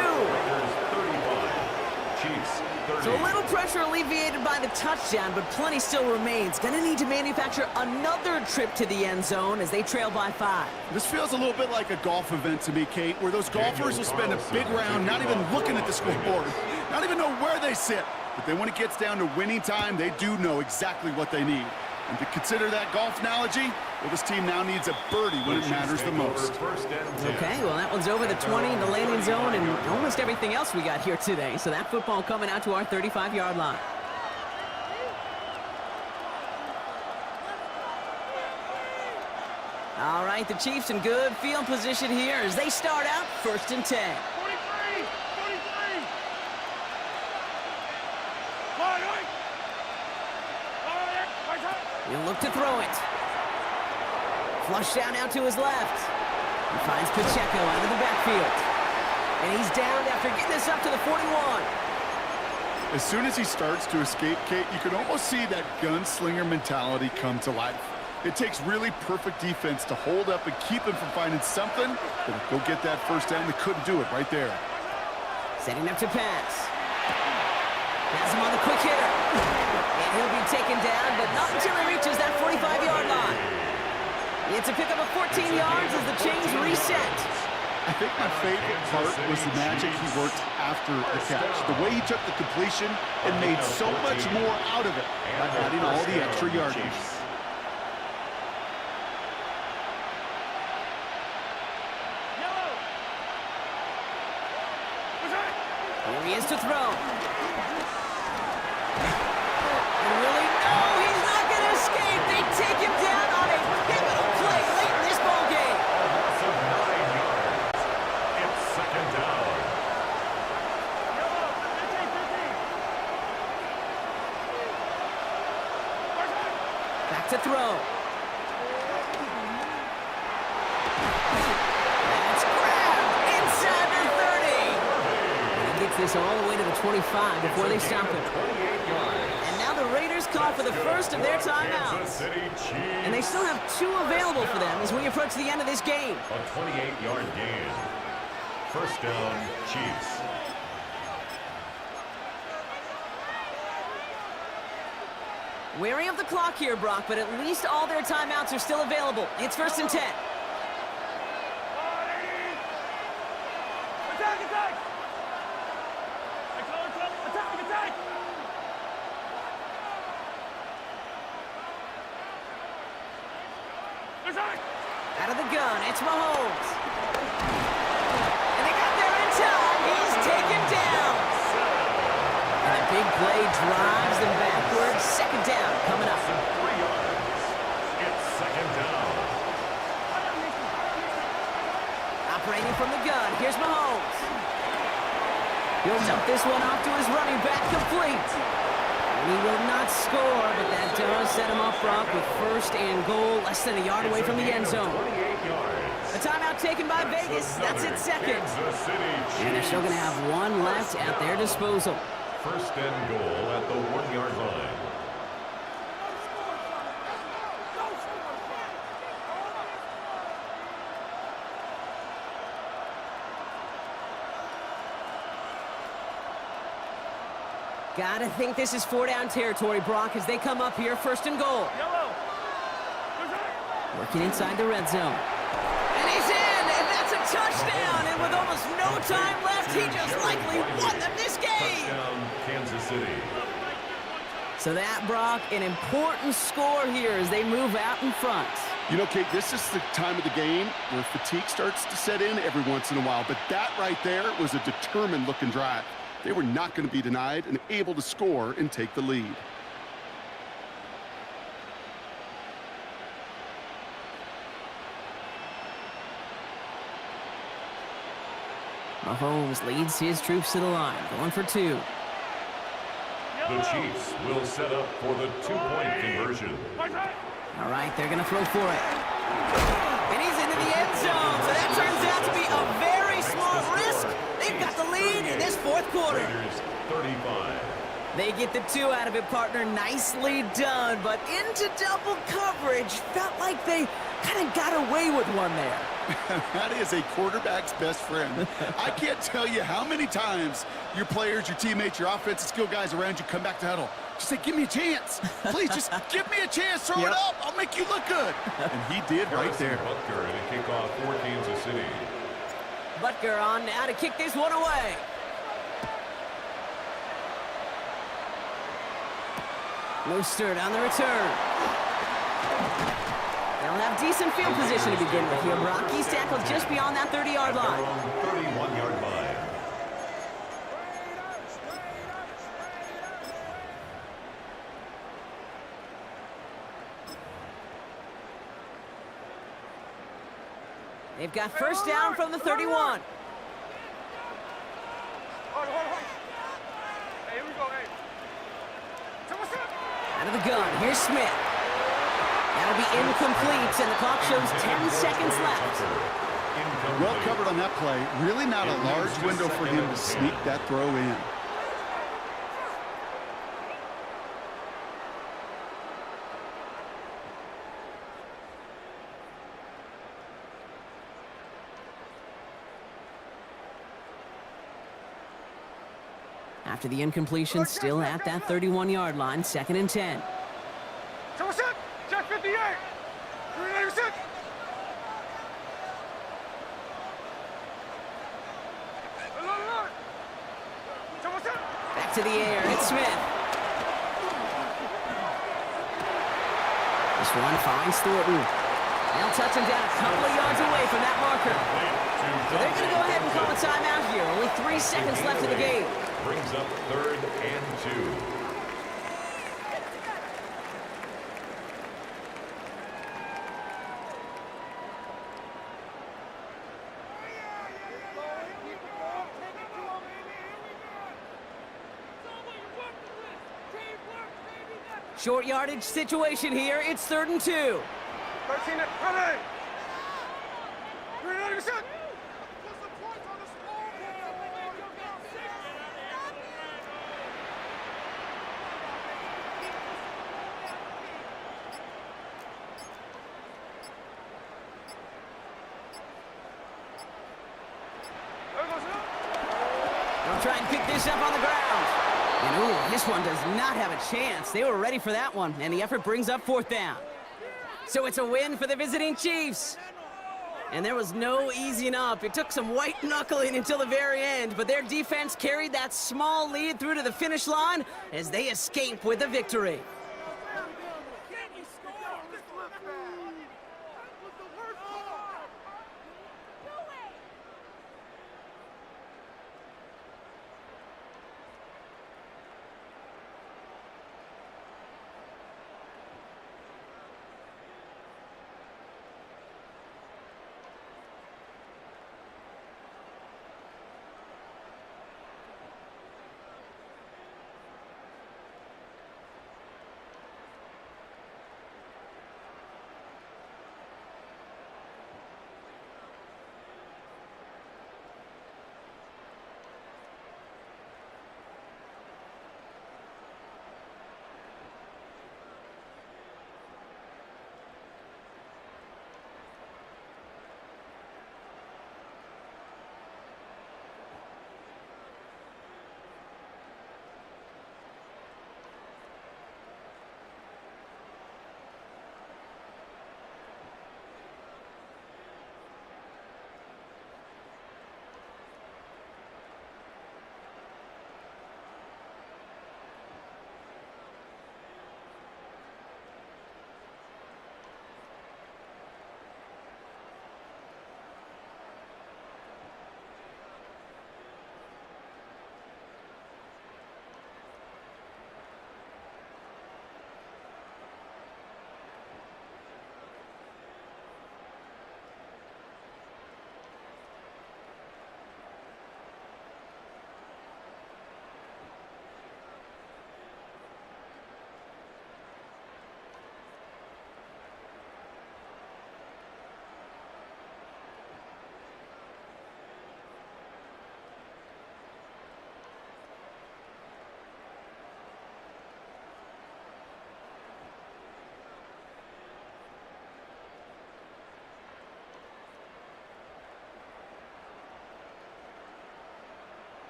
So a little pressure alleviated by the touchdown, but plenty still remains. Gonna need to manufacture another trip to the end zone as they trail by 5. This feels a little bit like a golf event to me, Kate, where those golfers will spend a big round not even looking at the scoreboard, not even know where they sit. But then when it gets down to winning time, they do know exactly what they need. And to consider that golf analogy, well, this team now needs a birdie when it matters the most. Okay, well, that one's over the 20 in the landing zone and almost everything else we got here today. So that football coming out to our 35-yard line. All right, the Chiefs in good field position here as they start out first and 10. 43. He'll look to throw it. Flush down out to his left. He finds Pacheco out of the backfield. And he's down after getting this up to the 41. As soon as he starts to escape, Kate, you can almost see that gunslinger mentality come to life. It takes really perfect defense to hold up and keep him from finding something, but go get that first down. They couldn't do it right there. Setting up to pass. Has him on the quick hitter. And he'll be taken down, but not until he reaches that 45-yard line. It's a pickup of 14 yards as the chains reset. I think my favorite part was the magic he worked after the catch. The way he took the completion and made so much more out of it by adding all the extra yardage. Here he is to throw. And really, no, he's not going to escape. They take him down on a pivotal play late in this ball game. Loss of 9 yards. It's second down. Back to throw. That's grabbed inside the 30. He gets this all the way to the 25 before they stop him. 28 yards. And now the Raiders call for the first of their timeouts. And they still have 2 available for them as we approach the end of this game. A 28-yard gain. First down, Chiefs. Wary of the clock here, Brock, but at least all their timeouts are still available. It's 1st and 10. Attack, attack! Attack, attack! Attack! Out of the gun, it's Mahomes. And they got there in time. He's taken down. And a big play drives them backwards. Second down coming up. 3 yards. It's second down. Operating from the gun, here's Mahomes. He'll dump this one off to his running back, complete. And he will not score, but that does set him up, Brock, with 1st and goal, less than a yard away from the end zone. 28 yards. A timeout taken by Vegas. That's its second. Kansas City And they're still going to have 1 left at their disposal. First and goal at the 1-yard line. Gotta think this is 4-down territory, Brock, as they come up here, 1st and goal. Working inside the red zone. And he's in, and that's a touchdown. And with almost no time left, he just likely won them this game. Touchdown, Kansas City. So that, Brock, an important score here as they move out in front. You know, Kate, this is the time of the game where fatigue starts to set in every once in a while. But that right there was a determined-looking drive. They were not going to be denied and able to score and take the lead. Mahomes leads his troops to the line, going for 2. The Chiefs will set up for the 2-point conversion. All right, they're going to throw for it. And he's into the end zone, so that turns out to be a very smart risk. They've got the lead in this 4th quarter. Raiders 35. They get the 2 out of it, partner. Nicely done, but into double coverage. Felt like they kind of got away with one there. That is a quarterback's best friend. I can't tell you how many times your players, your teammates, your offensive skill guys around you come back to huddle. Just say, give me a chance. Please, just give me a chance. Throw it up. I'll make you look good. And he did right there. Butker in a kickoff for Kansas City. Butker on now to kick this one away. Mostert on the return. They'll have decent field position to begin with here. Brock, he's tackled just beyond that 30-yard line. 31-yard line. They've got 1st down from the 31. Hey, here we go, hey. Out of the gun, here's Smith. That'll be incomplete, and the clock shows 10 seconds left. Well covered on that play. Really not a large window for him to sneak that throw in. After the incompletion, still at that 31-yard line, 2nd and 10. Check 58. 396. Back to the air, it's Smith. This one finds Thornton. They'll touch him down a couple of yards away from that marker. So they're going to go ahead and call a timeout here. Only 3 seconds left in the game. Brings up 3rd and 2. Short yardage situation here. It's 3rd and 2. 13 ready. 396. They'll try and pick this up on the ground. And ooh, this one does not have a chance. They were ready for that one, and the effort brings up 4th down. So it's a win for the visiting Chiefs. And there was no easing up. It took some white knuckling until the very end, but their defense carried that small lead through to the finish line as they escape with the victory.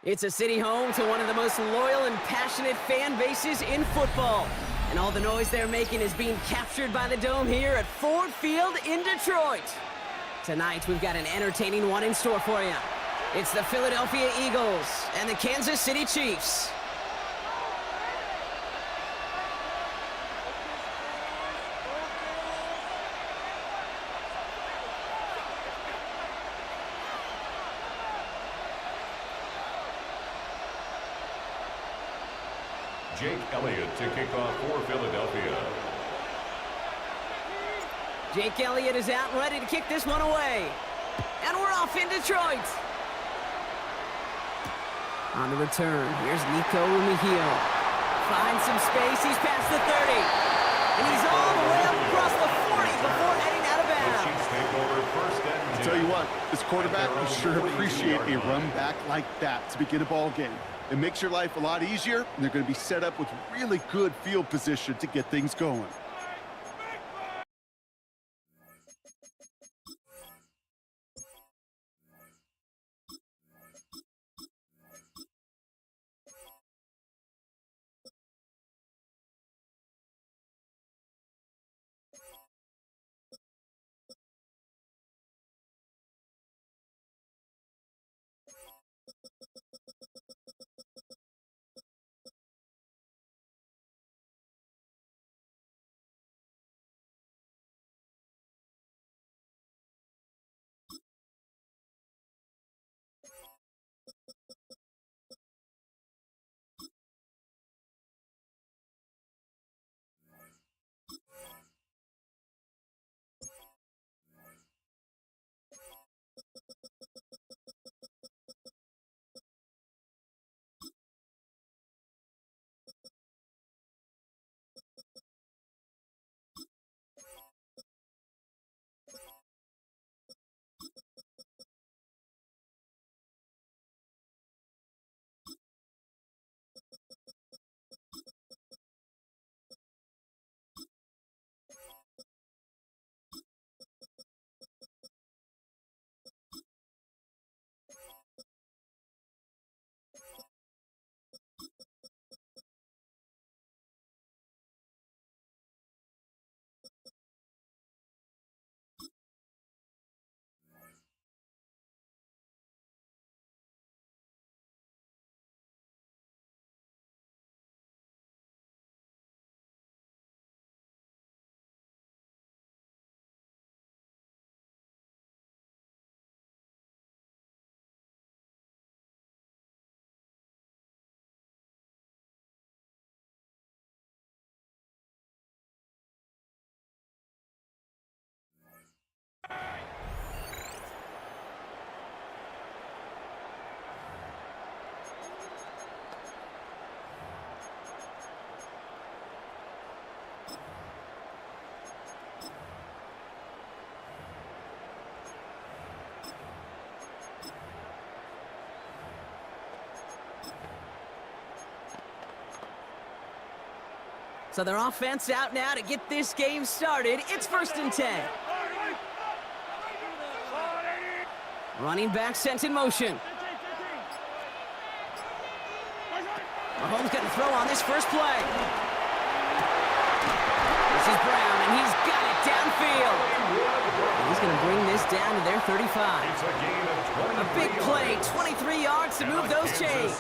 It's a city home to one of the most loyal and passionate fan bases in football. And all the noise they're making is being captured by the Dome here at Ford Field in Detroit. Tonight, we've got an entertaining one in store for you. It's the Philadelphia Eagles and the Kansas City Chiefs. Jake Elliott to kick off for Philadelphia. Jake Elliott is out and ready to kick this one away. And we're off in Detroit. On the return, here's Nico Rumihio. Finds some space, he's past the 30. And he's all the way up across the 40 before heading out of bounds. The Chiefs take over first and 10. I'll tell you what, this quarterback will sure appreciate a run back like that to begin a ball game. It makes your life a lot easier, and they're going to be set up with really good field position to get things going. So their offense out now to get this game started. It's 1st and 10. Running back sent in motion. Mahomes going to throw on this first play. This is Brown, and he's got it downfield. And he's going to bring this down to their 35. It's a gain of 20. A big play, 23 yards to move those chains.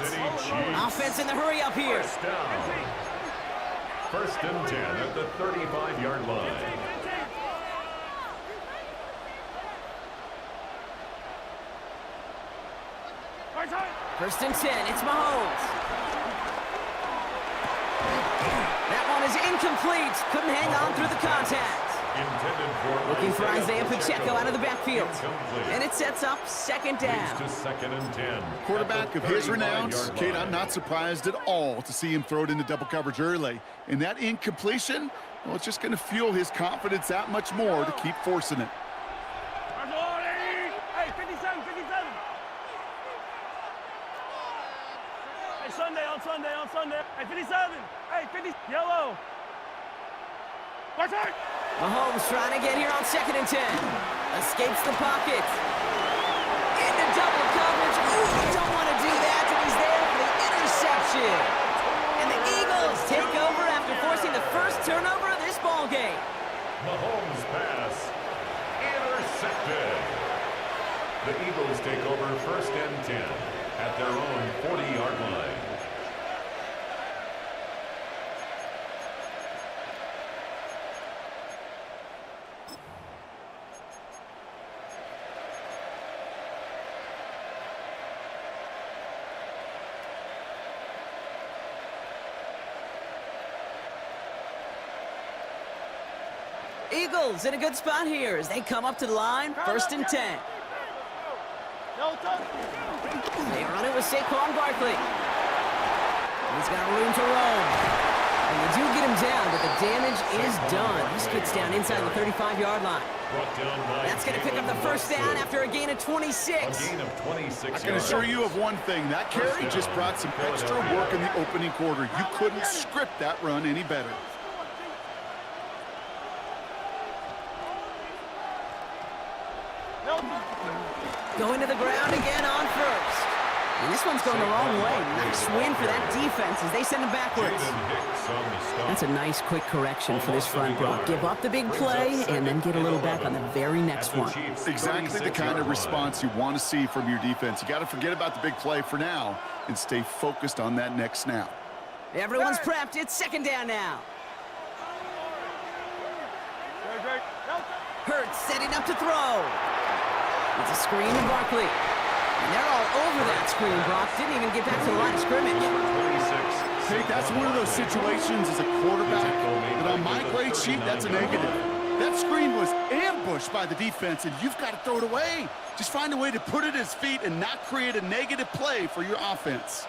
Offense in the hurry up here. First down. 1st and 10 at the 35-yard line. First and 10, it's Mahomes. That one is incomplete. Couldn't hang on through the contact. Looking for Isaiah Pacheco out of the backfield. And it sets up 2nd down. To 2nd and 10. Quarterback of his renounce, Kate, I'm not surprised at all to see him throw it into double coverage early. And that incompletion, well, it's just going to fuel his confidence that much more to keep forcing it. Hey, 57, 57. Hey, on Sunday. Hey, 57. Hey, 50, yellow. Mahomes trying to get here on 2nd and 10. Escapes the pocket. Into double coverage. Ooh, you don't want to do that, and he's interception. And the Eagles take over after forcing the first turnover of this ball game. Mahomes' pass intercepted. The Eagles take over 1st and 10 at their own 40-yard line. Eagles in a good spot here as they come up to the line, 1st and 10. They run it with Saquon Barkley. He's got room to roam. And they do get him down, but the damage is done. He gets down inside the 35-yard line. That's going to pick up the first down after a gain of 26. A gain of 26 I can assure you of one thing. That carry just brought some extra work in the opening quarter. You couldn't script that run any better. Going to the ground again on first. And this one's going the wrong way. Nice win for that defense as they send him backwards. That's a nice quick correction for this front block. Give up the big play and then get a little back on the very next one. Exactly the kind of response you want to see from your defense. You got to forget about the big play for now and stay focused on that next snap. Everyone's prepped. It's 2nd down now. Hurts setting up to throw. It's a screen to Barkley. And they're all over that screen, Brock. Didn't even get back to the line of scrimmage. Hey, that's one of those situations as a quarterback that on my grade sheet, that's a negative. That screen was ambushed by the defense, and you've got to throw it away. Just find a way to put it at his feet and not create a negative play for your offense.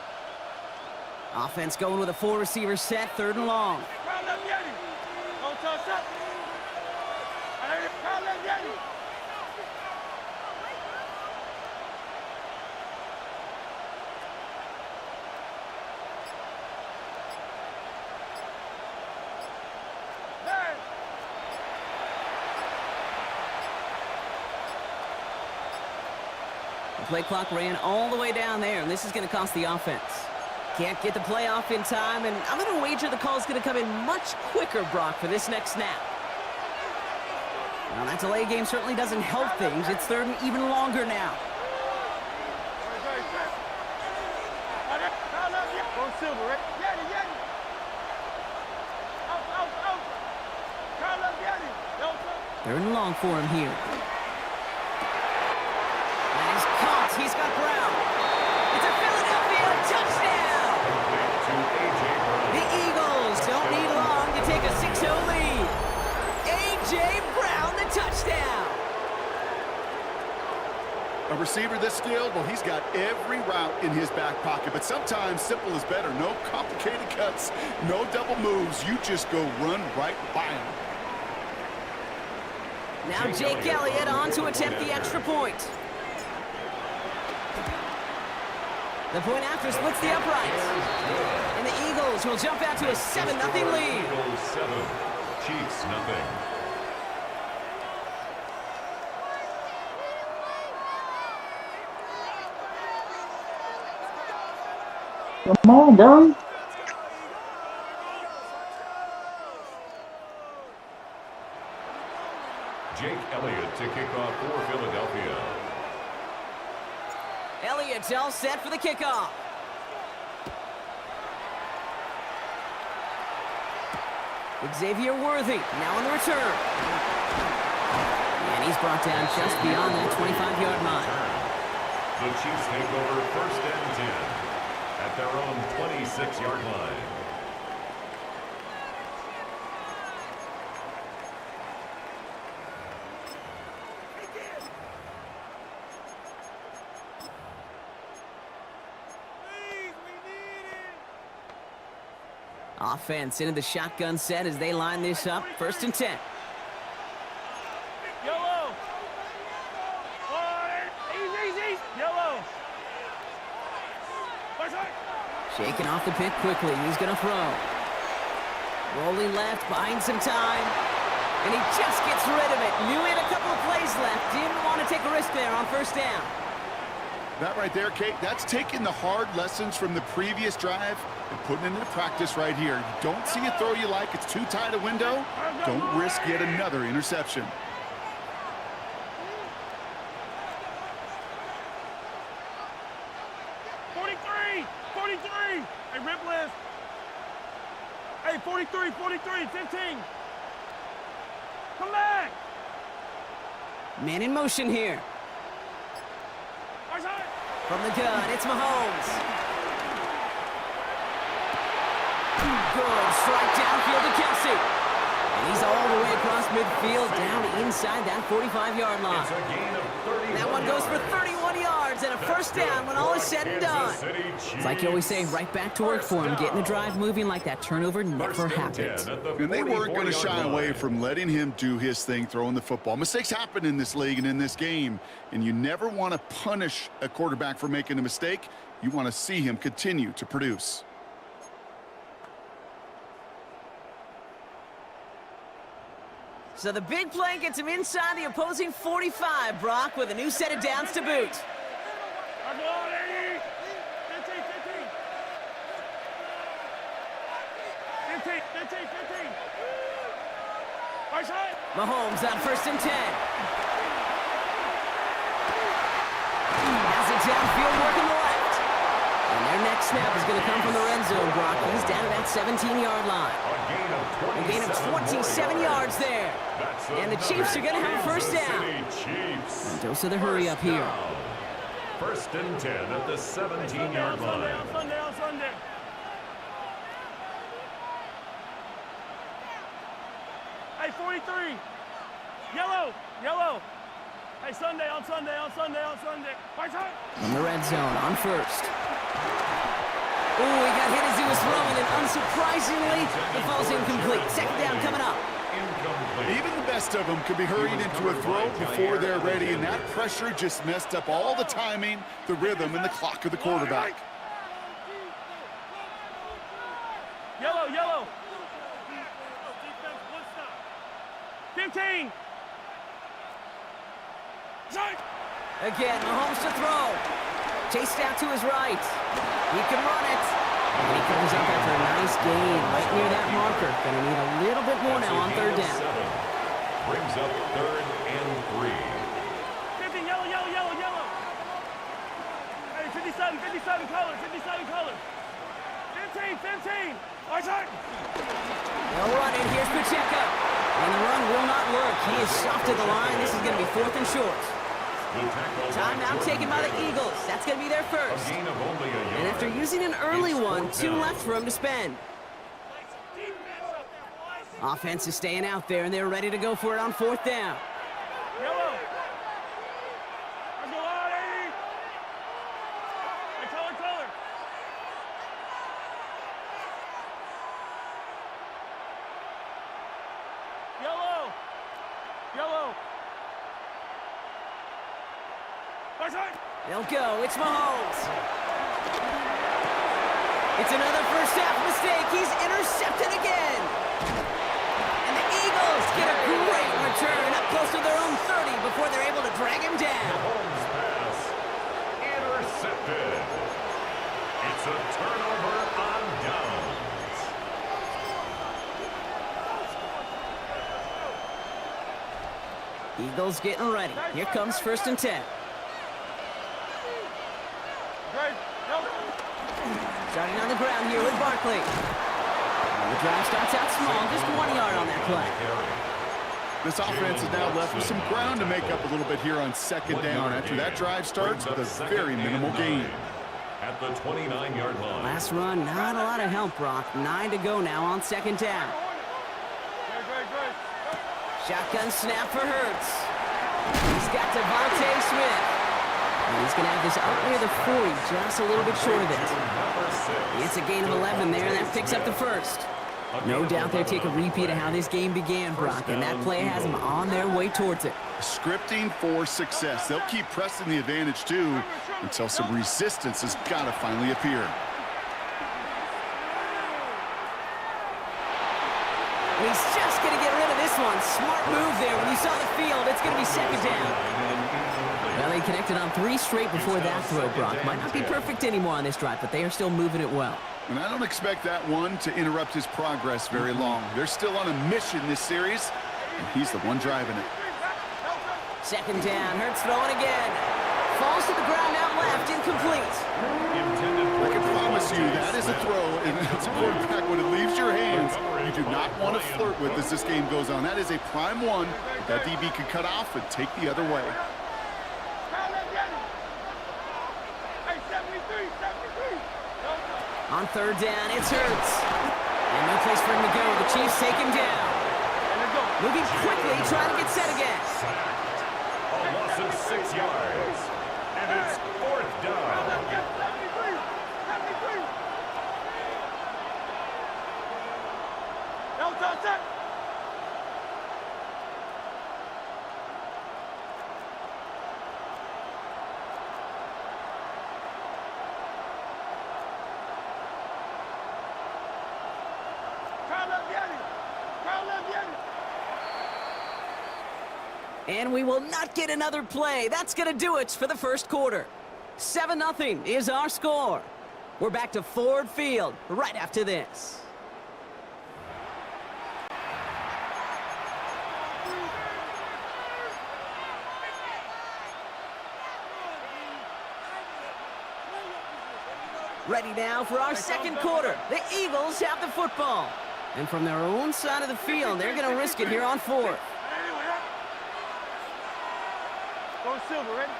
Offense going with a 4-receiver set, 3rd and long. The play clock ran all the way down there, and this is going to cost the offense. Can't get the play off in time, and I'm going to wager the call is going to come in much quicker, Brock, for this next snap. Now, that delay game certainly doesn't help things. It's 3rd and even longer now. They're in long for him here. And he's caught. He's got Brown. It's a Philadelphia touchdown. The Eagles don't need long to take a 6-0 lead. A.J. Brown, the touchdown. A receiver this skilled, well, he's got every route in his back pocket, but sometimes simple is better. No complicated cuts, no double moves. You just go run right by him. Now Jake Elliott on to attempt the extra point. The point after splits the uprights. And the Eagles will jump out to a 7-0 lead. Eagles 7, Chiefs nothing. Come on, bro. Jake Elliott to kick off for Philadelphia. Elliott's all set for the kickoff. Xavier Worthy now on the return. And he's brought down just beyond that 25-yard line. The Chiefs take over 1st and 10 at their own 26-yard line. Offense into the shotgun set as they line this up. 1st and 10. Yellow. Easy. Yellow. Shaking off the pick quickly. He's going to throw. Rolling left, buying some time. And he just gets rid of it. Knew he had a couple of plays left. Didn't want to take a risk there on 1st down. That right there, Kate, that's taking the hard lessons from the previous drive and putting it into practice right here. You don't see a throw you like, it's too tight a window, don't risk yet another interception. Hey, rip list. Hey, 43, 15. Come back. Man in motion here. From the gun, it's Mahomes. Good strike downfield to Kelsey. And he's all the way across midfield, down inside that 45-yard line. That one goes for 31 yards and a first down when all is said and done. It's like you always say, right back to work for him, getting the drive moving like that turnover never happened. And they weren't going to shy away from letting him do his thing, throwing the football. Mistakes happen in this league and in this game, and you never want to punish a quarterback for making a mistake. You want to see him continue to produce. So the big play gets him inside the opposing 45, Brock, with a new set of downs to boot. Mahomes on 1st and 10. Has it downfield working the left. And their next snap is going to come from the red zone, Brock. He's down to that 17-yard line. A gain of 27 yards there. And the Chiefs are going to have a first down. And dose of the hurry up here. 1st and 10 at the 17-yard line. On Sunday. Hey, 43. Yellow. Hey, on Sunday. From the red zone on 1st. Oh, he got hit as he was throwing, and unsurprisingly, the ball's incomplete. 2nd down coming up. Even the best of them could be hurried into a throw before they're ready, and that pressure just messed up all the timing, the rhythm, and the clock of the quarterback. Yellow. 15. Again, Mahomes to throw. Chased out to his right. He can run it. And he comes up after a nice gain right near that marker. Gonna need a little bit more now on 3rd down. Brings up 3rd and 3. 15, yellow. Hey, 57 colors. 15. They'll run it. Here's Pacheco. And the run will not work. He is soft at the line. This is going to be 4th and short. Timeout taken by the Eagles. That's going to be their first. And after using an early one, 2 left for him to spend. Offense is staying out there, and they're ready to go for it on 4th down. Yellow. Let's go out, 80. Hey, color. Yellow. They'll go. It's Mahomes. It's another first half mistake. He's intercepted again. And the Eagles get a great return up close to their own 30 before they're able to drag him down. Mahomes pass intercepted. It's a turnover on downs. Eagles getting ready. Here comes 1st and 10. Starting on the ground here with Barkley. The drive starts out small, just 1 yard on that play. This offense is now left with some ground to make up a little bit here on 2nd down after that drive starts with a very minimal gain. At the 29-yard line. Last run, not a lot of help, Brock. 9 to go now on 2nd down. Shotgun snap for Hurts. He's got Devontae Smith. And he's going to have this up near the 40, just a little bit short of it. It's a gain of 11 there, and that picks up the first. No doubt they'll take a repeat of how this game began, Brock, and that play has them on their way towards it. Scripting for success. They'll keep pressing the advantage, too, until some resistance has got to finally appear. And he's just going to get rid of this one. smart move there when he saw the field. It's going to be second down. Well, they connected on 3 straight before that throw, Brock. Might not be perfect anymore on this drive, but they are still moving it well. And I don't expect that one to interrupt his progress very long. They're still on a mission this series, and he's the one driving it. Second down, Hurts throwing again. Falls to the ground out left, incomplete. I can promise you that is a throw, and it's a quarterback when it leaves your hands, you do not want to flirt with as this game goes on. That is a prime one that DB could cut off and take the other way. On third down, it's Hurts. And no place for him to go. The Chiefs take him down. Moving quickly, trying to get set again. A loss of 6 yards. And it's 4th down. And we will not get another play. That's going to do it for the first quarter. 7-0 is our score. We're back to Ford Field right after this. Ready now for our second quarter. The Eagles have the football. And from their own side of the field, they're going to risk it here on 4th. Go Silver, ready?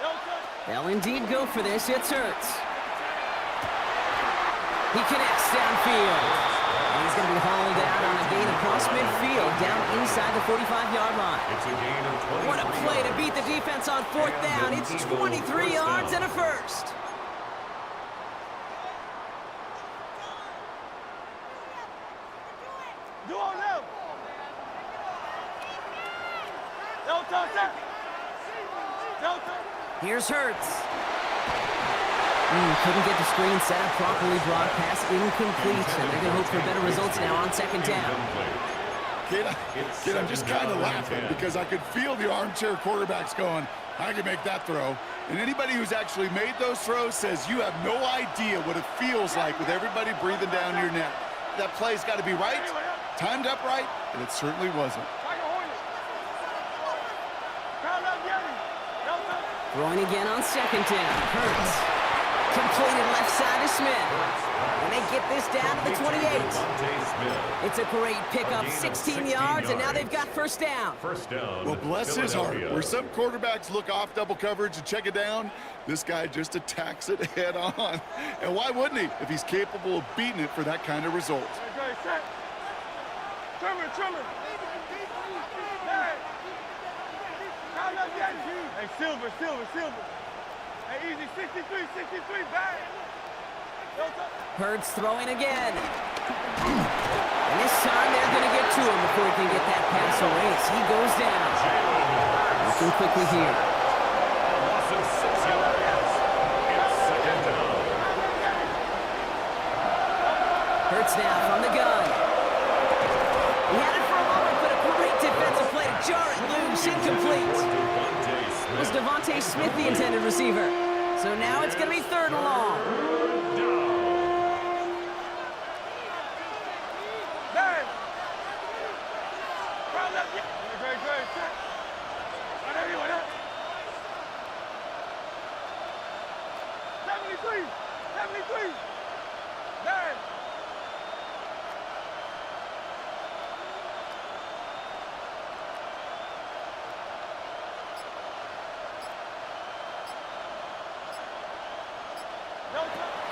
Alpha. They'll indeed go for this. It's Hurts. He connects downfield. And he's going to be hauled out on a gain across midfield down inside the 45-yard line. It's a gain of 20. What a play to beat the defense on 4th down. It's 23 yards and a first. Do on them. Delta. Here's Hurts. Couldn't get the screen set up properly. Broad pass incomplete. And they're going to hope for better results now on second down. Kid, I'm just kind of laughing because I could feel the armchair quarterbacks going, I can make that throw. And anybody who's actually made those throws says you have no idea what it feels like with everybody breathing down your neck. That play's got to be right, timed up right, and it certainly wasn't. Throwing again on second down. Hurts. Completed left side to Smith. And they get this down to the 28. It's a great pickup, 16 yards, and now they've got first down. Well, bless his heart. Where some quarterbacks look off double coverage and check it down, this guy just attacks it head on. And why wouldn't he if he's capable of beating it for that kind of result? Trimmer. Hey, Silver. Hey, easy, 63, back. Hurts throwing again. And this time they're going to get to him before he can get that pass away. As he goes down. Looking quickly here. Loss of 6 yards. It's second down. Hurts now from the gun. He had it for a moment, but a great defensive play to jar it loose. Incomplete. It was Devontae Smith, the intended receiver. So now it's going to be 3rd and long.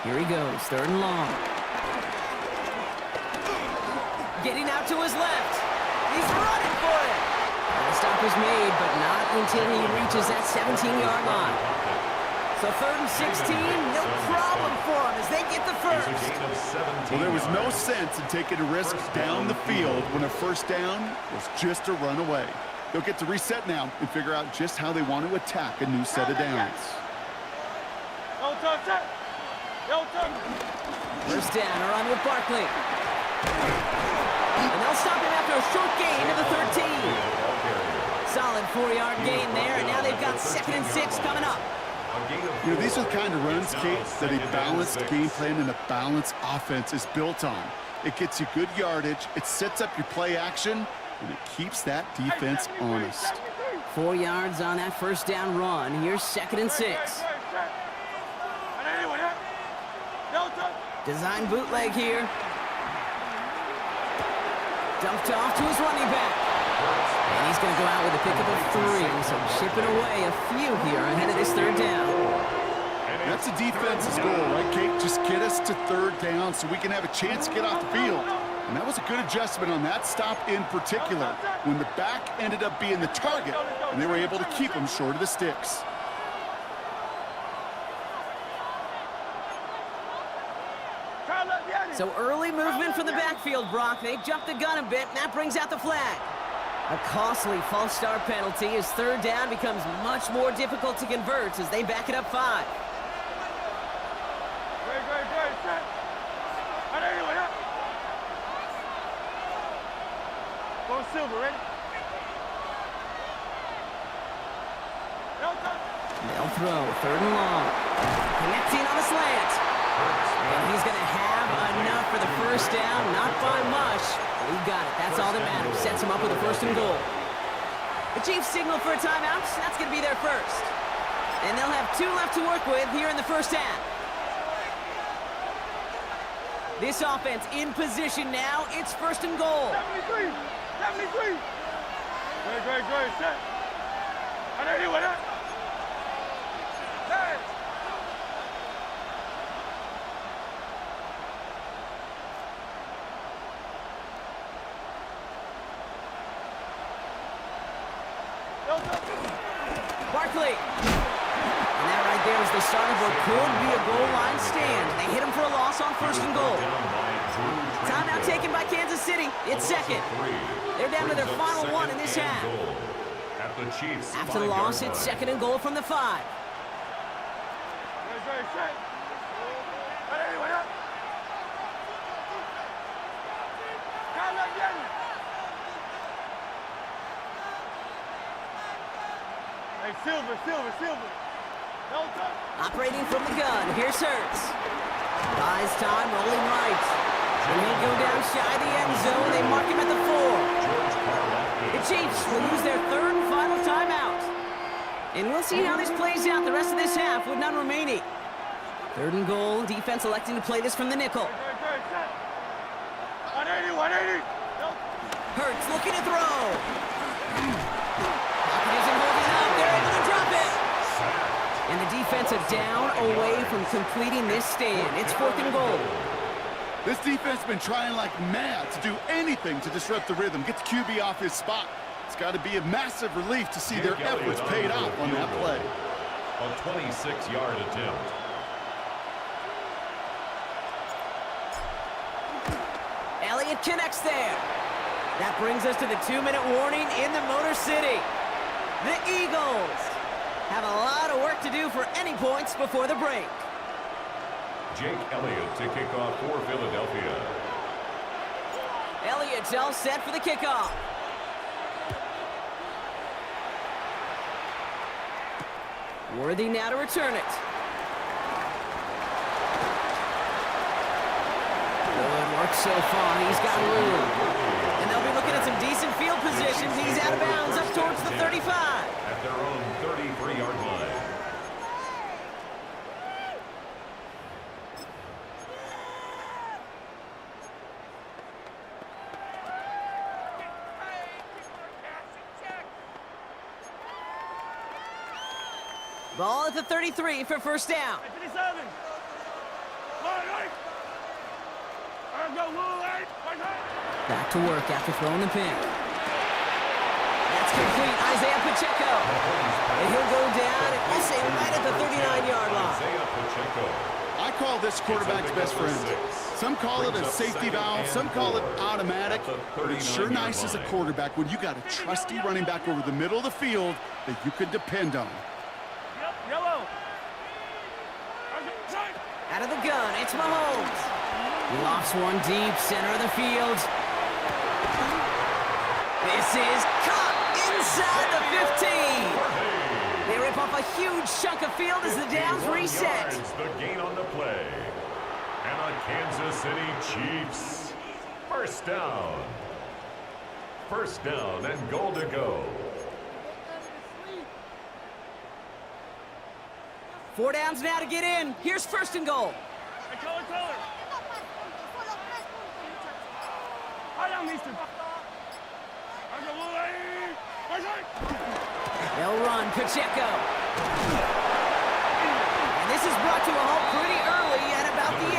Here he goes, 3rd and long. Getting out to his left. He's running for it. And the stop is made, but not until he reaches that 17-yard line. So 3rd and 16, no problem for him as they get the first. Well, there was no sense in taking a risk down the field when a first down was just a run away. They'll get to reset now and figure out just how they want to attack a new set of downs. First down, a run with Barkley. And they'll stop him after a short gain to the 13. Solid 4-yard gain there, and now they've got 2nd and 6 coming up. You know, these are the kind of runs, Kate, that a balanced game plan and a balanced offense is built on. It gets you good yardage, it sets up your play action, and it keeps that defense honest. 4 yards on that first down run. Here's 2nd and 6. Design bootleg here. Dumped off to his running back. And he's going to go out with a pickup of 3, so chipping away a few here ahead of this 3rd down. That's the defense's goal, right, Kate? Just get us to 3rd down so we can have a chance to get off the field. And that was a good adjustment on that stop in particular, when the back ended up being the target, and they were able to keep him short of the sticks. So early movement from the backfield, Brock. They jumped the gun a bit, and that brings out the flag. A costly false start penalty as 3rd down becomes much more difficult to convert as they back it up 5. Go Silver, ready? They'll throw, 3rd and long. Connecting on the slant. And he's going to have enough for the first down. Not by much. He got it. That's all that matters. Sets him up with a 1st and goal. The Chiefs signal for a timeout. That's going to be their first. And they'll have 2 left to work with here in the first half. This offense in position now. It's 1st and goal. 73. Great. Set. I know you with it. Hey. Barkley. And that right there is the start of what could be a goal line stand. They hit him for a loss on 1st and goal. Timeout taken by Kansas City. It's 2nd. They're down to their final 1 in this half. After the loss, it's 2nd and goal from the 5. Hey, Silver. Operating from the gun. Here's Hurts. Buys time, rolling right. And he'll go down shy of the end zone. They mark him at the 4. The Chiefs will use their 3rd and final timeout. And we'll see how this plays out the rest of this half with none remaining. 3rd and goal. Defense electing to play this from the nickel. 180. Hurts looking to throw. Pocket isn't holding up. They're able to drop it. And the defense are down away from completing this stand. It's 4th and goal. This defense has been trying like mad to do anything to disrupt the rhythm, get the QB off his spot. It's got to be a massive relief to see their efforts paid off on that play. A 26-yard attempt. Elliott connects there. That brings us to the 2-minute warning in the Motor City. The Eagles have a lot of work to do for any points before the break. Jake Elliott to kick off for Philadelphia. Elliott's all set for the kickoff. Worthy now to return it. Good work so far. He's got room. And they'll be looking at some decent field positions. He's out of bounds up towards the 35. At their own 33-yard line. Ball at the 33 for first down. 57. Back to work after throwing the pick. That's complete. Isaiah Pacheco. And he'll go down and we'll say right at the 39-yard line. I call this quarterback's best friend. Some call it a safety valve, some call it automatic, but it's sure nice as a quarterback when you got a trusty running back over the middle of the field that you can depend on. Yellow. Out of the gun, it's Mahomes. He lofts one deep, center of the field. This is caught inside the 15. They rip off a huge chunk of field as the downs reset. The gain on the play. And the Kansas City Chiefs, first down. First down and goal to go. 4 downs now to get in. Here's first and goal. Hey, color. High down, Easton. They'll run, Pacheco. And this is brought to a halt pretty early at about the 8.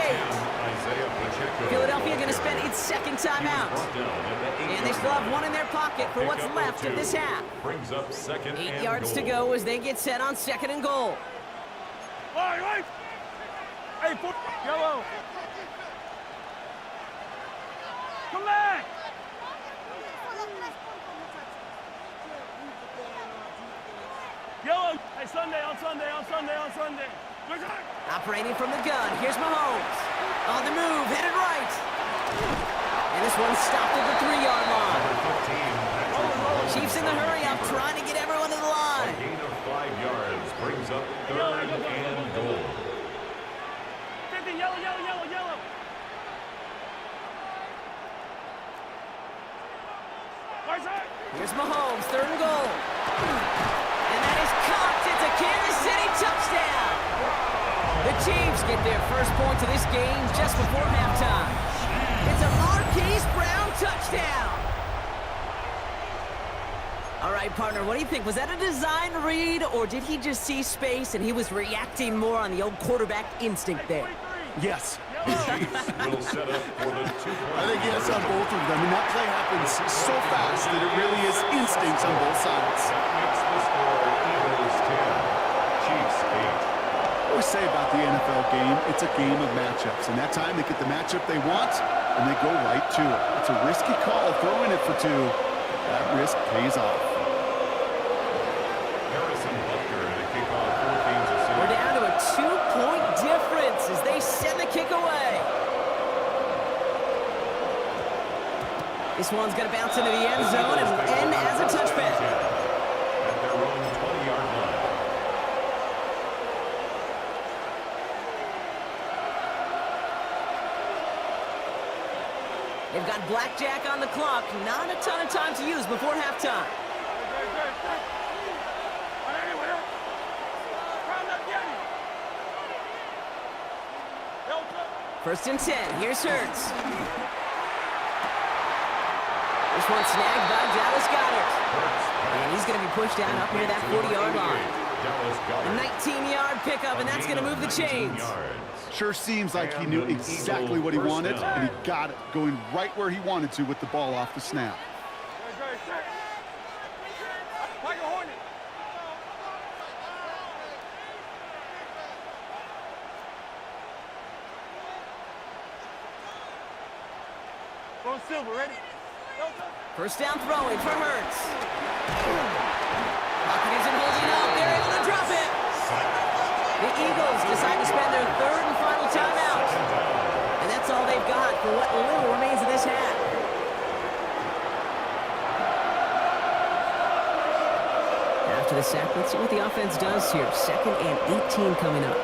Philadelphia going to spend its second timeout. And they still have one in their pocket for what's left of this half. Brings up second 8 yards to go as they get set on second and goal. Right. Hey, yellow. Come back. Yellow. Hey, Sunday. Operating from the gun, here's Mahomes. On the move, headed right. And this one stopped at the 3-yard line. Chiefs in the hurry-up, trying to get everyone to the line. Gain of 5 yards brings up third and goal. 50, yellow. Here's Mahomes, third and goal. And that is caught. It's a Kansas City touchdown. The Chiefs get their first point to this game just before halftime. It's a Marquise Brown touchdown. All right, partner, what do you think? Was that a design read, or did he just see space and he was reacting more on the old quarterback instinct there? Yes. The Chiefs will set up for the 2-point. I think yes on both of them, and that play happens so fast that it really is instincts on both sides. That makes the score Eagles 10, Chiefs 8. I always say about the NFL game, it's a game of matchups, and that time they get the matchup they want, and they go right to it. It's a risky call, throwing it for 2. That risk pays off. We're down to a 2-point difference as they send the kick away. This one's going to bounce into the end zone and will end as a touchback. At their own 20-yard line. They've got blackjack on the clock. Not a ton of time to use before halftime. First and 10. Here's Hurts. This one snagged by Dallas Goedert. And he's going to be pushed down up near that 40-yard line. A 19-yard pickup, and that's going to move the chains. Sure seems like he knew exactly what he wanted, and he got it, going right where he wanted to with the ball off the snap. Silver, ready? First down throwing for Hurts. Pocket isn't holding up. They're able to drop it. The Eagles decide to spend their third and final timeout. And that's all they've got for what little remains of this half. After the sack, let's see what the offense does here. 2nd and 18 coming up.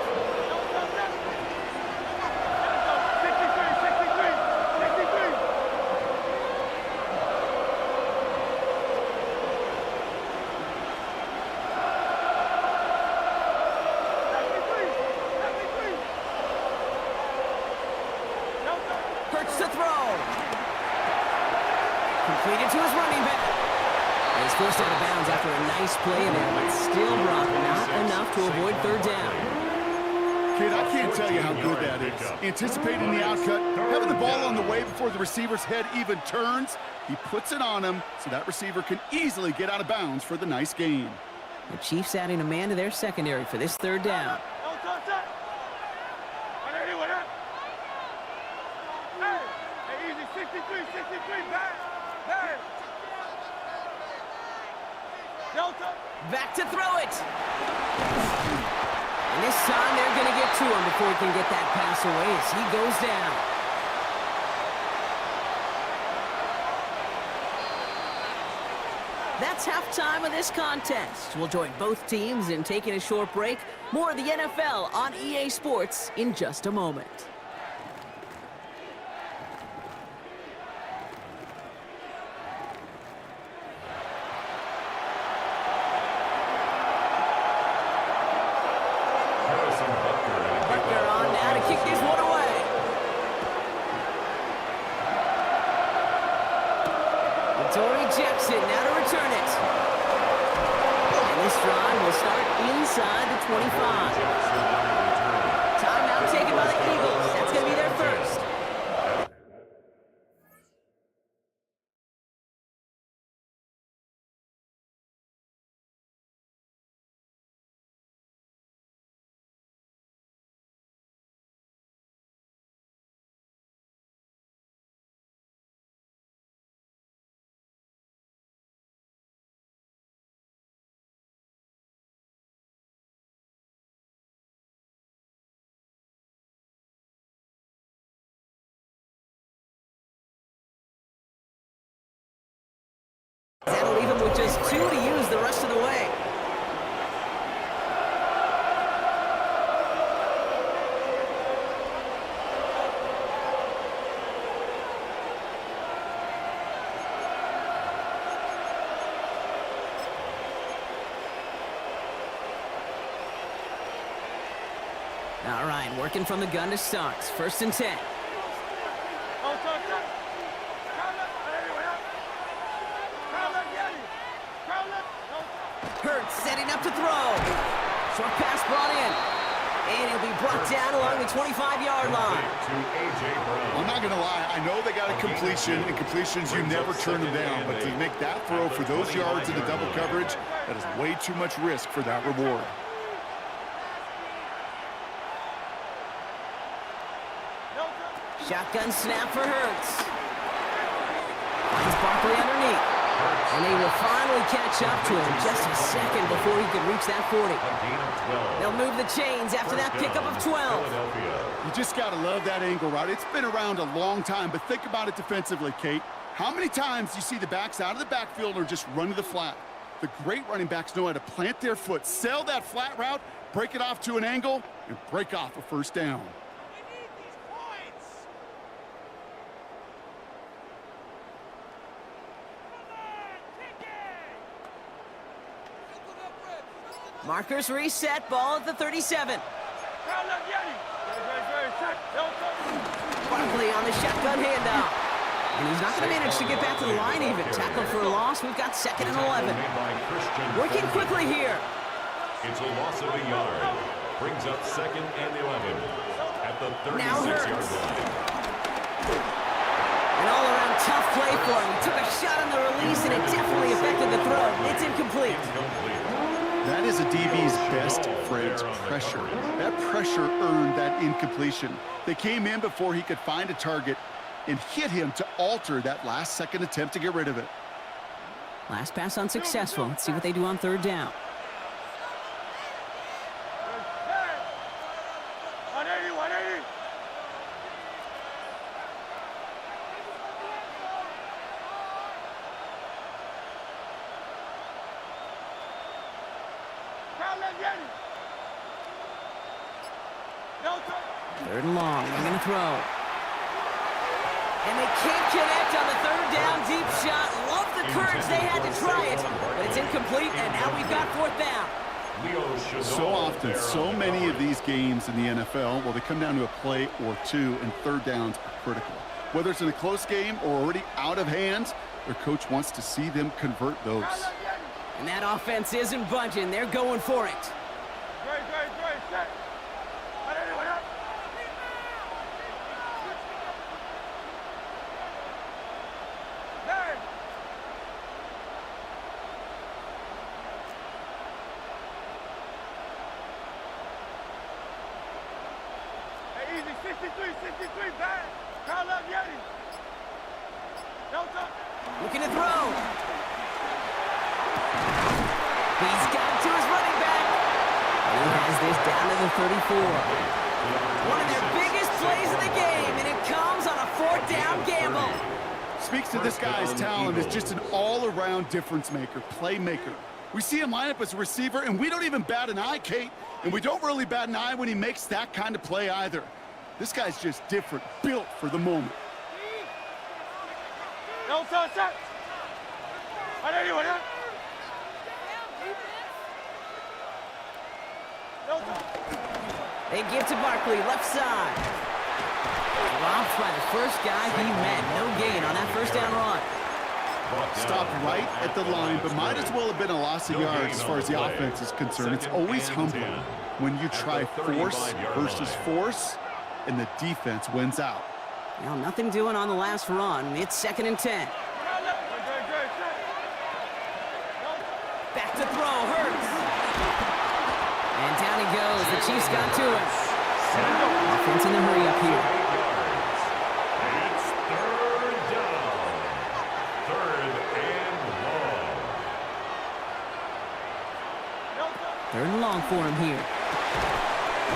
Completed to his running back. And he's forced out of bounds after a nice play there, but still brought not enough to avoid third down. Kid, I can't tell you how good that is. Anticipating the outcut, having the ball on the way before the receiver's head even turns, he puts it on him so that receiver can easily get out of bounds for the nice gain. The Chiefs adding a man to their secondary for this third down. 63, back. Back. Delta. Back to throw it. And this time they're going to get to him before he can get that pass away as he goes down. That's halftime of this contest. We'll join both teams in taking a short break. More of the NFL on EA Sports in just a moment. Jackson now to return it. And this drive will start inside the 25. Timeout taken by the Eagles. That's going to be their first. That'll leave him with just 2 to use the rest of the way. All right, working from the gun to start. 1st and 10. Hurts setting up to throw. Short pass brought in. And he'll be brought down along the 25-yard line. I'm not going to lie. I know they got a completion, and completions, you never turn them down. But to make that throw for those yards in the double coverage, that is way too much risk for that reward. Shotgun snap for Hurts. Finds Barkley underneath. And they will finally catch up to him just a second before he could reach that 40. They'll move the chains after that pickup of 12. You just got to love that angle, right? It's been around a long time, but think about it defensively, Kate. How many times do you see the backs out of the backfield or just run to the flat? The great running backs know how to plant their foot, sell that flat route, break it off to an angle, and break off a first down. Markers reset, ball at the 37. Barkley on the shotgun handoff. And he's not going to manage to get back to the line even. Tackle for a loss. We've got 2nd and 11. Working quickly here. It's a loss of a yard. Brings up 2nd and 11 at the 36-yard line. An all-around tough play for him. He took a shot on the release, and it definitely affected the throw. It's incomplete. That is a DB's best friend's pressure. That pressure earned that incompletion. They came in before he could find a target and hit him to alter that last-second attempt to get rid of it. Last pass unsuccessful. Let's see what they do on 3rd down. Third and long, they're going to throw. And they can't connect on the 3rd down deep shot. Love the courage they had to try it, but it's incomplete, and now we've got 4th down. So often, so many of these games in the NFL, well, they come down to a play or two, and 3rd downs are critical. Whether it's in a close game or already out of hand, their coach wants to see them convert those. And that offense isn't budging. They're going for it. Looking to throw. He's got it to his running back. And he has this down to the 34. One of their biggest plays of the game, and it comes on a 4th down gamble. Speaks to this guy's talent as just an all-around difference maker, playmaker. We see him line up as a receiver, and we don't even bat an eye, Kate. And we don't really bat an eye when he makes that kind of play either. This guy's just different, built for the moment. They give to Barkley, left side. Dropped by the first guy he met. No gain on that 1st down run. Stopped right at the line, but might as well have been a loss of yards as far as the offense is concerned. It's always humbling when you try force versus force, and the defense wins out. Well, nothing doing on the last run. It's 2nd and 10. Back to throw, Hurts. And down he goes. The Chiefs got to him. Offense in the hurry up here. It's 3rd down. 3rd and long. 3rd and long for him here.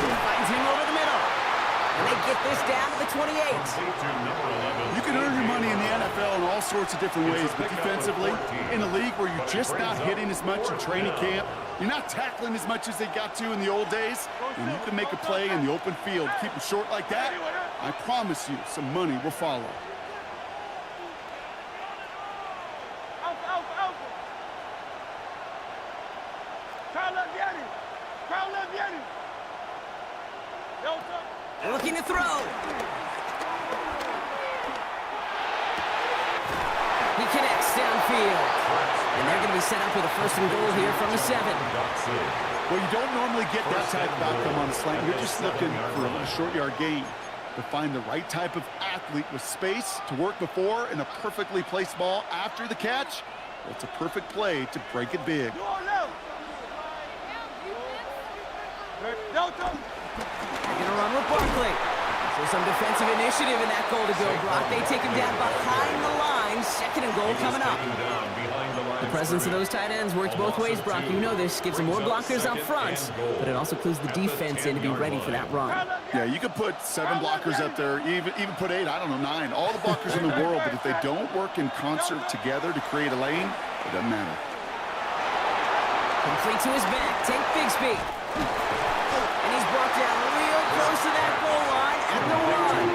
Finds him over the middle. And they get this down to the 28. You can earn your money in the NFL in all sorts of different ways, but defensively, in a league where you're just not hitting as much in training camp, you're not tackling as much as they got to in the old days, and you can make a play in the open field, keep it short like that, I promise you some money will follow. Looking to throw. He connects downfield. And they're going to be set up with a 1st and goal here from the 7. Well, you don't normally get that type of outcome on a slant. You're just looking for a short yard gain. To find the right type of athlete with space to work before and a perfectly placed ball after the catch, well, it's a perfect play to break it big. Going to run with Barkley. So some defensive initiative in that goal to go, Brock. They take him down behind the line. 2nd and goal coming up. The presence of those tight ends works both ways, Brock. You know this. Gives them more blockers up front, but it also clues the defense in to be ready for that run. Yeah, you could put 7 blockers up there, even put 8, I don't know, 9. All the blockers in the world, but if they don't work in concert together to create a lane, it doesn't matter. Complete to his back. Take Bigsby. And he's brought down real close to that goal line at the run.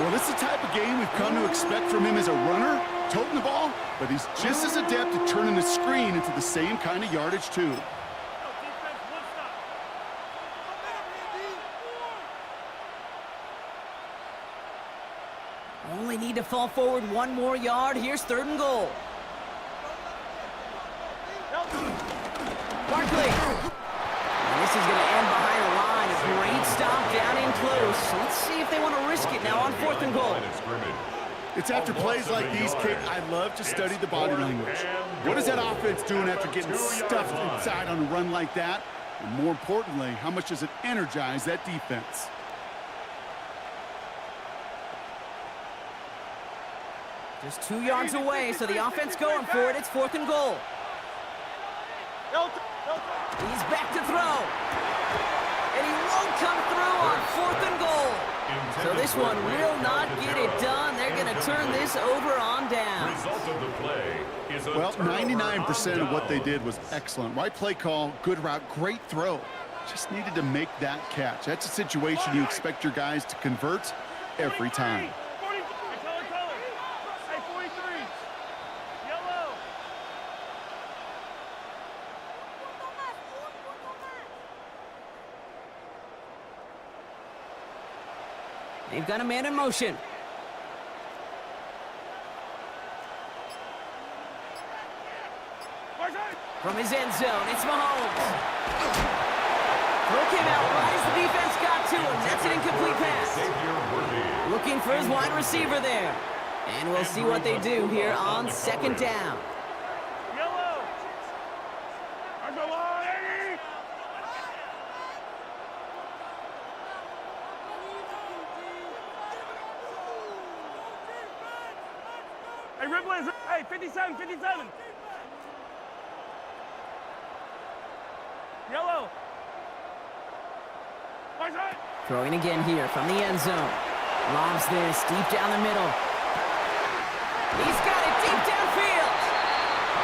Well, this is the type of game we've come to expect from him as a runner, toting the ball, but he's just as adept at turning the screen into the same kind of yardage, too. Only need to fall forward 1 more yard. Here's 3rd and goal. Barkley. And this is going to end behind the line. A great stop down in close. Let's see if they want to risk it now on 4th and goal. It's after plays like these, Kate, I love to study the body language. What is that offense doing after getting stuffed inside on a run like that? And more importantly, how much does it energize that defense? Just 2 yards away, so the offense going for it. It's 4th and goal. He's back to throw. And he won't come through on 4th and goal. So this one will not get it done. They're going to turn this over on down. Well, 99% of what they did was excellent. Right play call, good route, great throw. Just needed to make that catch. That's a situation you expect your guys to convert every time. They've got a man in motion. From his end zone, it's Mahomes. Throw came out right as the defense got to him. That's an incomplete pass. Looking for his wide receiver there. And we'll see what they do here on 2nd down. Ripley. Hey, 57, 57. Yellow. Throwing again here from the end zone. Lobs this deep down the middle. He's got it deep downfield.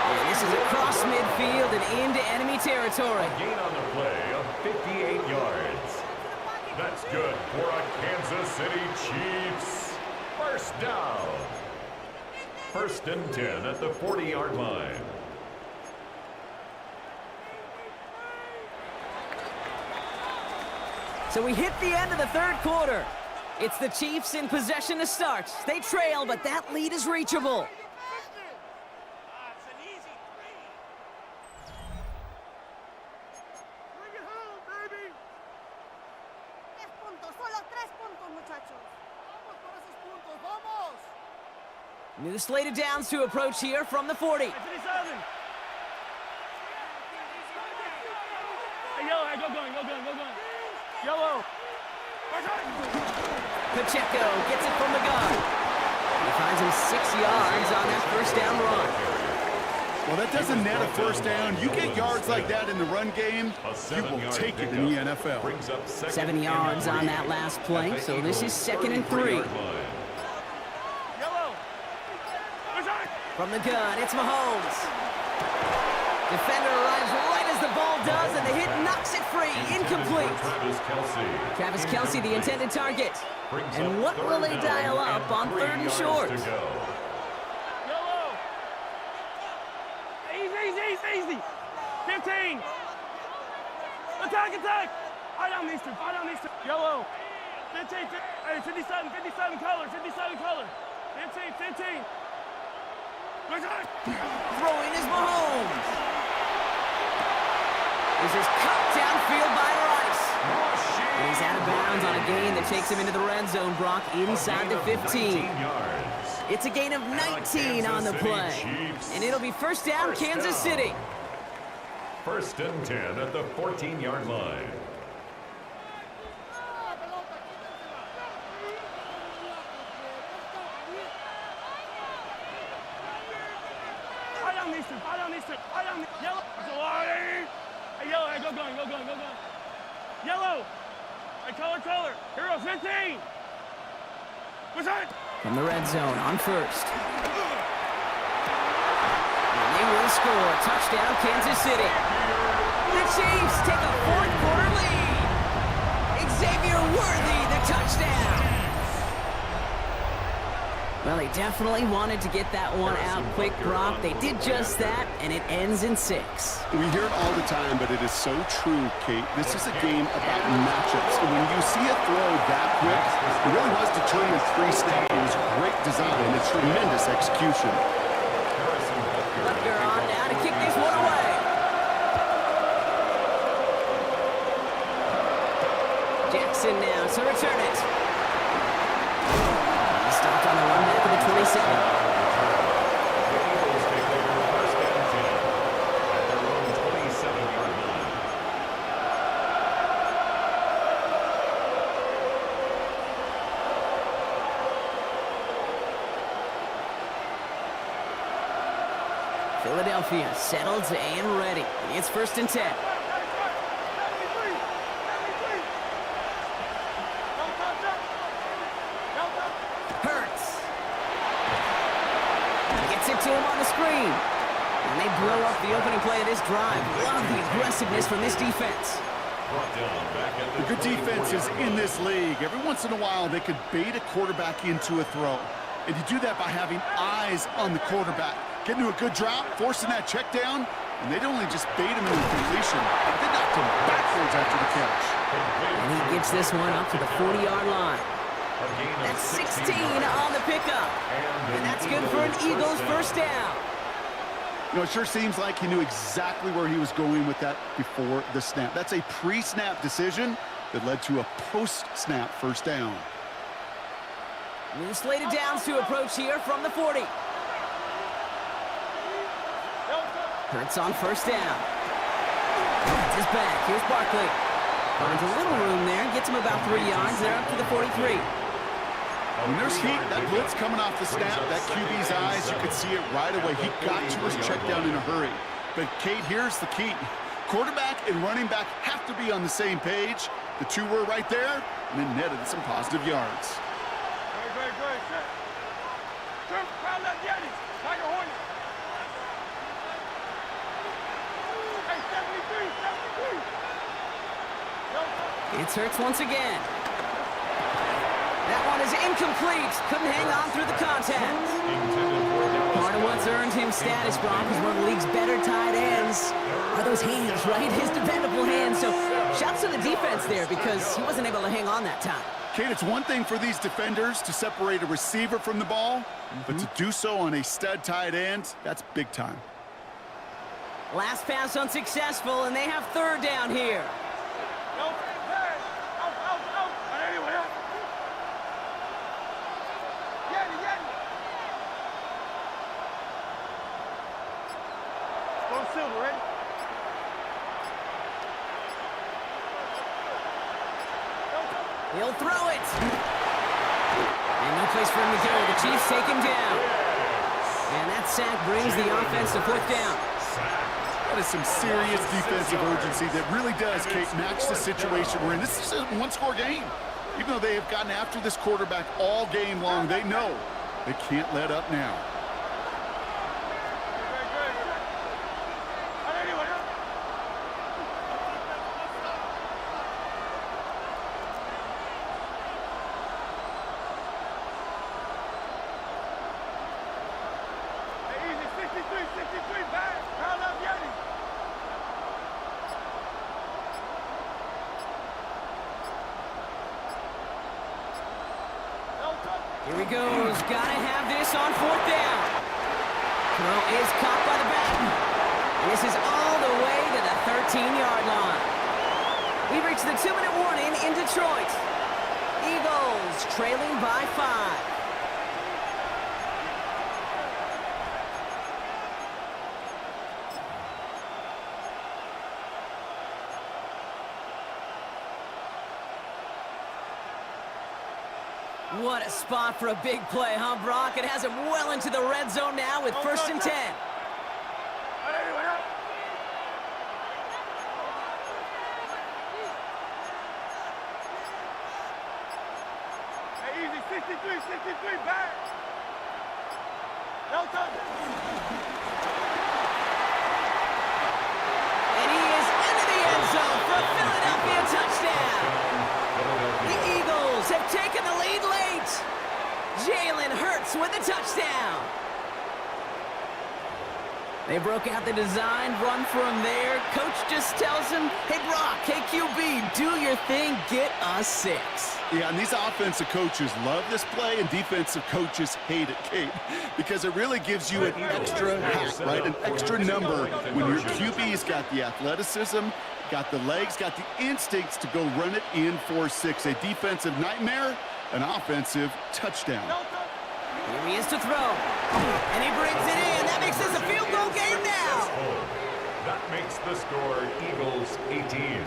And this is across midfield and into enemy territory. A gain on the play of 58 yards. That's good for a Kansas City Chiefs. First down. 1st and 10 at the 40-yard line. So we hit the end of the third quarter. It's the Chiefs in possession to start. They trail, but that lead is reachable. New slated downs to approach here from the 40. Hey, yellow, hey, go going. Yellow. Pacheco gets it from the gun. He finds him 6 yards on that first down run. Well, that doesn't net a first down. You get yards like that in the run game, you will take it in the NFL. 7 yards on that last play, so this is 2nd and 3. From the gun, it's Mahomes. Defender arrives right as the ball does, and the hit knocks it free. Incomplete. Travis Kelce, the intended target. And what will they dial up on 3rd and short? Yellow. Easy. 15. Attack. Eye down these two. Yellow. 15. Hey, 57 color. 15. Throwing is Mahomes. This is cut downfield by Rice. And he's out of bounds on a gain that takes him into the red zone, Brock, inside the 15. It's a gain of 19 on the play. And it'll be first down, Kansas City. 1st and 10 at the 14-yard line. Yellow. Hey, yellow, hey, go going. Yellow. Hey, color. Hero, 15. What's that? From the red zone on 1st. And they will score. Touchdown, Kansas City. The Chiefs take a 4th quarter lead. Xavier Worthy, the touchdown. Well, they definitely wanted to get that one out quick, Brock. They did just that, and it ends in 6. We hear it all the time, but it is so true, Kate. This is a game about matchups. And when you see a throw that quick, it really was determined pre-snap. It was great design and tremendous execution. Butker on now to kick this one away. Jackson now to return it. Stopped on the run back of the 27. Philadelphia settled and ready. It's 1st and 10. To him on the screen. And they blow up the opening play of this drive. Love the aggressiveness from this defense. The good defenses in this league, every once in a while they could bait a quarterback into a throw. And you do that by having eyes on the quarterback. Getting to a good drop, forcing that check down, and they'd only just bait him into completion. They knocked him backwards after the catch. And he gets this one up to the 40-yard line. That's 16 on the pickup. And that's good for an Eagles first down. You know, it sure seems like he knew exactly where he was going with that before the snap. That's a pre-snap decision that led to a post-snap first down. New slated downs to approach here from the 40. Hurts on first down. That's his back. Here's Barkley. Finds a little room there. Gets him about 3 yards. They're up to the 43. When there's heat, that blitz coming off the snap, that QB's eyes, you could see it right away. He got to his check down in a hurry. But, Kate, here's the key. Quarterback and running back have to be on the same page. The two were right there, and then netted some positive yards. Good. Turn, crowd left, Yanni. Tiger Hornet. Hey, 73. It's Hurts once again. That one is incomplete. Couldn't hang on through the contact. Part of what's earned him status, Brock, is one of the league's better tight ends. Are those hands, right? His dependable hands. So shouts to the defense there because he wasn't able to hang on that time. Kate, it's one thing for these defenders to separate a receiver from the ball, but to do so on a stud tight end, that's big time. Last pass unsuccessful, and they have third down here. Silver, ready? He'll throw it. And no place for him to go. The Chiefs take him down. And that sack brings the offense to fourth down. That is some serious defensive urgency that really does, Kate, match the situation we're in. This is a one-score game. Even though they have gotten after this quarterback all game long, they know they can't let up now. Here he goes. Gotta have this on fourth down. Throw is caught by the back. And this is all the way to the 13-yard line. We reach the 2-minute warning in Detroit. Eagles trailing by 5. What a spot for a big play, huh, Brock? It has him well into the red zone now with 1st and 10. Hey, easy, 63, back. Delta. And he is into the end zone for a Philadelphia touchdown. The Eagles have taken the lead late. Jalen Hurts with a touchdown. They broke out the design run from there. Coach just tells him, hey, Brock, hey, QB, do your thing, get us 6. Yeah, and these offensive coaches love this play, and defensive coaches hate it, Kate, because it really gives you an extra hat, right? An extra number when your QB's got the athleticism, got the legs, got the instincts to go run it in for 6. A defensive nightmare, an offensive touchdown. Here he is to throw. And he brings it in. That makes this a field goal game now. That makes the score Eagles 18.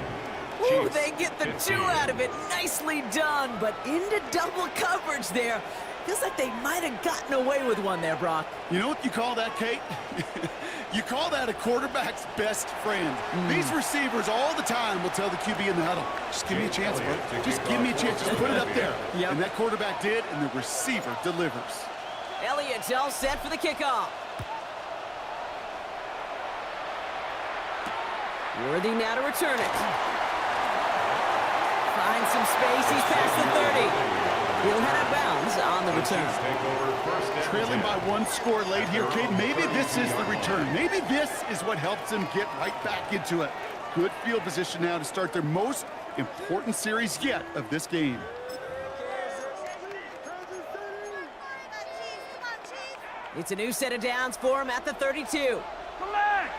Ooh, they get the 2 out of it. Nicely done, but into double coverage there. Feels like they might have gotten away with one there, Brock. You know what you call that, Kate? You call that a quarterback's best friend. These receivers all the time will tell the QB in the huddle, just give me a chance, bro. Just give me a chance. Just put it up there. Yep. And that quarterback did, and the receiver delivers. Elliott's all set for the kickoff. Worthy now to return it. Finds some space. He's past the 30. He'll head out of bounds on the return. Trailing by 1 score late here, Kate. Maybe this is the return. Maybe this is what helps them get right back into it. Good field position now to start their most important series yet of this game. It's a new set of downs for him at the 32. Come back.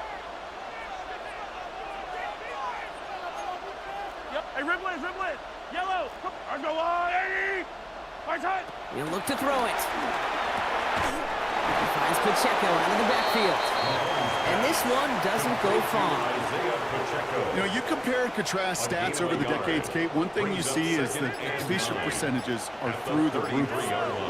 Yep. Hey, rip it. Yellow. I go on. He'll look to throw it. He finds Pacheco out of the backfield. And this one doesn't go far. You know, you compare and contrast stats over the decades, Kate. One thing you see is the completion percentages are through the roof.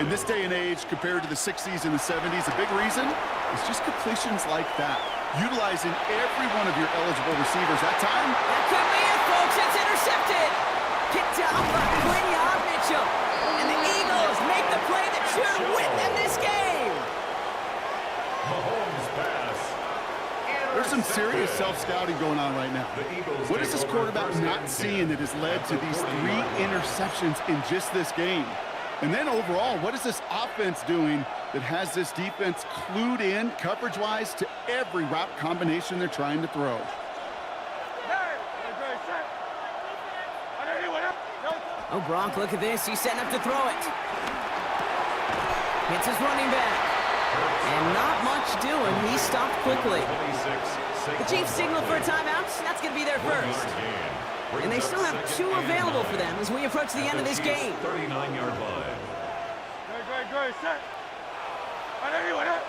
In this day and age, compared to the 60s and the 70s, a big reason is just completions like that. Utilizing every one of your eligible receivers. That time, That could be it, folks. It's intercepted. Picked up by Quinion Mitchell. And the Eagles make the play that should win them this game. Mahomes pass. there's some serious self-scouting going on right now. What is this quarterback not seeing that has led to these 3 interceptions in just this game? And then overall, what is this offense doing that has this defense clued in coverage-wise to every route combination they're trying to throw? Oh, Gronk, look at this. He's setting up to throw it. Hits his running back. And not much doing. He stopped quickly. The Chiefs signal for a timeout. That's going to be their first. And they still have 2 available for them as we approach the end of this game. 39-yard line. Great, set. Anyone up?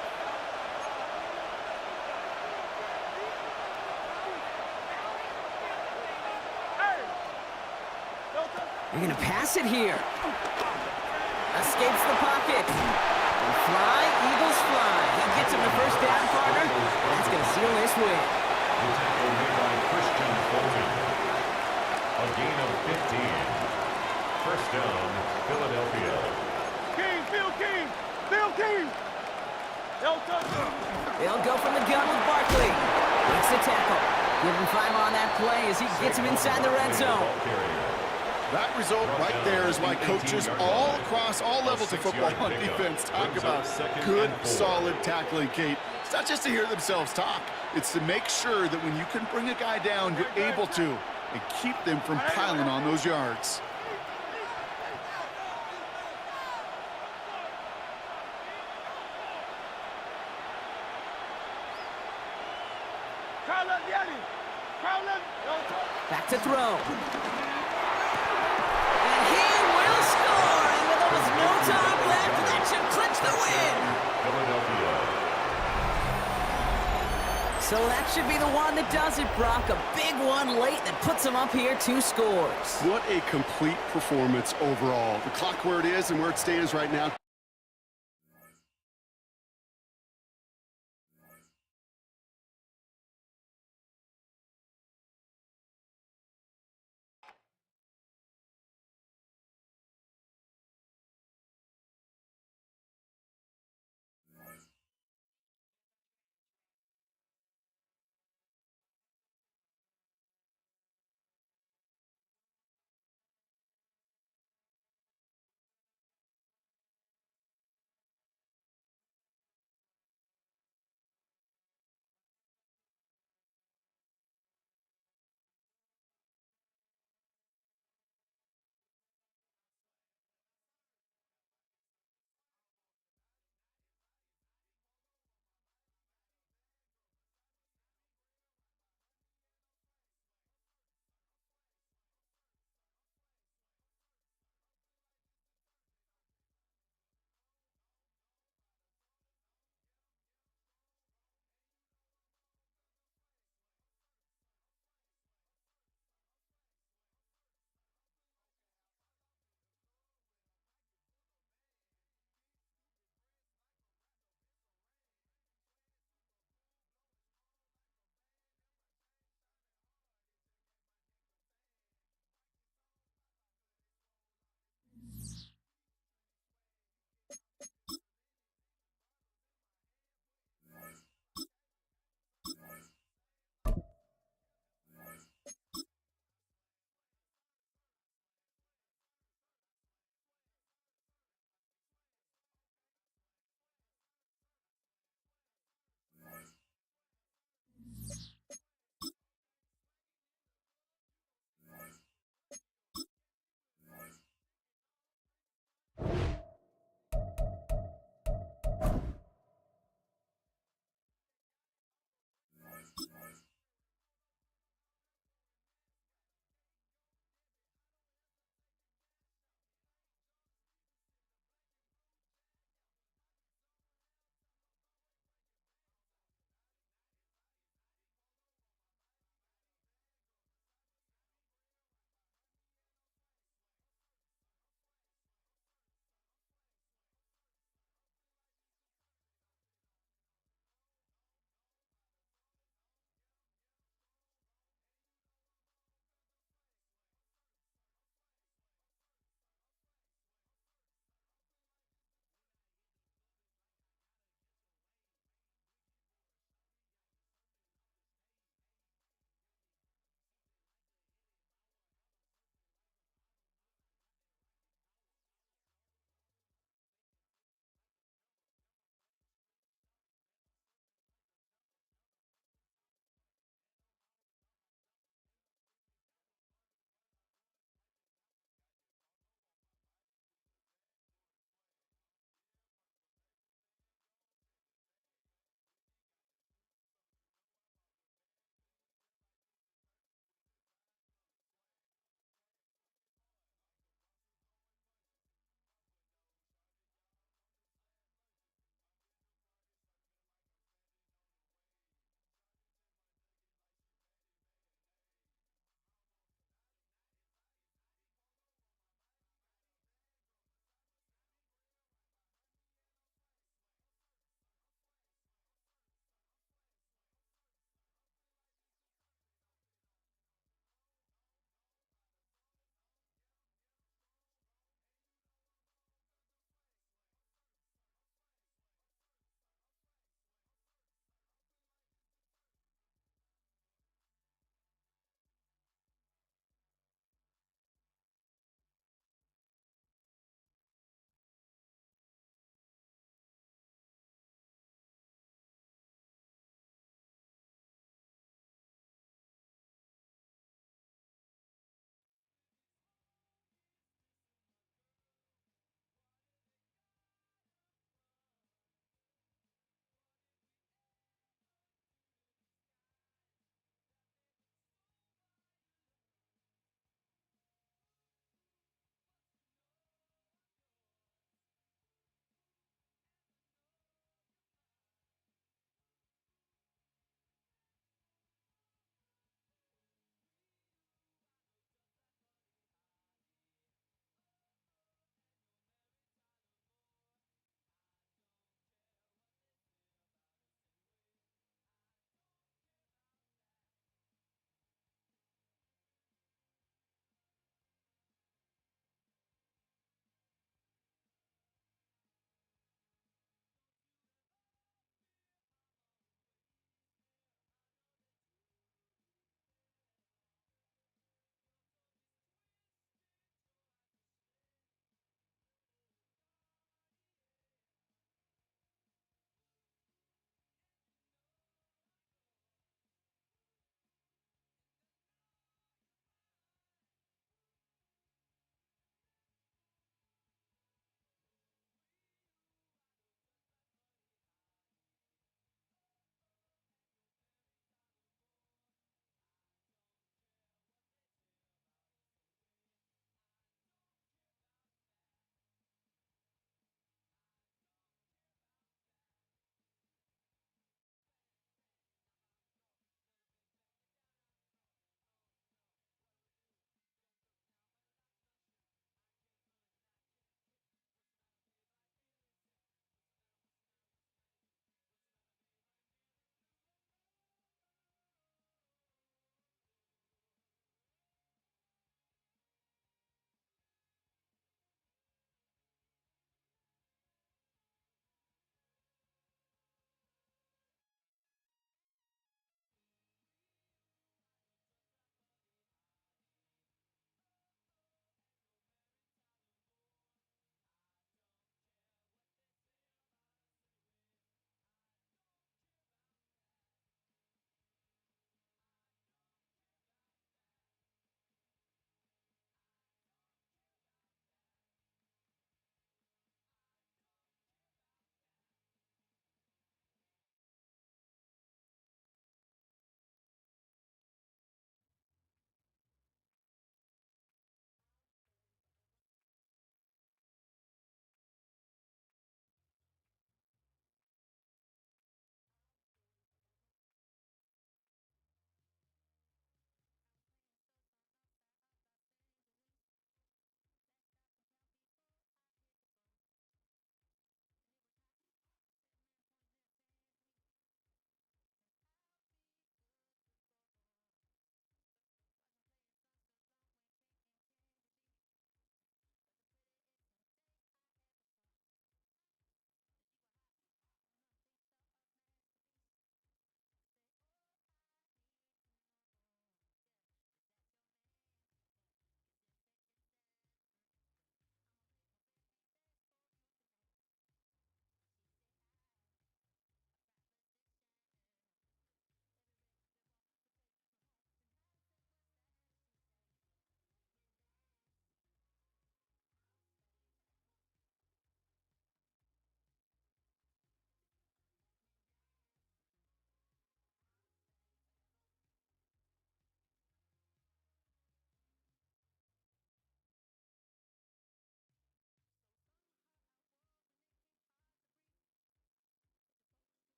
They're going to pass it here. Escapes the pocket. And fly, Eagles fly. He gets him the first down, partner. That's going to seal this win. The tackle made by Christian Fulton. A gain of 15. First down, Philadelphia. Field King. They'll go from the gun with Barkley. Makes the tackle. Give him 5 on that play as he gets him inside the red zone. That result right there is why coaches all across all levels of football on defense talk about good, solid tackling, Kate. It's not just to hear themselves talk. It's to make sure that when you can bring a guy down, you're able to, and keep them from piling on those yards. Back to throw. And he will score. And with almost no time left, that should clinch the win. Philadelphia. So that should be the one that does it, Brock. A big one late that puts him up here 2 scores. What a complete performance overall. The clock where it is and where it stands right now.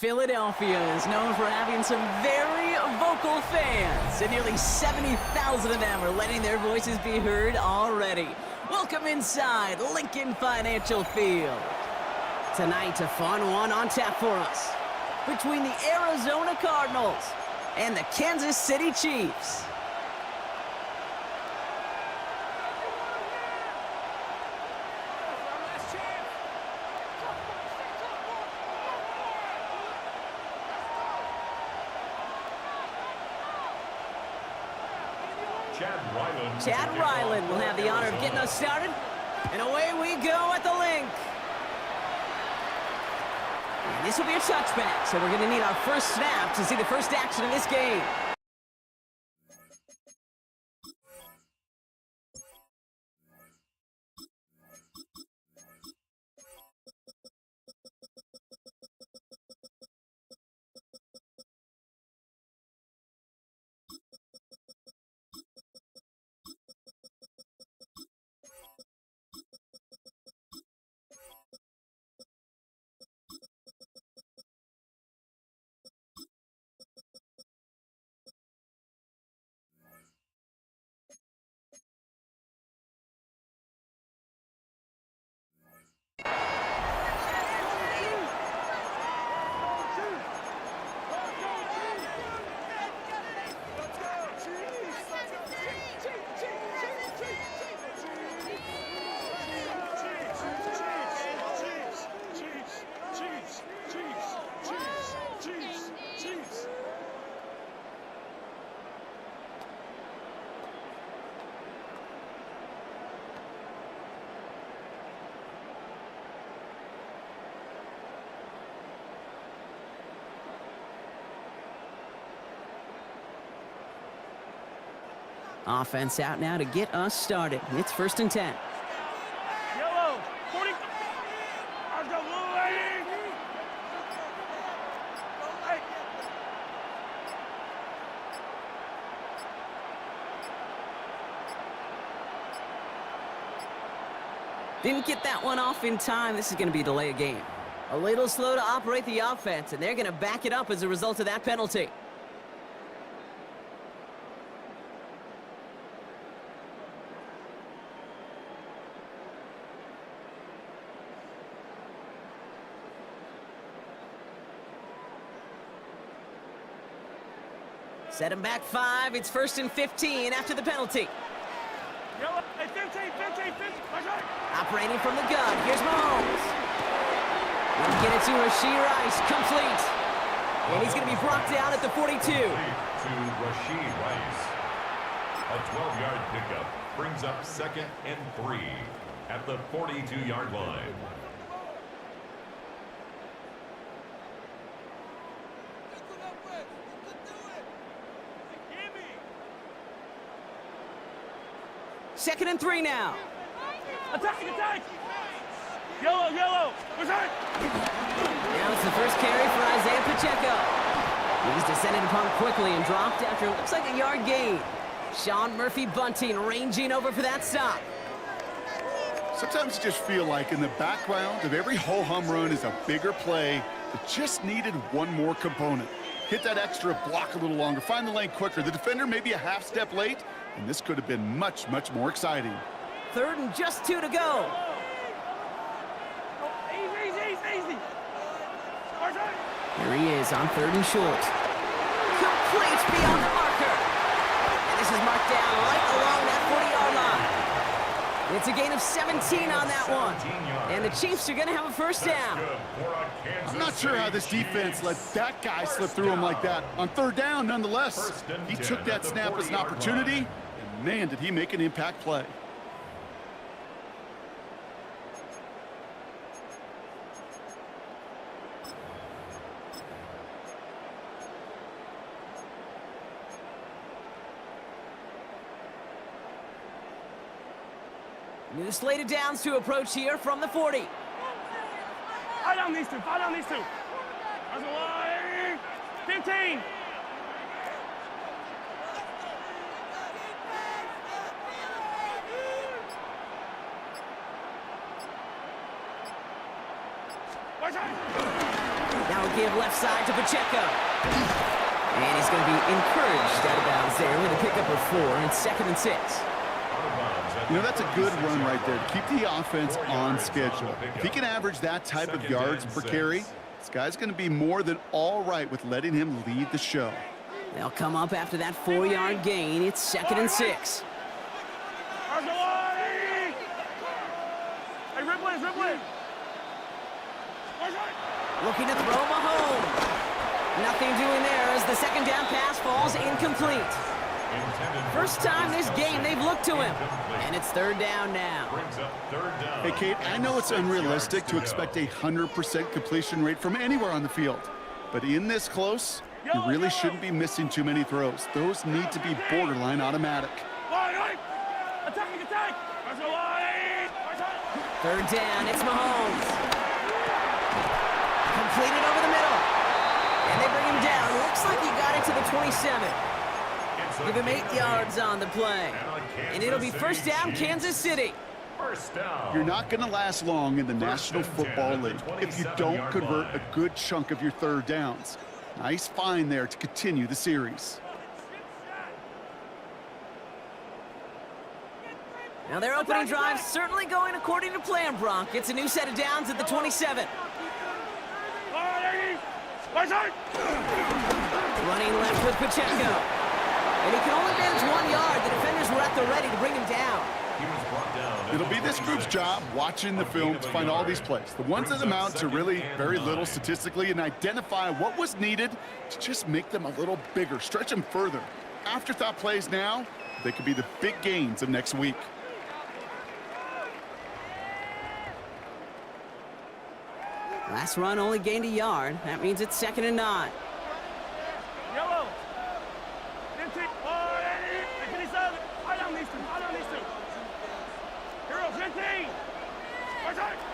Philadelphia is known for having some very vocal fans, and nearly 70,000 of them are letting their voices be heard already. Welcome inside Lincoln Financial Field. Tonight, a fun one on tap for us between the Arizona Cardinals and the Kansas City Chiefs. Chad Ryland will have the honor of getting us started. And away we go at the link. And this will be a touchback, so we're going to need our first snap to see the first action of this game. Offense out now to get us started. It's 1st and 10. Yellow, 40. Let's go, blue lady. Hey. Didn't get that one off in time. This is going to be a delay of game. A little slow to operate the offense, and they're going to back it up as a result of that penalty. Set him back 5. It's 1st and 15 after the penalty. Yellow, hey, 15. That's right. Operating from the gun. Here's Mahomes. He'll get it to Rashee Rice. Complete. And he's going to be brought down at the 42. To Rashee Rice. A 12-yard pickup brings up 2nd and 3 at the 42-yard line. Second and 3 now. Attack. Yellow. What's that? Now it's the first carry for Isaiah Pacheco. He's descended upon quickly and dropped after it looks like a yard gain. Sean Murphy-Bunting ranging over for that stop. Sometimes you just feel like in the background of every ho-hum run is a bigger play that just needed one more component. Hit that extra block a little longer, find the lane quicker. The defender may be a half step late, and this could have been much, much more exciting. 3rd and just 2 to go. Easy. Here he is on 3rd and short. Complete beyond the marker. And this is marked down right along that 40-yard line. It's a gain of 17 on that one. And the Chiefs are going to have a first down. I'm not sure how this defense let that guy slip through him like that. On 3rd down, nonetheless. He took that snap as an opportunity, and man, did he make an impact play. New slate of downs to approach here from the 40. Fight on these two. That's a line. 15. That will give give left side to Pacheco. And he's going to be encouraged out of bounds there with a pickup of 4 and 2nd and 6. You know, that's a good run right there to keep the offense on schedule. If he can average that type of yards per carry, this guy's going to be more than all right with letting him lead the show. They'll come up after that 4-yard gain. It's 2nd and 6. Hey, Ripley! Looking to throw Mahomes. Nothing doing there as the 2nd down pass falls incomplete. First time this game they've looked to him. And it's 3rd down now. Hey, Kate, I know it's unrealistic to expect a 100% completion rate from anywhere on the field. But in this close, you really shouldn't be missing too many throws. Those need to be borderline automatic. Attack! 3rd down, it's Mahomes. Completed over the middle. And they bring him down. Looks like he got it to the 27. Give him 8 yards on the play. And it'll be 1st down, Kansas City. You're not going to last long in the National Football League if you don't convert a good chunk of your 3rd downs. Nice find there to continue the series. Now their opening drive certainly going according to plan, Bronk. It's a new set of downs at the 27. Running left with Pacheco. And he can only manage 1 yard. The defenders were at the ready to bring him down. It'll be this group's job watching the film to find all these plays, the ones that amount to really very little statistically, and identify what was needed to just make them a little bigger, stretch them further. Afterthought plays now, they could be the big gains of next week. Last run only gained a yard. That means it's 2nd and 9. Yellow!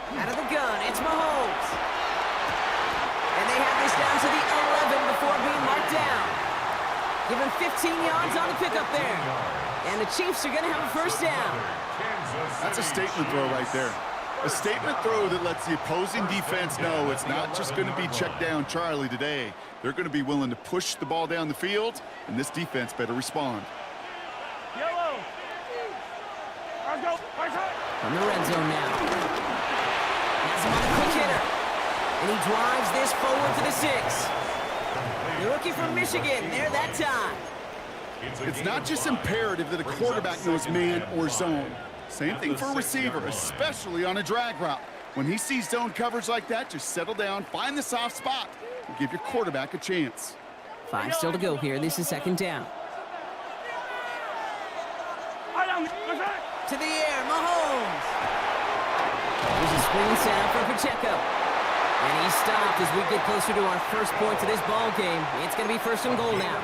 Out of the gun, it's Mahomes. And they have this down to the 11 before being marked down. Give him 15 yards on the pickup there. And the Chiefs are going to have a 1st down. That's a statement throw right there. A statement throw that lets the opposing defense know it's not just going to be check down Charlie today. They're going to be willing to push the ball down the field, and this defense better respond. Yellow! From the red zone now. Has him on a quick hitter. And he drives this forward to the 6. The rookie from Michigan, there that time. It's not just imperative that a quarterback knows man or zone. Same thing for a receiver, especially on a drag route. When he sees zone coverage like that, just settle down, find the soft spot, and give your quarterback a chance. 5 still to go here. This is 2nd down. To the air, Mahomes. There's a screen sound for Pacheco. And he's stopped as we get closer to our first points of this ball game. It's going to be 1st and goal now.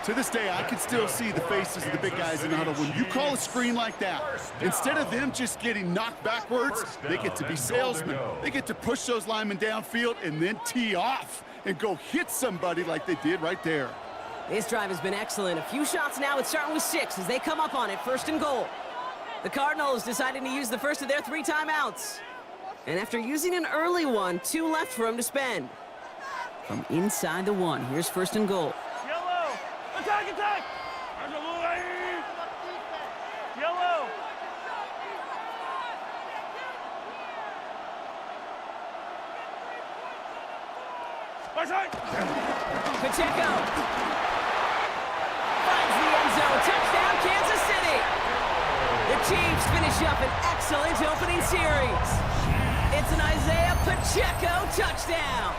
To this day, I can still see the faces of the big guys in the huddle. When you call a screen like that, instead of them just getting knocked backwards, they get to be salesmen. They get to push those linemen downfield and then tee off and go hit somebody like they did right there. This drive has been excellent. A few shots now. It's starting with 6 as they come up on it. 1st and goal. The Cardinals deciding to use the first of their 3 timeouts. And after using an early one, 2 left for him to spend. From inside the 1, here's 1st and goal. Yellow! Attack! Yellow! Pacheco finds the end zone. Touchdown, Kansas City. The Chiefs finish up an excellent opening series. It's an Isaiah Pacheco touchdown.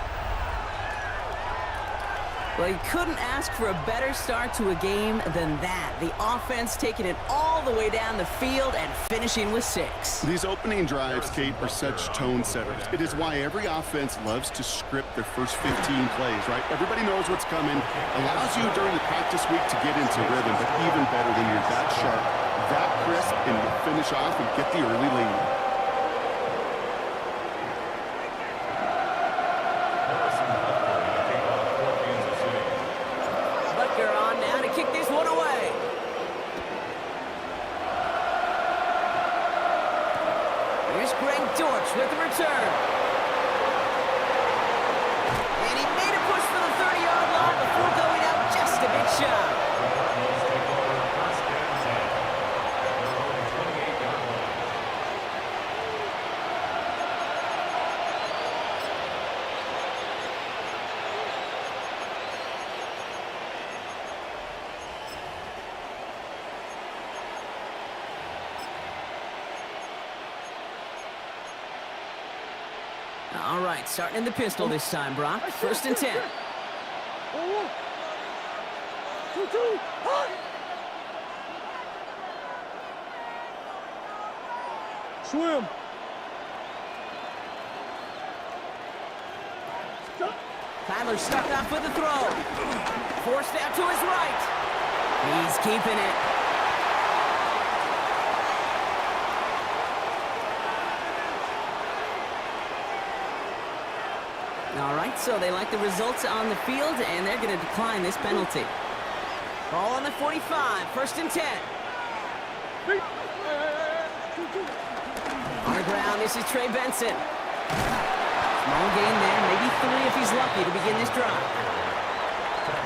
Well, you couldn't ask for a better start to a game than that. The offense taking it all the way down the field and finishing with 6. These opening drives, Kate, are such tone setters. It is why every offense loves to script their first 15 plays, right? Everybody knows what's coming. Allows you during the practice week to get into rhythm, but even better when you're that sharp, that crisp, and you finish off and get the early lead. With the return. And All right, starting in the pistol this time, Brock. 1st and 10. Swim. Tyler stuck off with the throw. Forced out to his right. He's keeping it. All right, so they like the results on the field, and they're going to decline this penalty. Ball on the 45, 1st and 10. On the ground, this is Trey Benson. Small gain there, maybe 3 if he's lucky to begin this drive.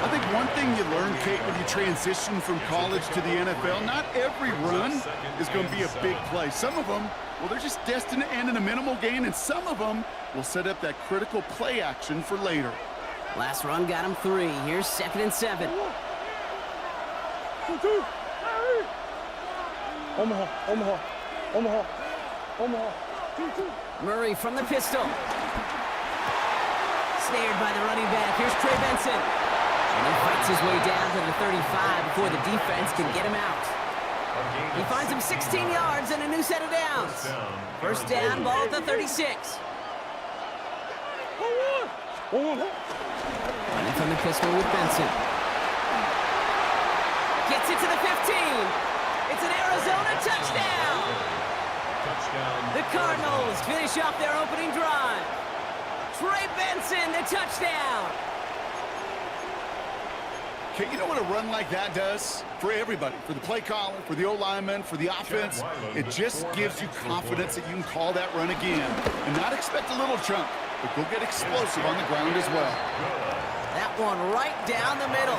I think one thing you learn, Kate, when you transition from college to the NFL, not every run is going to be a big play. Some of them, well, they're just destined to end in a minimal gain, and some of them will set up that critical play action for later. Last run got him 3. Here's 2nd and 7. Omaha. Murray from the pistol. Snared by the running back. Here's Trey Benson. And he fights his way down to the 35 before the defense can get him out. He finds him 16 yards and a new set of downs. 1st down, ball at the 36. Running from the pistol with Benson. Gets it to the 15. It's an Arizona touchdown. The Cardinals finish off their opening drive. Trey Benson, the touchdown. Okay, you know what a run like that does? For everybody, for the play caller, for the O-lineman, for the offense, it just gives you confidence that you can call that run again and not expect a little chunk, but go get explosive on the ground as well. That one right down the middle.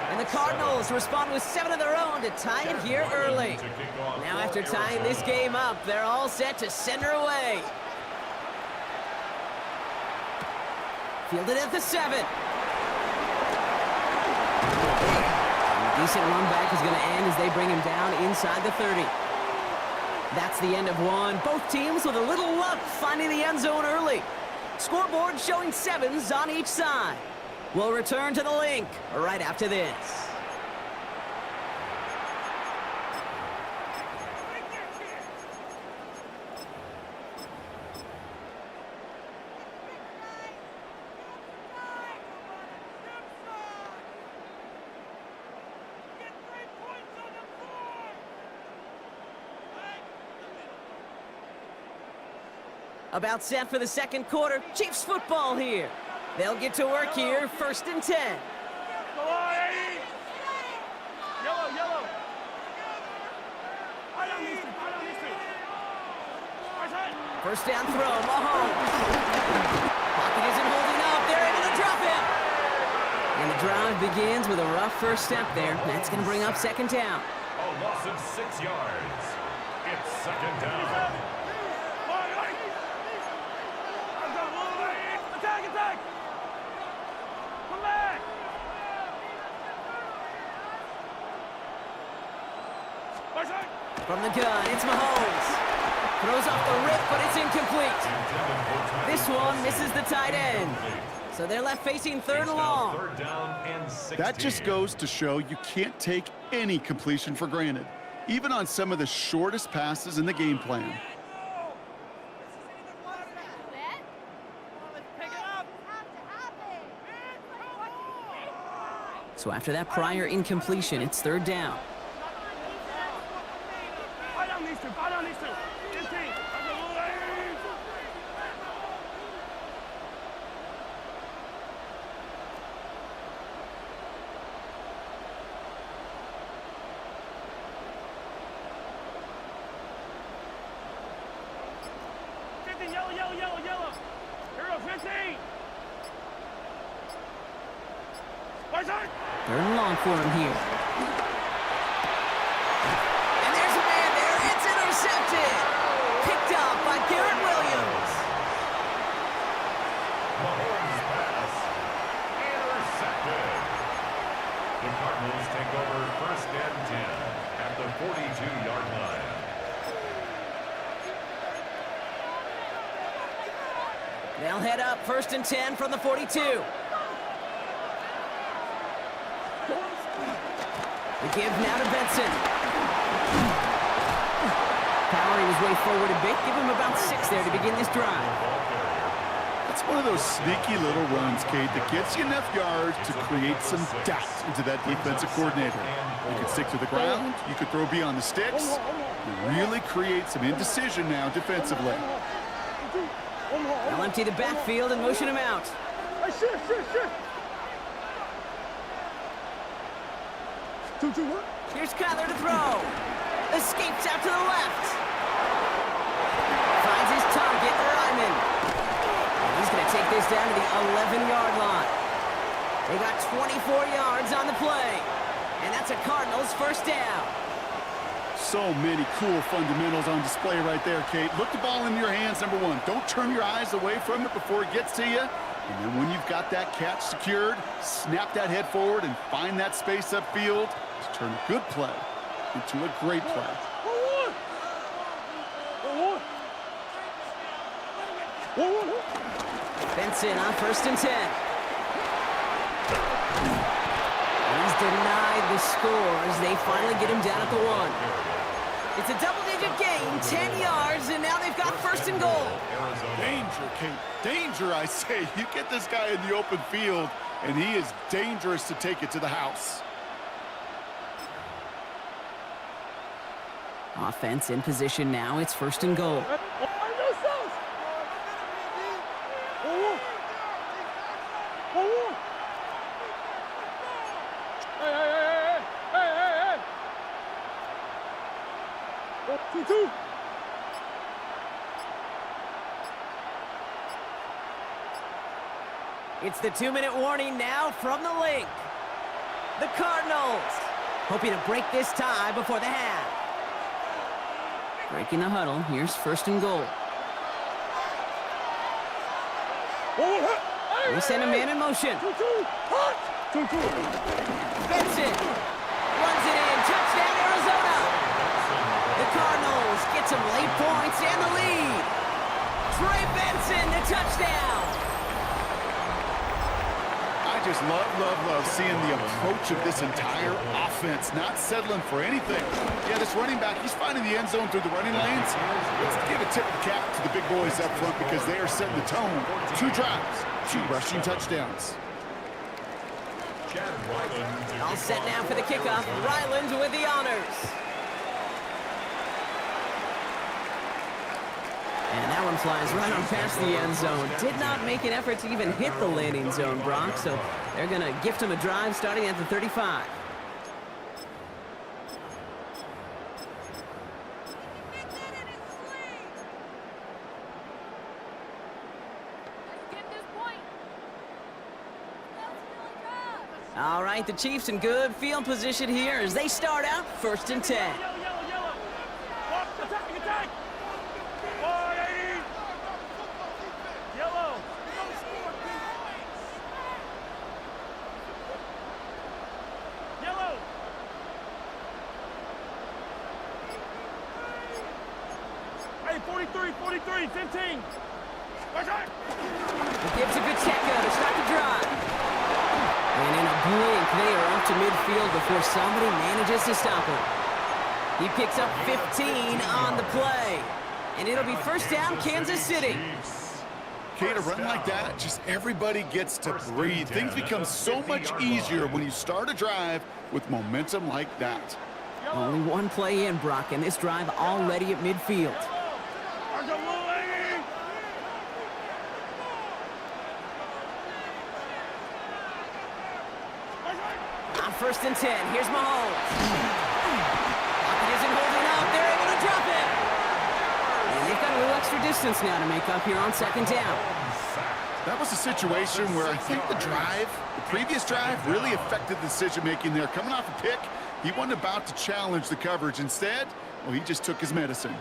And the Cardinals respond with 7 of their own to tie it here early. Now after tying this game up, they're all set to send her away. Fielded at the 7. And a decent run back is going to end as they bring him down inside the 30. That's the end of one. Both teams with a little luck finding the end zone early. Scoreboard showing 7s on each side. We'll return to the link right after this. About set for the 2nd quarter. Chiefs football here. They'll get to work here, 1st and 10. Yellow. 1st down throw, Mahomes. Pocket isn't holding up. They're able to drop him. And the drive begins with a rough 1st step there. That's going to bring up 2nd down. A loss of 6 yards. It's 2nd down. Attack! Come back! From the gun, it's Mahomes. Throws off the rip, but it's incomplete. This one misses the tight end. So they're left facing 3rd and long. That just goes to show you can't take any completion for granted, even on some of the shortest passes in the game plan. So after that prior incompletion, it's 3rd down. Yellow. Here goes 15. 3rd and long for him here. And there's a man there. It's intercepted. Picked up by Garrett Williams. Mahomes' pass intercepted. The Cardinals take over 1st and 10 at the 42-yard line. They'll head up 1st and 10 from the 42. The give now to Benson. Powering his way forward a bit. Give him about 6 there to begin this drive. It's one of those sneaky little runs, Kate, that gets you enough yards to create some doubt into that defensive coordinator. You could stick to the ground, you could throw beyond the sticks, and really create some indecision now defensively. They'll empty the backfield and motion him out. Here's Kyler to throw. Escapes out to the left. Finds his target, Ryman. He's going to take this down to the 11-yard line. They got 24 yards on the play. And that's a Cardinals first down. So many cool fundamentals on display right there, Kate. Look the ball in your hands, number one. Don't turn your eyes away from it before it gets to you. And then when you've got that catch secured, snap that head forward and find that space upfield to turn a good play into a great play. Benson on 1st and 10. He's denied the score as they finally get him down at the 1. It's a double-digit gain, 10 yards, and now they've got 1st and goal. Danger, Kate. Danger, I say. You get this guy in the open field, and he is dangerous to take it to the house. Offense in position now. It's 1st and goal. It's the 2-minute warning now from the Link. The Cardinals hoping to break this tie before the half. Breaking the huddle. Here's 1st and goal. They send a man in motion. Benson runs it in. Touchdown, Arizona. The Cardinals get some late points and the lead. Trey Benson, the touchdown. I just love seeing the approach of this entire offense, not settling for anything. Yeah, this running back, he's finding the end zone through the running lanes. Let's give a tip of the cap to the big boys up front because they are setting the tone. 2 drives, 2 rushing touchdowns. All set now for the kickoff. Ryland with the honors. And that one flies right on past the end zone. Did not make an effort to even hit the landing zone, Brock, so they're going to gift him a drive starting at the 35. All right, the Chiefs in good field position here as they start out 1st and 10. Hey, 43, 15. It gives a good check out to start the drive. And in a blink, they are up to midfield before somebody manages to stop him. He picks up 15 on the play. And it'll be 1st down, Kansas City. Kate, a run like that, just everybody gets to breathe. Things become so much easier when you start a drive with momentum like that. Only one play in, Brock, and this drive already at midfield. On 1st and 10, here's Mahomes. Pocket isn't holding up. They're able to drop it. And they've got a little extra distance now to make up here on 2nd down. That was a situation where I think the previous drive, really affected the decision-making there. Coming off a pick, he wasn't about to challenge the coverage. Instead, well, he just took his medicine.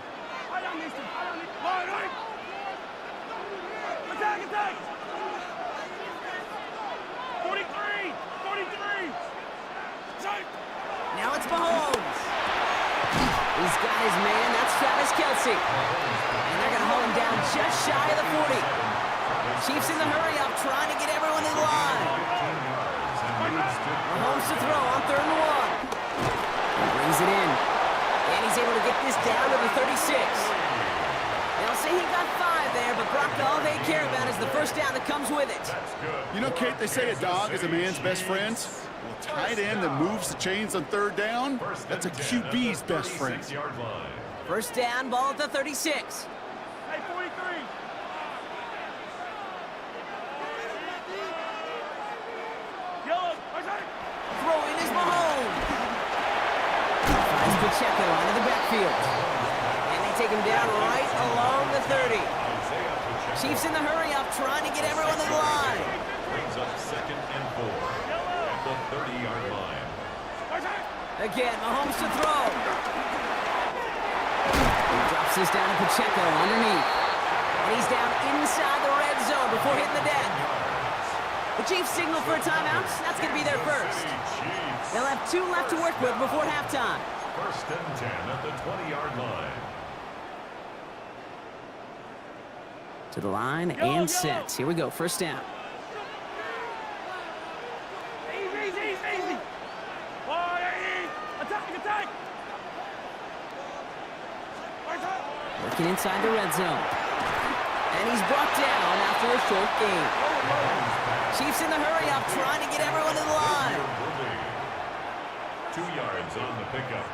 Now it's Mahomes. He's got his man. That's Travis Kelce. And they're going to hold him down just shy of the 40. Chiefs in the hurry up, trying to get everyone in line. Mahomes to throw on 3rd and 1. He brings it in. And he's able to get this down to the 36. They'll say he got 5 there, but Brock, all they care about is the first down that comes with it. You know, Kate, they say a dog is a man's best friend. Well, a tight end that moves the chains on 3rd down, that's a QB's best friend. First down, ball at the 36. Hey, 43. Yellow. Throwing is Mahomes. Finds Pacheco into the backfield. And they take him down right along the 30. Chiefs in the hurry up, trying to get everyone in line. Brings up 2nd and 4 at the 30-yard line. Again, Mahomes to throw. He drops this down to Pacheco underneath. And he's down inside the red zone before hitting the deck. The Chiefs signal for a timeout. That's going to be their first. They'll have 2 left to work with before halftime. 1st and 10 at the 20-yard line. To the line and set. Here we go, first down. Easy. Attack. Working inside the red zone. And he's brought down after a short gain. Chiefs in the hurry up, trying to get everyone in line. 2 yards on the pickup.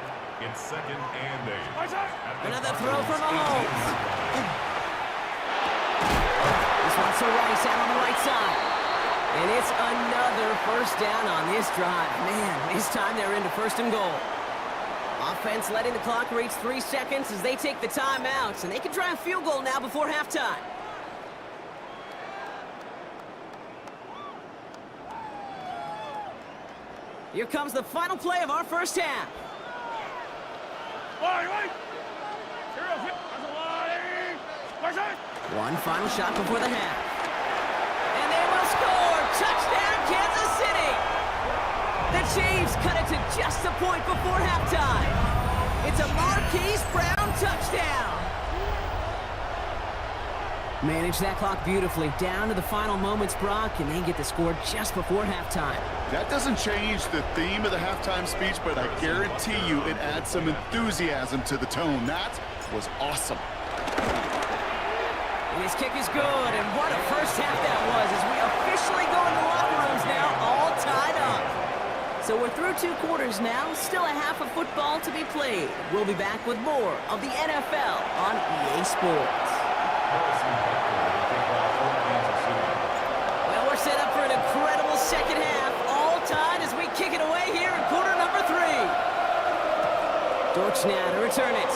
It's 2nd and 8. Another throw from Mahomes. This one's to Rice out on the right side. And it's another first down on this drive. Man, this time they're into 1st and goal. Offense letting the clock reach 3 seconds as they take the timeouts, and they can try a field goal now before halftime. Here comes the final play of our first half. One final shot before the half. And they will score! Touchdown, Kansas City! The Chiefs cut it to just a point before halftime. It's a Marquise Brown touchdown. Manage that clock beautifully. Down to the final moments, Brock, and they get the score just before halftime. That doesn't change the theme of the halftime speech, but I guarantee you it adds some enthusiasm to the tone. That was awesome. And his kick is good, and what a first half that was as we officially go into locker rooms now, all tied up. So we're through 2 quarters now, still a half of football to be played. We'll be back with more of the NFL on EA Sports. Well, we're set up for an incredible second half, all tied as we kick it away here in quarter number 3. Dortch now to return it.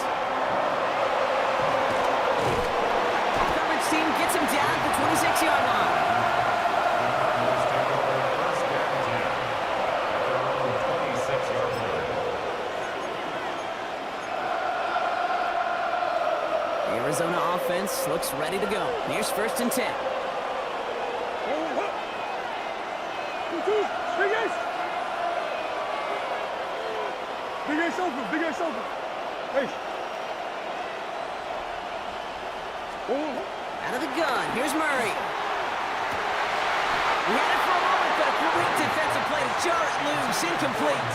Coverage team gets him down at the 26-yard line. Arizona offense looks ready to go. Here's 1st and 10. Big ass open. Hey. Out of the gun, here's Murray. We had it for a moment, but a great defensive play to jar it loose, incomplete.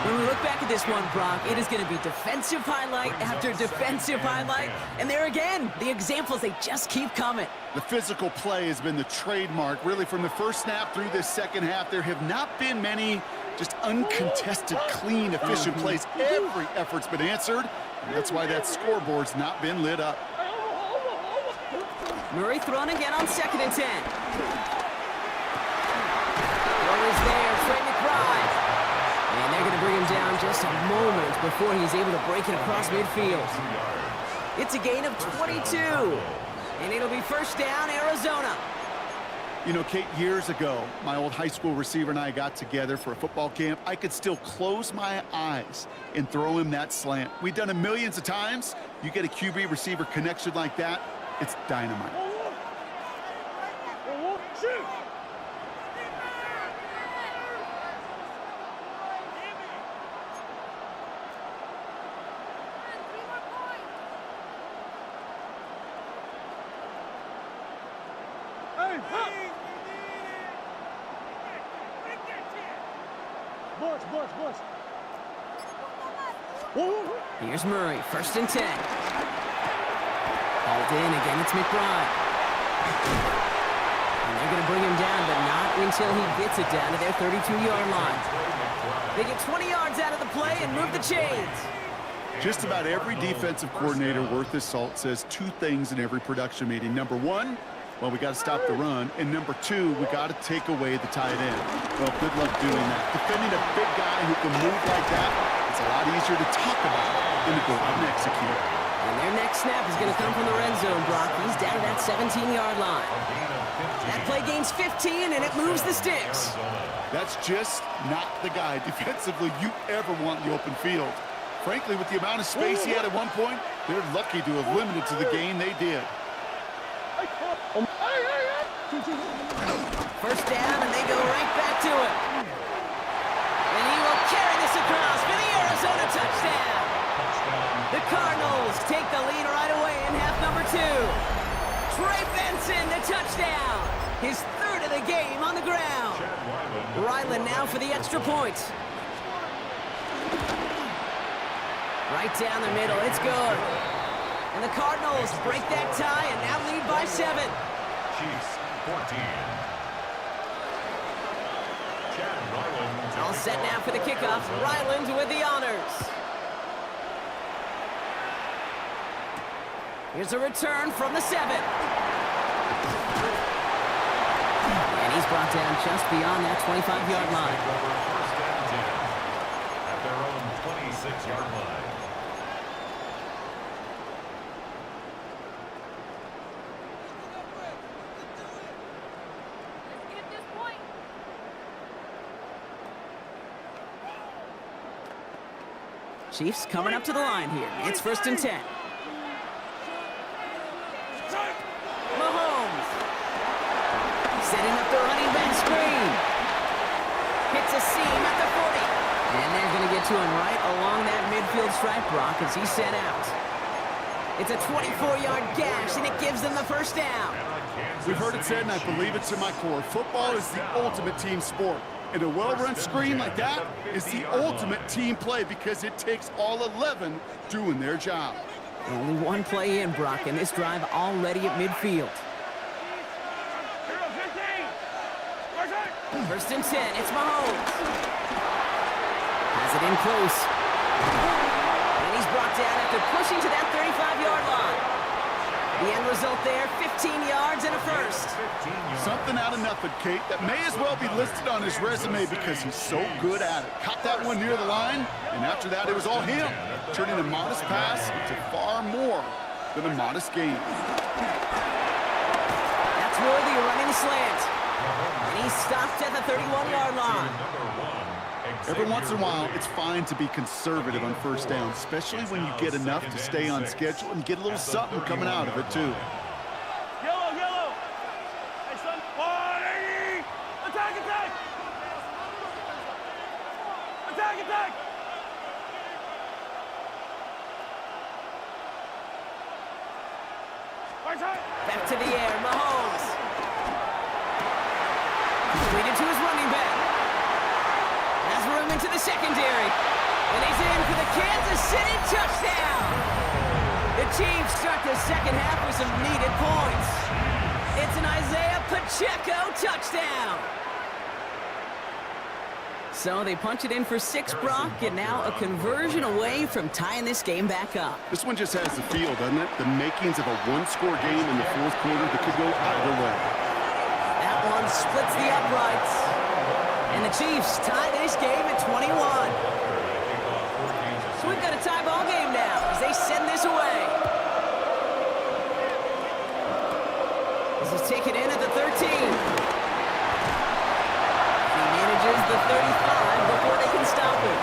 When we look back at this one, Brock, it is going to be defensive highlight after defensive highlight. And there again, the examples, they just keep coming. The physical play has been the trademark. Really, from the first snap through this second half, there have not been many just uncontested, clean, efficient plays. Every effort's been answered, and that's why that scoreboard's not been lit up. Murray thrown again on 2nd and 10. Throw is there, Trey McBride. And they're going to bring him down just a moment before he's able to break it across midfield. It's a gain of 22. And it'll be first down, Arizona. You know, Kate, years ago, my old high school receiver and I got together for a football camp. I could still close my eyes and throw him that slant. We've done it millions of times. You get a QB receiver connection like that, it's dynamite. Shoot! Here's Murray, 1st and 10. Hauled in, again it's McBride. And they're going to bring him down, but not until he gets it down to their 32-yard line. They get 20 yards out of the play and move the chains. Just about every defensive coordinator worth his salt says two things in every production meeting. Number one, well, we got to stop the run. And number two, we got to take away the tight end. Well, good luck doing that. Defending a big guy who can move like that, it's a lot easier to talk about than to go out and execute. And their next snap is going to come from the red zone, Brock. He's down to that 17-yard line. That play gains 15, and it moves the sticks. That's just not the guy defensively you ever want in the open field. Frankly, with the amount of space he had at one point, they're lucky to have limited to the gain they did. First down, and they go right back to it. And he will carry this across for the Arizona touchdown. The Cardinals take the lead right away in half number 2. Trey Benson, the touchdown. His 3rd of the game on the ground. Ryland now for the extra point. Right down the middle, it's good. And the Cardinals break that tie and now lead by 7. Chiefs 14. All set now for the kickoff. Ryland with the honors. Here's a return from the 7. And he's brought down just beyond that 25-yard line. First and 10 at their own 26-yard line. Chiefs coming up to the line here. It's 1st and 10. Mahomes setting up the running back screen. Hits a seam at the 40. And they're going to get to him right along that midfield stripe, Brock, as he's set out. It's a 24-yard gash, and it gives them the first down. We've heard it said, and I believe it to my core, football is the ultimate team sport. And a well-run screen like that is the ultimate team play because it takes all 11 doing their job. Only one play in, Brock, and this drive already at midfield. 1st and 10, it's Mahomes. Has it in close. And he's brought down after pushing to that 35-yard line. The end result there, 15 yards and a first. Something out of nothing, Kate, that may as well be listed on his resume because he's so good at it. Caught that one near the line, and after that, it was all him, turning a modest pass into far more than a modest gain. That's Worthy running the slant. And he's stopped at the 31-yard line. Every once in a while, it's fine to be conservative on first down, especially when you get enough to stay on schedule and get a little something coming out of it, too. Yellow, yellow. Hey, son. 180. Attack, attack. Attack, attack. Back to the air, Mahomes. Completed to his running back. Has room into the secondary. And he's in for the Kansas City touchdown. The Chiefs start the second half with some needed points. It's an Isaiah Pacheco touchdown. So they punch it in for 6, Brock, and now a conversion away from tying this game back up. This one just has the feel, doesn't it? The makings of a one-score game in the fourth quarter that could go either way. That one splits the uprights. And the Chiefs tie this game at 21. So we've got a tie ball game now as they send this away. This is taken in at the 13. He manages the 35 before they can stop him.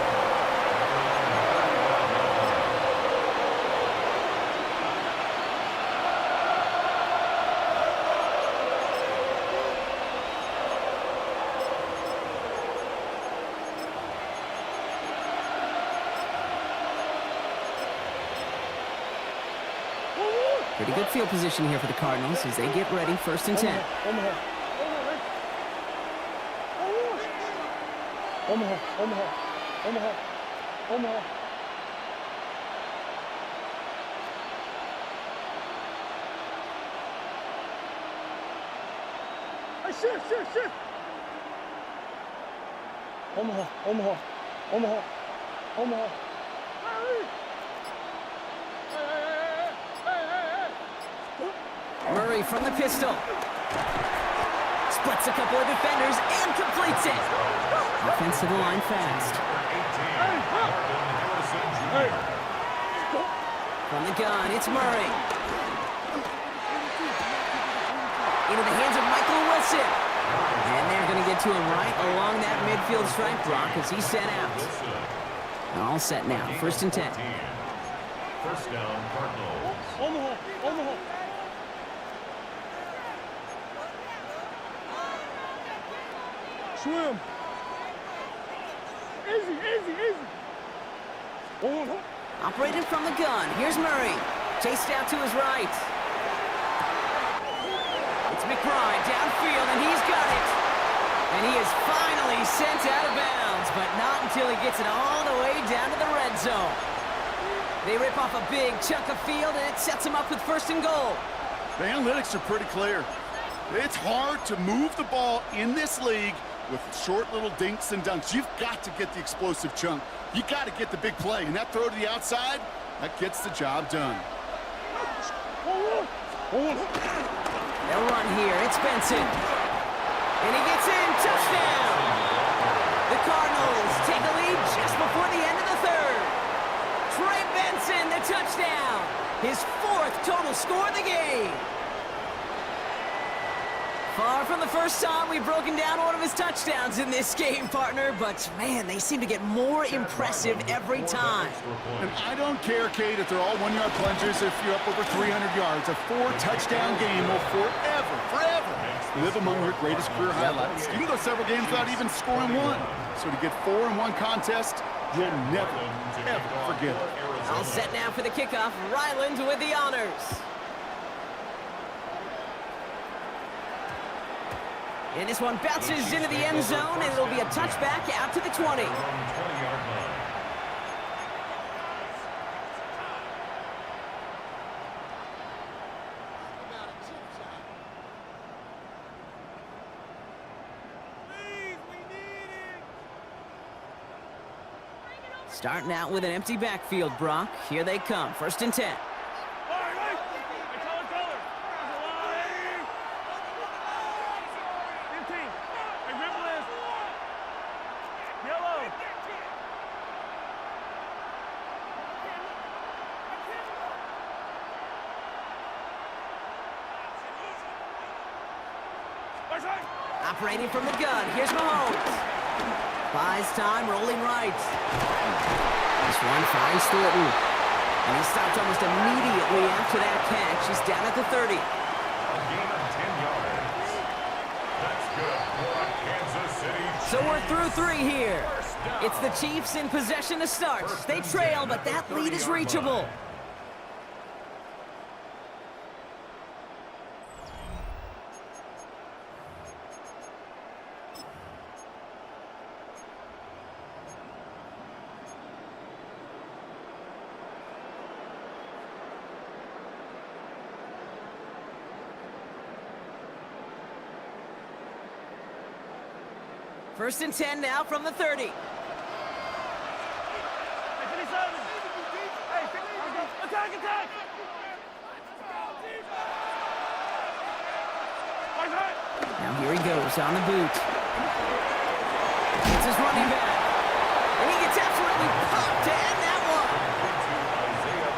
Pretty good field position here for the Cardinals as they get ready, 1st and 10. Omaha, Omaha, Omaha, Omaha. Hey, shift. Omaha, Omaha, Omaha, Omaha. Murray from the pistol. Splits a couple of defenders and completes it. Offensive line fast. From the gun, it's Murray. Into the hands of Michael Wilson. And they're going to get to him right along that midfield stripe block as he's set out. All set now, 1st and 10. First down, Cardinals. Omaha. Swim. Easy. Omaha. Operated from the gun, here's Murray. Chased out to his right. It's McBride downfield, and he's got it. And he is finally sent out of bounds, but not until he gets it all the way down to the red zone. They rip off a big chunk of field, and it sets them up with 1st and goal. The analytics are pretty clear. It's hard to move the ball in this league with short little dinks and dunks. You've got to get the explosive chunk. You got to get the big play, and that throw to the outside, that gets the job done. They'll run here. It's Benson. And he gets in. Touchdown! The Cardinals take a lead just before the end of the 3rd. Trey Benson, the touchdown. His 4th total score of the game. Far from the first time we've broken down one of his touchdowns in this game, partner, but man, they seem to get more impressive every time. And I don't care, Kate, if they're all 1-yard plungers, if you're up over 300 yards. A 4-touchdown game will forever live among your greatest career highlights. You can go several games without even scoring one. So to get 4 in one contest, you'll never, ever forget it. All set now for the kickoff. Ryland with the honors. And this one bounces into the end zone, and it'll be a touchback out to the 20. Starting out with an empty backfield, Brock. Here they come, 1st and 10. Operating from the gun, here's Mahomes. Buys time, rolling right. This one finds Thornton. And he stopped almost immediately after that catch. He's down at the 30. A gain of 10 yards. That's good for a Kansas City Chiefs. So we're through 3 here. It's the Chiefs in possession to start. They trail, but that lead is reachable. First and 10 now from the 30. Hey, 57. Hey, attack! Now here he goes on the boot. It's his running back. And he gets absolutely popped to end that one.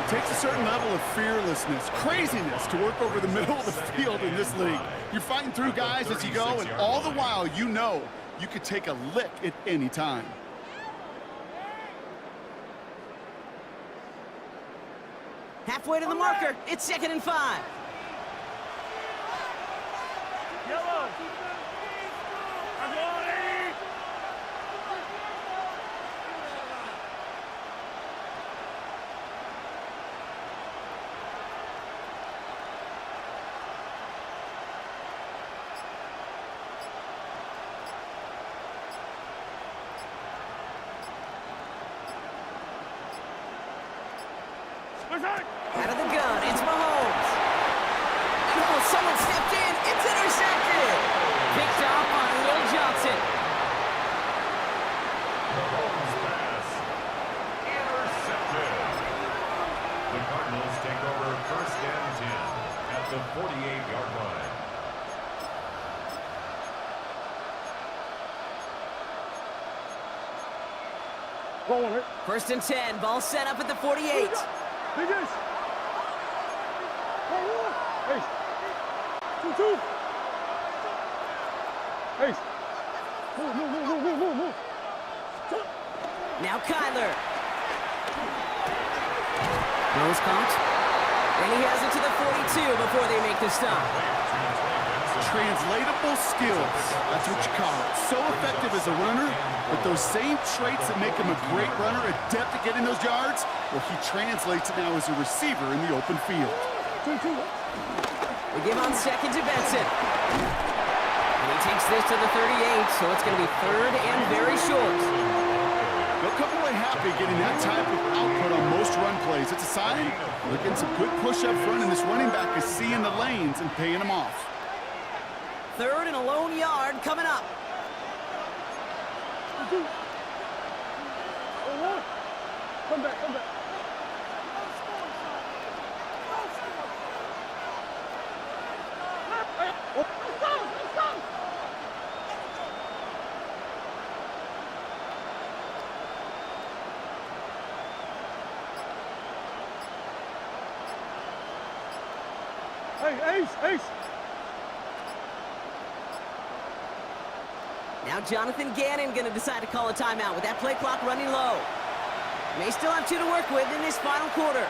It takes a certain level of fearlessness, craziness to work over the middle of the field in this league. You're fighting through guys as you go, and all the while you know you could take a lick at any time. Halfway to the marker. It's 2nd and 5. Yellow. Out of the gun, it's Mahomes. Oh, someone stepped in. It's intercepted. Picked off by Will Johnson. Mahomes pass. Intercepted. The Cardinals take over 1st and 10 at the 48-yard line. First and 10. Ball set up at the 48. Now Kyler. Nose caught. And he has it to the 42 before they make the stop. Translatable skills. That's what you call it. So effective as a runner, but those same traits that make him a great runner, adept at getting those yards, well, he translates it now as a receiver in the open field. We give on second to Benson. And he takes this to the 38, so it's going to be 3rd and very short. They'll come away happy getting that type of output on most run plays. It's a sign they're getting some good push up front, and this running back is seeing the lanes and paying them off. 3rd and a lone yard coming up. Come back. Hey, Ace! Now Jonathan Gannon going to decide to call a timeout with that play clock running low. May still have 2 to work with in this final quarter.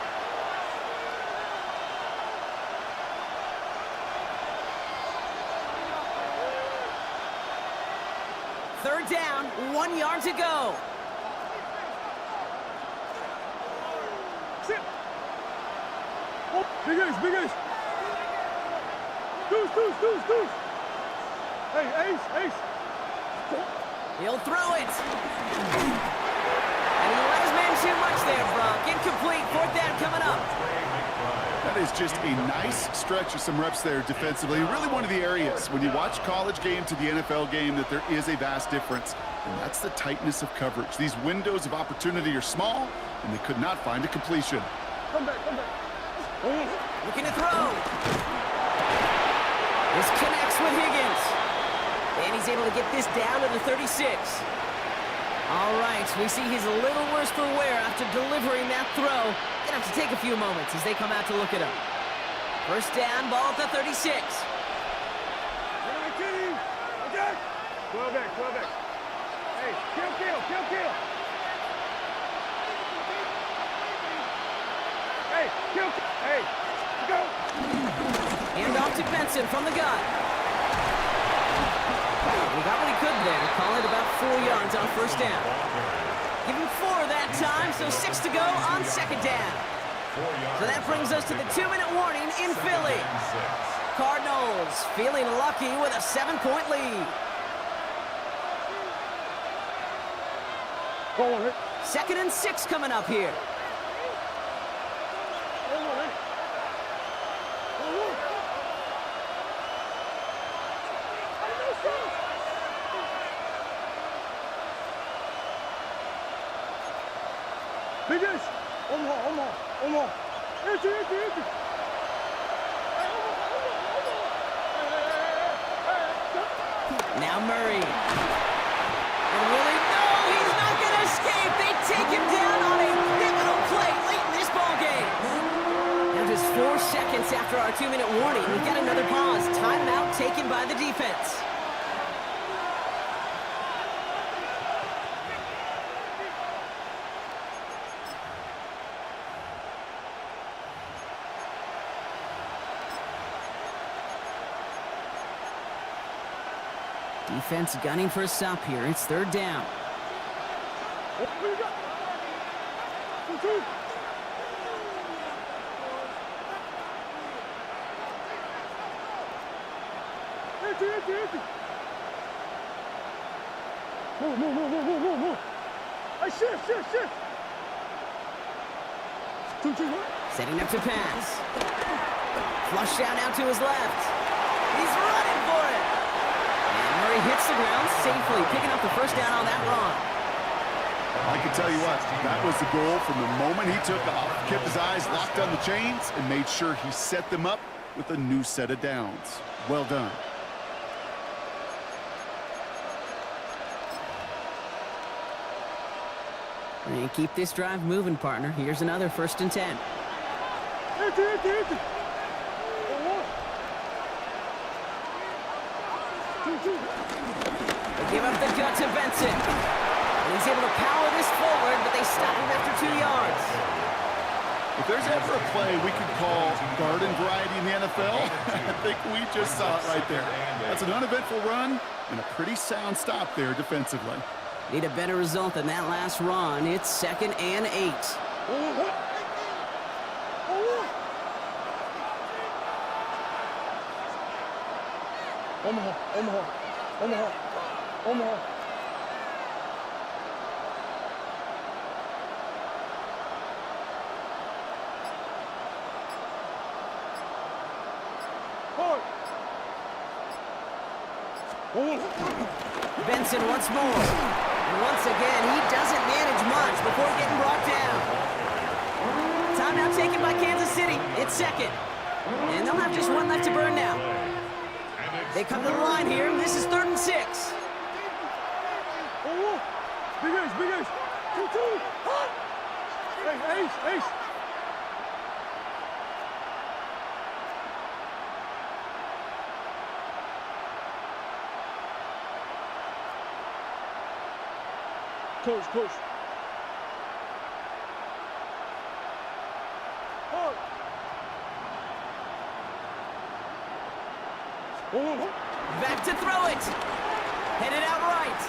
Third down, 1 yard to go. Sit! Oh, big Ace! Deuce! Hey, Ace! He'll throw it. And he let his man too much there, Brock. Incomplete, 4th down coming up. That is just a nice stretch of some reps there defensively. Really one of the areas when you watch college game to the NFL game that there is a vast difference. And that's the tightness of coverage. These windows of opportunity are small, and they could not find a completion. Come back. Looking to throw. This connects with Higgins. And he's able to get this down to the 36. All right, we see he's a little worse for wear after delivering that throw. Gonna have to take a few moments as they come out to look at him. First down, ball at the 36. Okay. 12 back. Hey, kill. Hey, go. Hand off to Benson from the gun. He got what he could there. Call it about 4 yards on 1st down. Give him 4 that time, so 6 to go on 2nd down. So that brings us to the 2-minute warning in Philly. Cardinals feeling lucky with a 7-point lead. 2nd and 6 coming up here. Big Ace! Omar! Empty! Now Murray. And Willie, no, he's not going to escape. They take him down on a pivotal play late in this ballgame. Now just 4 seconds after our 2-minute warning, we've got another pause. Timeout taken by the defense. Defense gunning for a stop here. It's 3rd down. What do you got? 2. Empty. Move. Hey, shift. 2. Setting up to pass. Flush down now to his left. He's running for it. And Murray hits the ground safely, picking up the first down on that run. I can tell you what, that was the goal from the moment he took off. Kept his eyes locked on the chains and made sure he set them up with a new set of downs. Well done. And keep this drive moving, partner. Here's another 1st and 10. They give up the gut to Benson. And he's able to power this forward, but they stop him after 2 yards. If there's ever a play we could call garden variety in the NFL, I think we just saw it right there. That's an uneventful run and a pretty sound stop there defensively. Need a better result than that last run. It's 2nd and 8. Omaha. Benson once more. And once again, he doesn't manage much before getting brought down. Timeout taken by Kansas City. It's 2nd. And they'll have just one left to burn now. They come to the line here. This is 3rd and 6. Big Ace. 2-2. Hey, Ace. Coach. Back to throw it. Headed out right.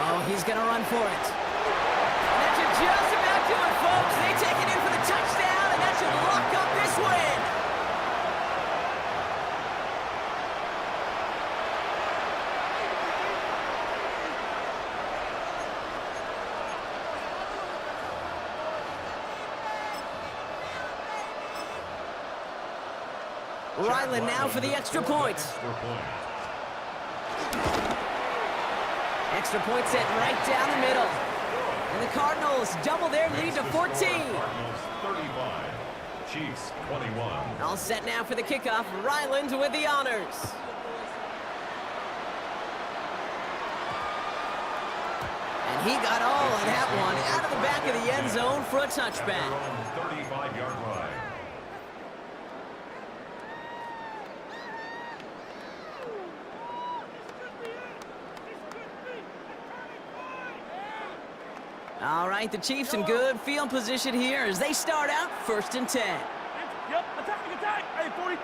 Oh, he's going to run for it. And that should just about do it, folks. They take it in for the touchdown, and that should lock up this win. Ryland now for the extra point. Extra point set right down the middle. And the Cardinals double their lead to 14. Cardinals 35, Chiefs 21. All set now for the kickoff. Ryland with the honors. And he got all of that one out of the back of the end zone for a touchback. 35-yard line. All right, the Chiefs in good field position here as they start out 1st and 10. Yep, attack. Hey, 40.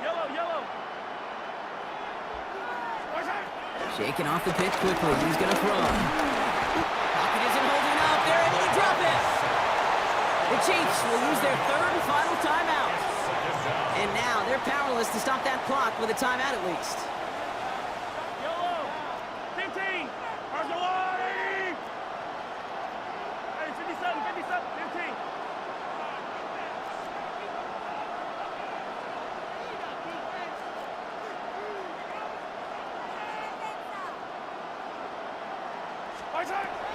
Yellow. Shaking off the pitch quickly. He's going to throw. Pocket isn't holding up. They're able to drop it. The Chiefs will use their 3rd and final timeout. And now they're powerless to stop that clock with a timeout at least. Yellow. 15. Arzelati. Hey, 57, 15.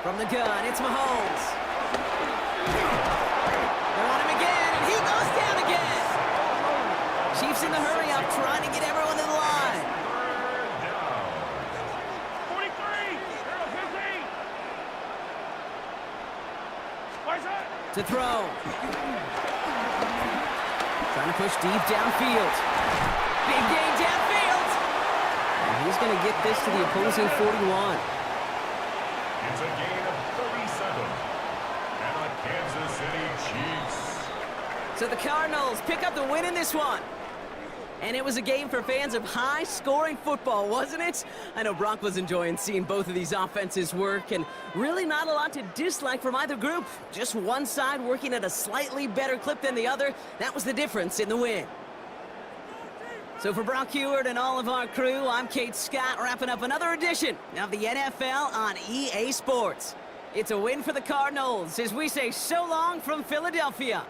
From the gun, it's Mahomes. They're on him again, and he goes down again. Chiefs in the hurry up, trying to get everyone to the line. 43. 15. To throw. Trying to push deep downfield. Big gain downfield. And he's going to get this to the opposing 41. It's a gain of 37. And the Kansas City Chiefs. So the Cardinals pick up the win in this one. And it was a game for fans of high-scoring football, wasn't it? I know Brock was enjoying seeing both of these offenses work, and really not a lot to dislike from either group. Just one side working at a slightly better clip than the other. That was the difference in the win. So for Brock Heward and all of our crew, I'm Kate Scott, wrapping up another edition of the NFL on EA Sports. It's a win for the Cardinals as we say so long from Philadelphia.